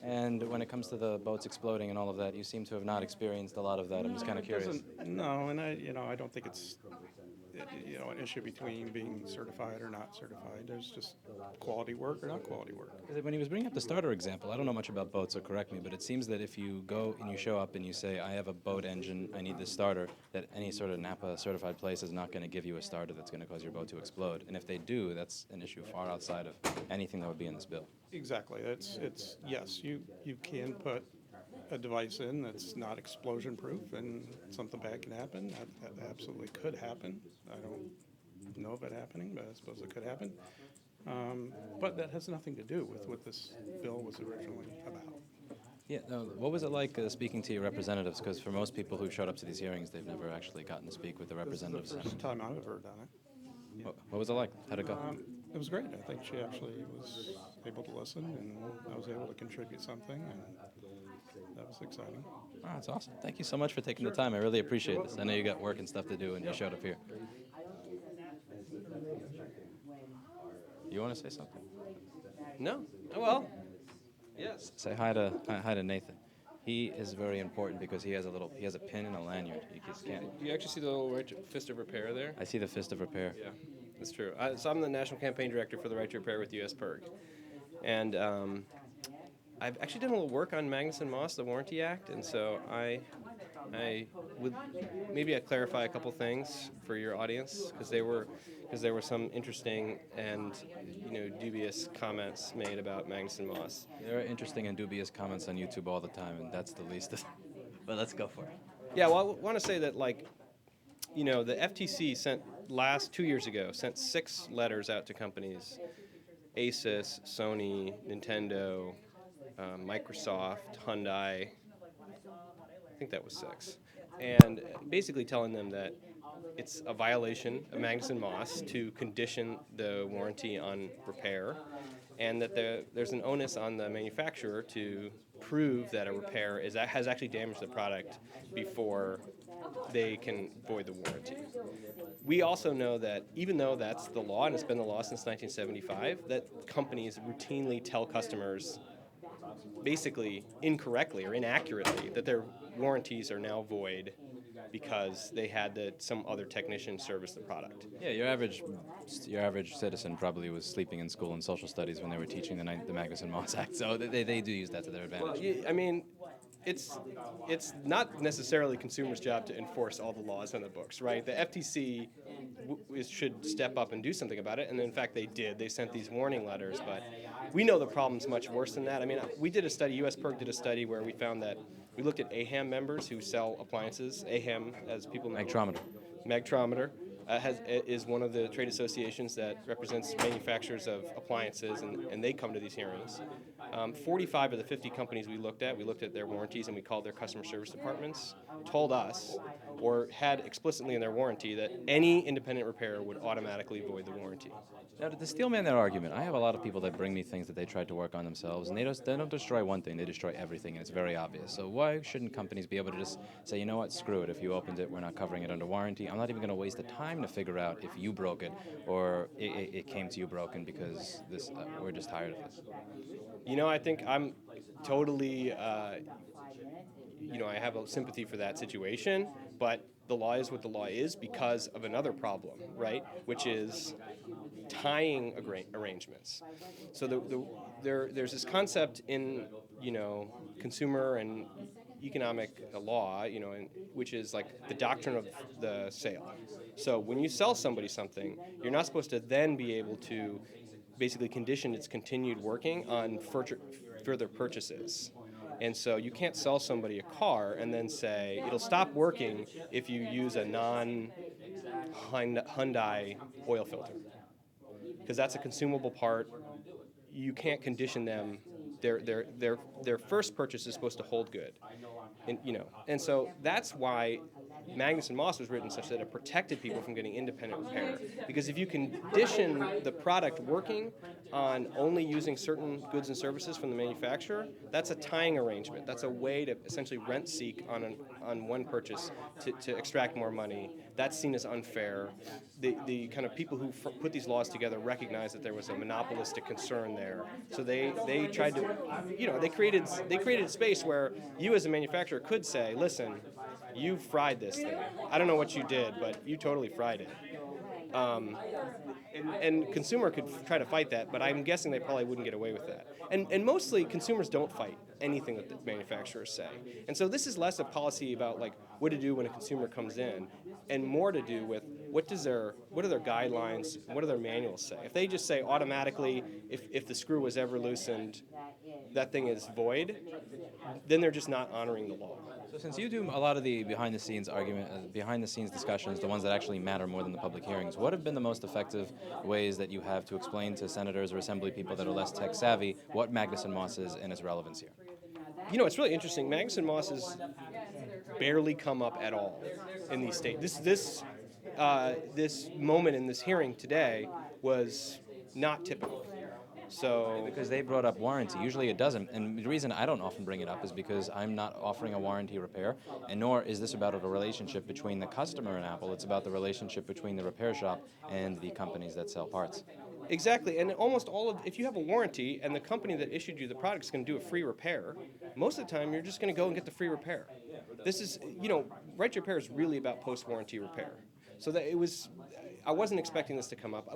And when it comes to the boats exploding and all of that, you seem to have not experienced a lot of that. I'm just kind of curious. No, and I don't think it's an issue between being certified or not certified. There's just quality work or not quality work. When he was bringing up the starter example, I don't know much about boats, so correct me, but it seems that if you go and you show up and you say, I have a boat engine, I need this starter, that any sort of NAPA certified place is not going to give you a starter that's going to cause your boat to explode. And if they do, that's an issue far outside of anything that would be in this bill. Exactly. It's yes, you can put a device in that's not explosion proof and something bad can happen. That absolutely could happen. I don't know of it happening, but I suppose it could happen. But that has nothing to do with what this bill was originally about. Yeah, no, what was it like speaking to your representatives? Because for most people who showed up to these hearings, they've never actually gotten to speak with the representatives. This is the first time I've ever done it. What was it like? How'd it go? It was great. I think she actually was able to listen, and I was able to contribute something, and that was exciting. Oh, that's awesome. Thank you so much for taking the time. I really appreciate this. I know you got work and stuff to do, and you showed up here. You want to say something? No. Well, yes. Say hi to Nathan. He is very important because he has a pin and a lanyard. You just can't. Do you actually see the little fist of repair there? I see the fist of repair. Yeah, that's true. So I'm the national campaign director for the Right to Repair with US PIRG. And I've actually done a little work on Magnuson-Moss, the Warranty Act, and so I would maybe I'd clarify a couple things for your audience because there were some interesting and dubious comments made about Magnuson-Moss. There are interesting and dubious comments on YouTube all the time, and that's the least of but let's go for it. Yeah, well, I want to say that the FTC sent 2 years ago sent 6 letters out to companies, Asus, Sony, Nintendo, Microsoft, Hyundai. I think that was 6. And basically telling them that it's a violation of Magnuson-Moss to condition the warranty on repair, and that there's an onus on the manufacturer to prove that a repair has actually damaged the product before they can void the warranty. We also know that even though that's the law, and it's been the law since 1975, that companies routinely tell customers basically incorrectly or inaccurately that their warranties are now void because they had some other technician service the product. Yeah, your average citizen probably was sleeping in school in social studies when they were teaching the Magnuson-Moss Act, so they do use that to their advantage. Well, I mean, it's not necessarily consumers' job to enforce all the laws on the books, right? The FTC should step up and do something about it, and in fact they did. They sent these warning letters, but we know the problem's much worse than that. I mean, we did a study, US PIRG did a study where we found that we looked at AHAM members who sell appliances. AHAM, as people know, Actrometer. Magtrometer is one of the trade associations that represents manufacturers of appliances, and they come to these hearings. 45 of the 50 companies we looked at their warranties, and we called their customer service departments, told us, or had explicitly in their warranty, that any independent repair would automatically void the warranty. Now, to steelman that argument, I have a lot of people that bring me things that they tried to work on themselves, and they don't destroy one thing, they destroy everything, and it's very obvious. So why shouldn't companies be able to just say, you know what, screw it, if you opened it, we're not covering it under warranty. I'm not even going to waste the time to figure out if you broke it or it came to you broken because we're just tired of this. You know, I think I'm totally, I have a sympathy for that situation, but the law is what the law is because of another problem, right? Which is tying arrangements. So there's this concept in, consumer and economic law, which is like the doctrine of the sale. So when you sell somebody something, you're not supposed to then be able to basically condition its continued working on further purchases. And so you can't sell somebody a car and then say it'll stop working if you use a non-Hyundai oil filter, because that's a consumable part. You can't condition them. Their first purchase is supposed to hold good, and so that's why Magnus and Moss was written such that it protected people from getting independent repair. Because if you condition the product working on only using certain goods and services from the manufacturer, that's a tying arrangement. That's a way to essentially rent seek on one purchase to extract more money. That's seen as unfair. The kind of people who put these laws together recognized that there was a monopolistic concern there. So they tried to, they created a space where you as a manufacturer could say, listen, you fried this thing. I don't know what you did, but you totally fried it. And consumer could try to fight that, but I'm guessing they probably wouldn't get away with that. And mostly consumers don't fight anything that the manufacturers say. And so this is less a policy about like what to do when a consumer comes in, and more to do with what are their guidelines, what do their manuals say. If they just say automatically, if the screw was ever loosened, that thing is void, then they're just not honoring the law. So since you do a lot of the behind-the-scenes discussions, the ones that actually matter more than the public hearings, what have been the most effective ways that you have to explain to senators or assembly people that are less tech-savvy what Magnus and Moss is and its relevance here? It's really interesting. Magnus and Moss has barely come up at all in these states. This moment in this hearing today was not typical. So because they brought up warranty. Usually it doesn't. And the reason I don't often bring it up is because I'm not offering a warranty repair, and nor is this about a relationship between the customer and Apple. It's about the relationship between the repair shop and the companies that sell parts. Exactly, and almost if you have a warranty and the company that issued you the product is going to do a free repair, most of the time you're just going to go and get the free repair. This is, right to repair is really about post-warranty repair. So that I wasn't expecting this to come up.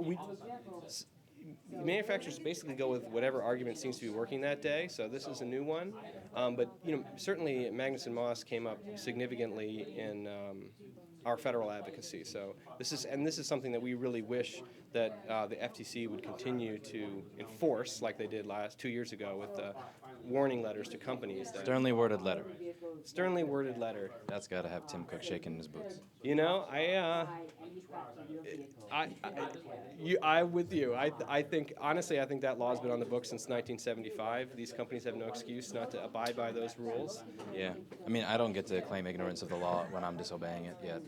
Manufacturers basically go with whatever argument seems to be working that day, so this is a new one. But certainly Magnus and Moss came up significantly in our federal advocacy. So this is something that we really wish that the FTC would continue to enforce, like they did 2 years ago with the warning letters to companies. Sternly worded letter. Sternly worded letter. That's got to have Tim Cook shaking his boots. I'm with you. I think honestly, I think that law's been on the books since 1975. These companies have no excuse not to abide by those rules. Yeah, I mean, I don't get to claim ignorance of the law when I'm disobeying it yet.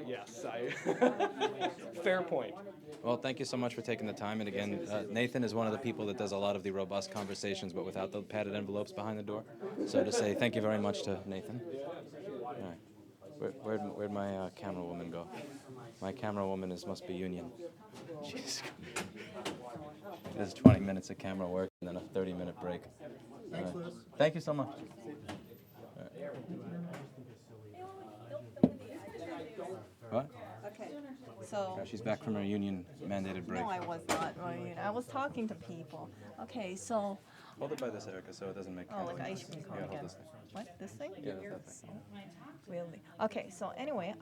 Yes, fair point. Well, thank you so much for taking the time. And again, Nathan is one of the people that does a lot of the robust conversations, but without the padded envelopes behind the door. So to say thank you very much to Nathan. All right. Where'd my camera woman go? My camera woman must be union. Jeez. There's 20 minutes of camera work and then a 30-minute break. Right. Thank you so much. All right. What? Okay, so... Oh, she's back from her union-mandated break. No, I was not. I was talking to people. Okay, so... Hold it by this, Erica, so it doesn't make... Oh, like ice cream cone Yeah, again. hold this thing. What, this thing? Yeah, that thing. Really? Okay, so anyway,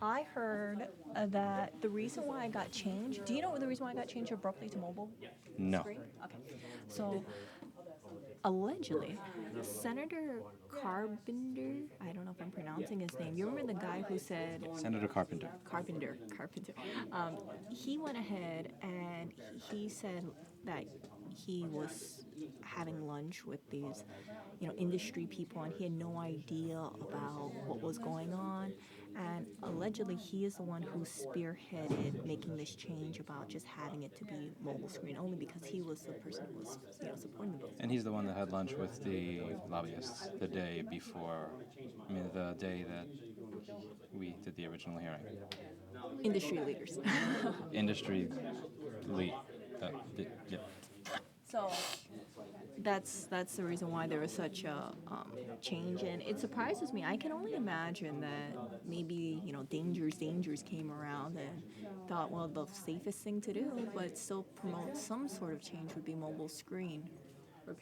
I heard that the reason why I got changed... Do you know the reason why I got changed from Berkeley to mobile? No. Screen? Okay, so... allegedly, Senator Carpenter, I don't know if I'm pronouncing his name. You remember the guy who said Senator Carpenter. Carpenter. He went ahead and he said that he was having lunch with these, industry people, and he had no idea about what was going on. And allegedly, he is the one who spearheaded making this change about just having it to be mobile screen only, because he was the person who was, supporting the bill. And he's the one that had lunch with the lobbyists the day before, the day that we did the original hearing. Industry leaders. Industry lead. Yeah. So that's the reason why there was such a change, and it surprises me. I can only imagine that maybe dangers came around and thought, well, the safest thing to do, but still promote some sort of change, would be mobile screen.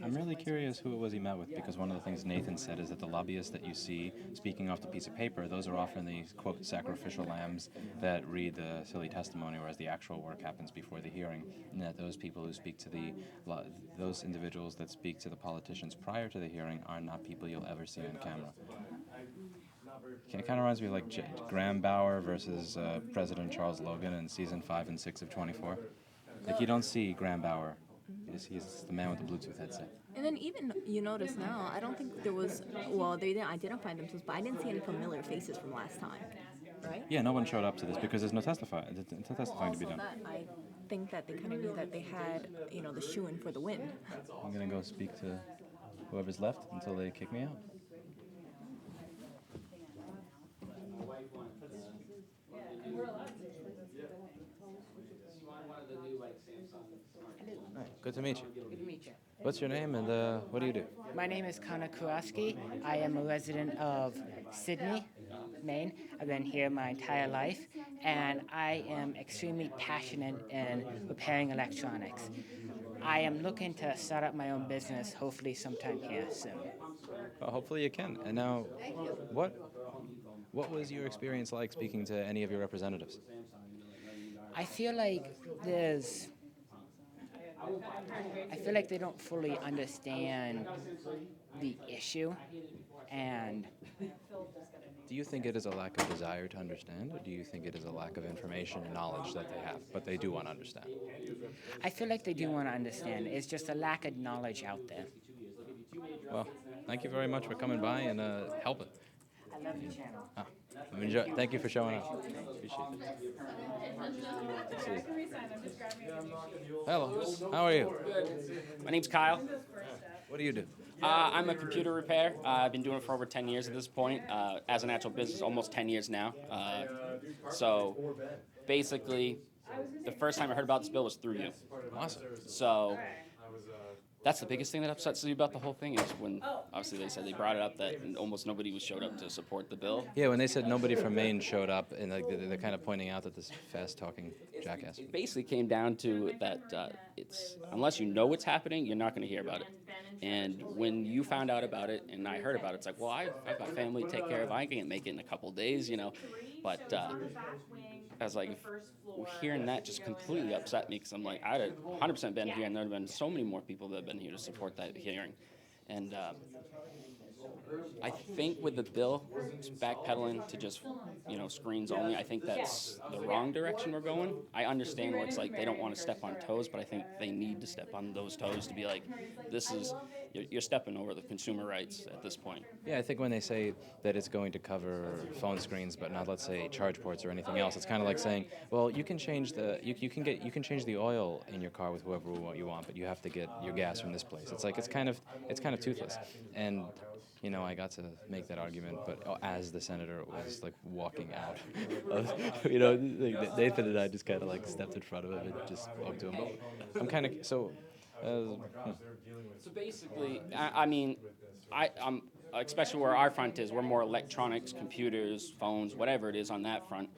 I'm really curious who it was he met with, because one of the things Nathan said is that the lobbyists that you see speaking off the piece of paper, those are often the, quote, sacrificial lambs that read the silly testimony, whereas the actual work happens before the hearing, and that those people who speak to those individuals that speak to the politicians prior to the hearing are not people you'll ever see on camera. It kind of reminds me of like Graham Bauer versus President Charles Logan in season 5 and 6 of 24. Like, you don't see Graham Bauer. He's the man with the Bluetooth headset. And then even you notice now, I don't think there was, well, they didn't identify themselves, but I didn't see any familiar faces from last time, right? Yeah, no one showed up to this because there's no testifying to be done. That, I think that they kind of knew that they had, the shoe-in for the win. I'm going to go speak to whoever's left until they kick me out. Good to meet you. Good to meet you. What's your name and what do you do? My name is Connor Kowalski. I am a resident of Sydney, Maine. I've been here my entire life, and I am extremely passionate in repairing electronics. I am looking to start up my own business, hopefully sometime here soon. Well, hopefully you can. And now, what was your experience like speaking to any of your representatives? I feel like they don't fully understand the issue, and do you think it is a lack of desire to understand, or do you think it is a lack of information and knowledge that they have, but they do want to understand? I feel like they do want to understand. It's just a lack of knowledge out there. Well, thank you very much for coming by and helping. I love your channel. Thank you for showing up. Appreciate it. Hello. How are you? Good. My name's Kyle. What do you do? I'm a computer repair. I've been doing it for over 10 years at this point. As an actual business, almost 10 years now. So basically, the first time I heard about this bill was through you. Awesome. So that's the biggest thing that upsets me about the whole thing, is when obviously they said they brought it up that almost nobody showed up to support the bill. Yeah, when they said nobody from Maine showed up, and they're kind of pointing out that this fast-talking jackass. It basically came down to that it's unless you know what's happening, you're not going to hear about it. And when you found out about it and I heard about it, it's like, well, I've got family to take care of. I can't make it in a couple of days, But I was like, hearing that just completely upset me, because I'm like, I'd have 100% been here, and there would have been so many more people that have been here to support that hearing. And I think with the bill, it's backpedaling to just, screens only. I think that's the wrong direction we're going. I understand where it's like they don't want to step on toes, but I think they need to step on those toes to be like, you're stepping over the consumer rights at this point. Yeah, I think when they say that it's going to cover phone screens, but not, let's say, charge ports or anything else, it's kind of like saying, well, you can change you can change the oil in your car with whoever you want, but you have to get your gas from this place. It's like it's kind of toothless. And I got to make that argument, but as the senator was like walking out, Nathan and I just kind of like stepped in front of him and just spoke to him. But I'm kind of so. So basically, I'm especially where our front is, we're more electronics, computers, phones, whatever it is on that front.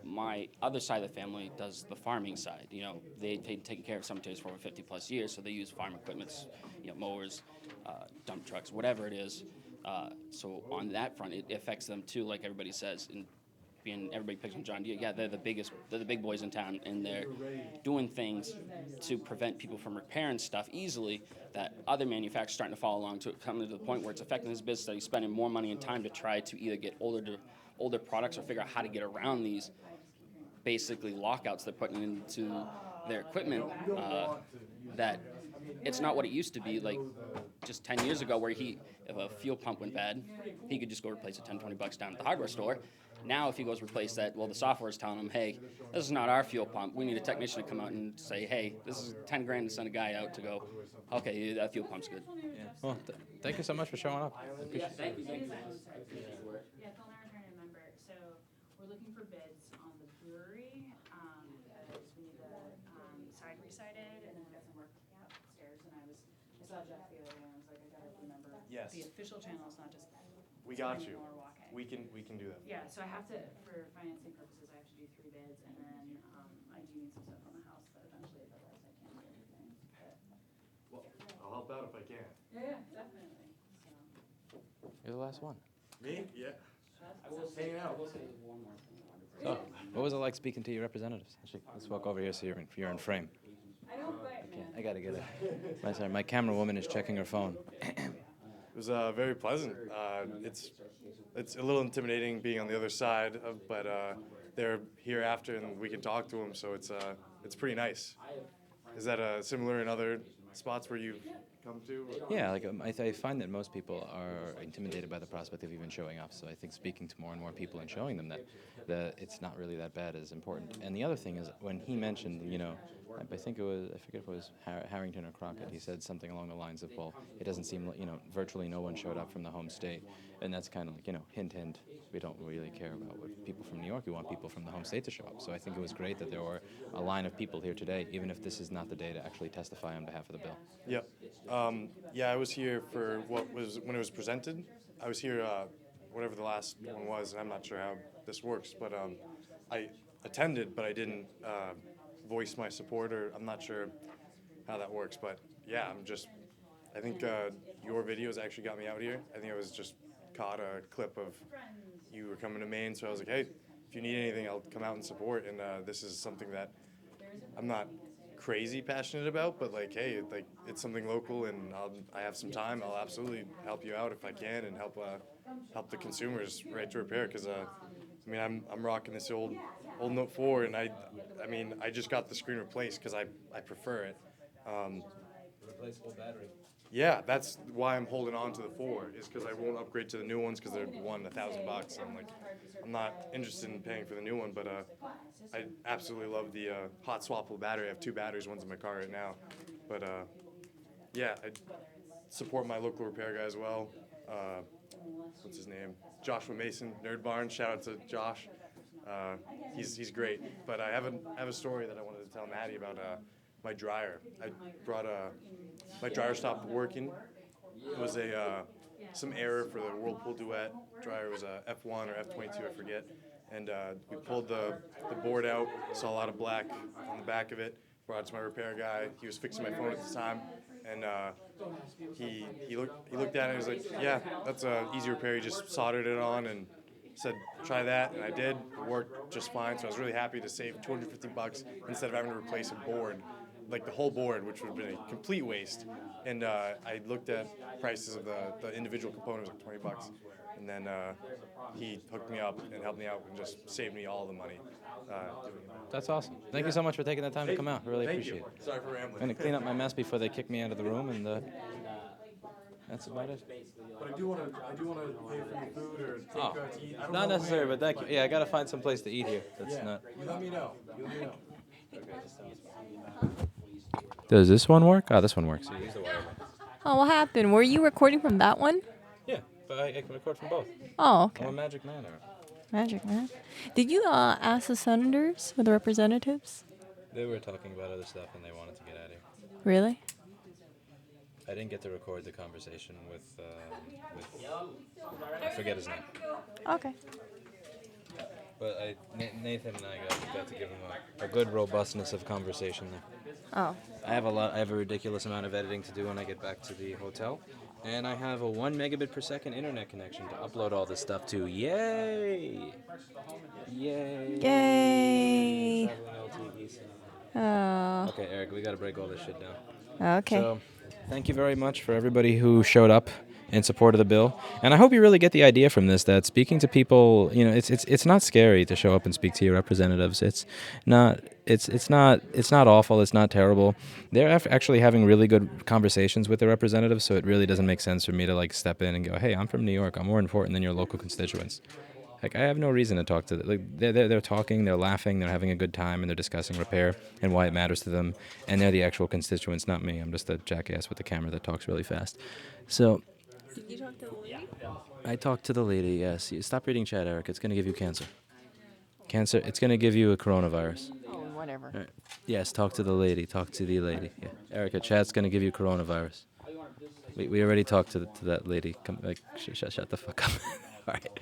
My other side of the family does the farming side. They've taken care of cemeteries for over 50 plus years, so they use farm equipment, mowers, dump trucks, whatever it is. So on that front, it affects them too, like everybody says. And being everybody picks on John Deere. Yeah, they're the big boys in town, and they're doing things to prevent people from repairing stuff easily that other manufacturers are starting to follow along to it, coming to the point where it's affecting his business, that he's spending more money and time to try to either get older products or figure out how to get around these basically lockouts they're putting into their equipment, that it's not what it used to be, like just 10 years ago, where if a fuel pump went bad, he could just go replace it 10, 20 bucks down at the hardware store. Now if he goes replace that, well, the software is telling him, hey, this is not our fuel pump. We need a technician to come out and say, hey, this is 10 grand to send a guy out to go, okay, that fuel pump's good. Yeah. Well, thank you so much for showing up. I appreciate Yeah, thank you. Yeah, Phil and I are trying to remember. So we're looking for bids on the brewery, because we need the side resided, and then we got some work upstairs. And I saw Jeff the other day, and I was like, I gotta remember Yes. the official channels, not just. We got you. or walking. We can do that. Yeah, so I have to, for financing purposes, I have to do 3 bids, and then I do need some stuff on the house that eventually, otherwise I can't do anything. But, Well, I'll help out if I can. yeah, definitely. So. You're the last one. Me? Yeah. Hanging out. I will say one more thing. So, what was it like speaking to your representatives? Actually, let's walk over here so you're in frame. I don't bite, man. I gotta get it. My camera woman is checking her phone. It was very pleasant. It's a little intimidating being on the other side, but they're here after, and we can talk to them. So it's pretty nice. Is that similar in other spots where you've come to? Yeah, like I find that most people are intimidated by the prospect of even showing up. So I think speaking to more and more people and showing them that it's not really that bad is important. And the other thing is when he mentioned, I think it was, I forget if it was Harrington or Crockett, he said something along the lines of, well, it doesn't seem like, virtually no one showed up from the home state. And that's kind of like, hint, hint, we don't really care about what people from New York, we want people from the home state to show up. So I think it was great that there were a line of people here today, even if this is not the day to actually testify on behalf of the bill. Yep. Yeah, I was here for when it was presented. I was here, whatever the last one was, and I'm not sure how this works, but I attended, but I didn't voice my support, or I'm not sure how that works. But yeah, I think your videos actually got me out here. I think I was just caught a clip of you were coming to Maine, so I was like, hey, if you need anything, I'll come out and support. And this is something that I'm not crazy passionate about, but like, hey, like it's something local, and I have some time. I'll absolutely help you out if I can, and help the consumers right to repair. Because I'm rocking this old Note 4, and I just got the screen replaced because I prefer it. Replaceable battery. Yeah, that's why I'm holding on to the 4, is because I won't upgrade to the new ones because they're $1,000. I'm not interested in paying for the new one, but I absolutely love the hot swappable battery. I have 2 batteries, one's in my car right now. But yeah, I support my local repair guy as well. What's his name? Joshua Mason, Nerd Barn. Shout out to Josh. He's great. But I have a story that I wanted to tell Maddie about my dryer. I brought my dryer stopped working. It was some error for the Whirlpool Duet dryer. It was a F1 or F22, I forget. And we pulled the board out, saw a lot of black on the back of it, brought it to my repair guy. He was fixing my phone at the time, and he looked at it and was like, yeah, that's an easy repair. He just soldered it on and said, try that, and I did. It worked just fine, so I was really happy to save $250 instead of having to replace a board, like the whole board, which would have been a complete waste. And I looked at prices of the individual components, like $20. And then he hooked me up and helped me out and just saved me all the money doing that. That's awesome. Thank you so much for taking the time to come out. Really appreciate it. Sorry for rambling. I'm going to clean up my mess before they kick me out of the room, and that's about it. But I do want to pay for your food or take to eat. I don't Not know necessary, where. but thank you. Yeah, I got to find some place to eat here. That's Yeah, not. you let me know. You let me know. Does this one work? Oh, this one works. Yeah, use the wire one. Oh, what happened? Were you recording from that one? Yeah, but I can record from both. Oh, okay. I'm a magic man. Magic, man. Did you ask the senators or the representatives? They were talking about other stuff, and they wanted to get out of here. Really? I didn't get to record the conversation with I forget his name. Okay. But Nathan and I got to give him a good robustness of conversation there. Oh. I have a ridiculous amount of editing to do when I get back to the hotel, And I have a 1 megabit per second internet connection to upload all this stuff to. Yay! Yay! Yay! Oh. Okay, Eric, we gotta break all this shit down. Okay. So, thank you very much for everybody who showed up in support of the bill, and I hope you really get the idea from this that speaking to people, you know, it's not scary to show up and speak to your representatives. It's not awful. It's not terrible. They're actually having really good conversations with their representatives, so it really doesn't make sense for me to like step in and go, "Hey, I'm from New York. I'm more important than your local constituents." Like, I have no reason to talk to them. Like, they're talking, they're laughing, they're having a good time, and they're discussing repair and why it matters to them. And they're the actual constituents, not me. I'm just a jackass with the camera that talks really fast. So, Did you talk to the lady? I talked to the lady, yes. Stop reading chat, Eric. It's going to give you cancer. Cancer, it's going to give you a coronavirus. Oh, whatever. All right. Yes, talk to the lady. Talk to the lady. Yeah. Erica, chat's going to give you coronavirus. We already talked to that lady. Come, like, shut the fuck up. All right.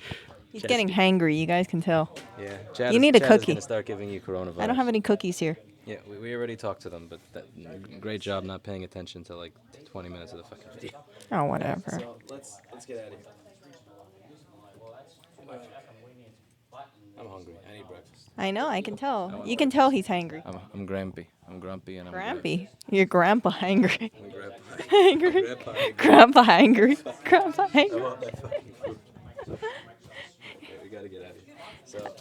He's getting hangry. You guys can tell. Yeah. Chad You need a Chad cookie. is going to start giving you coronavirus. I don't have any cookies here. Yeah, we already talked to them, but great job not paying attention to like 20 minutes of the fucking video. Oh, whatever. So let's get out of here. I'm hungry. I need breakfast. I know. I can tell. You can tell he's hangry. I'm grumpy. I'm grumpy and I'm Grumpy. Your grandpa hangry. I'm grandpa. Hangry. Grandpa hangry. Grandpa hangry. We gotta get out of here. So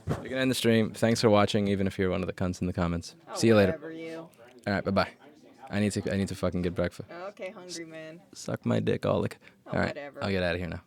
we're gonna end the stream. Thanks for watching, even if you're one of the cunts in the comments. See you later. All right, bye bye. I need to fucking get breakfast. Okay, hungry man. Suck my dick, all like. Oh, All right, whatever. I'll get out of here now.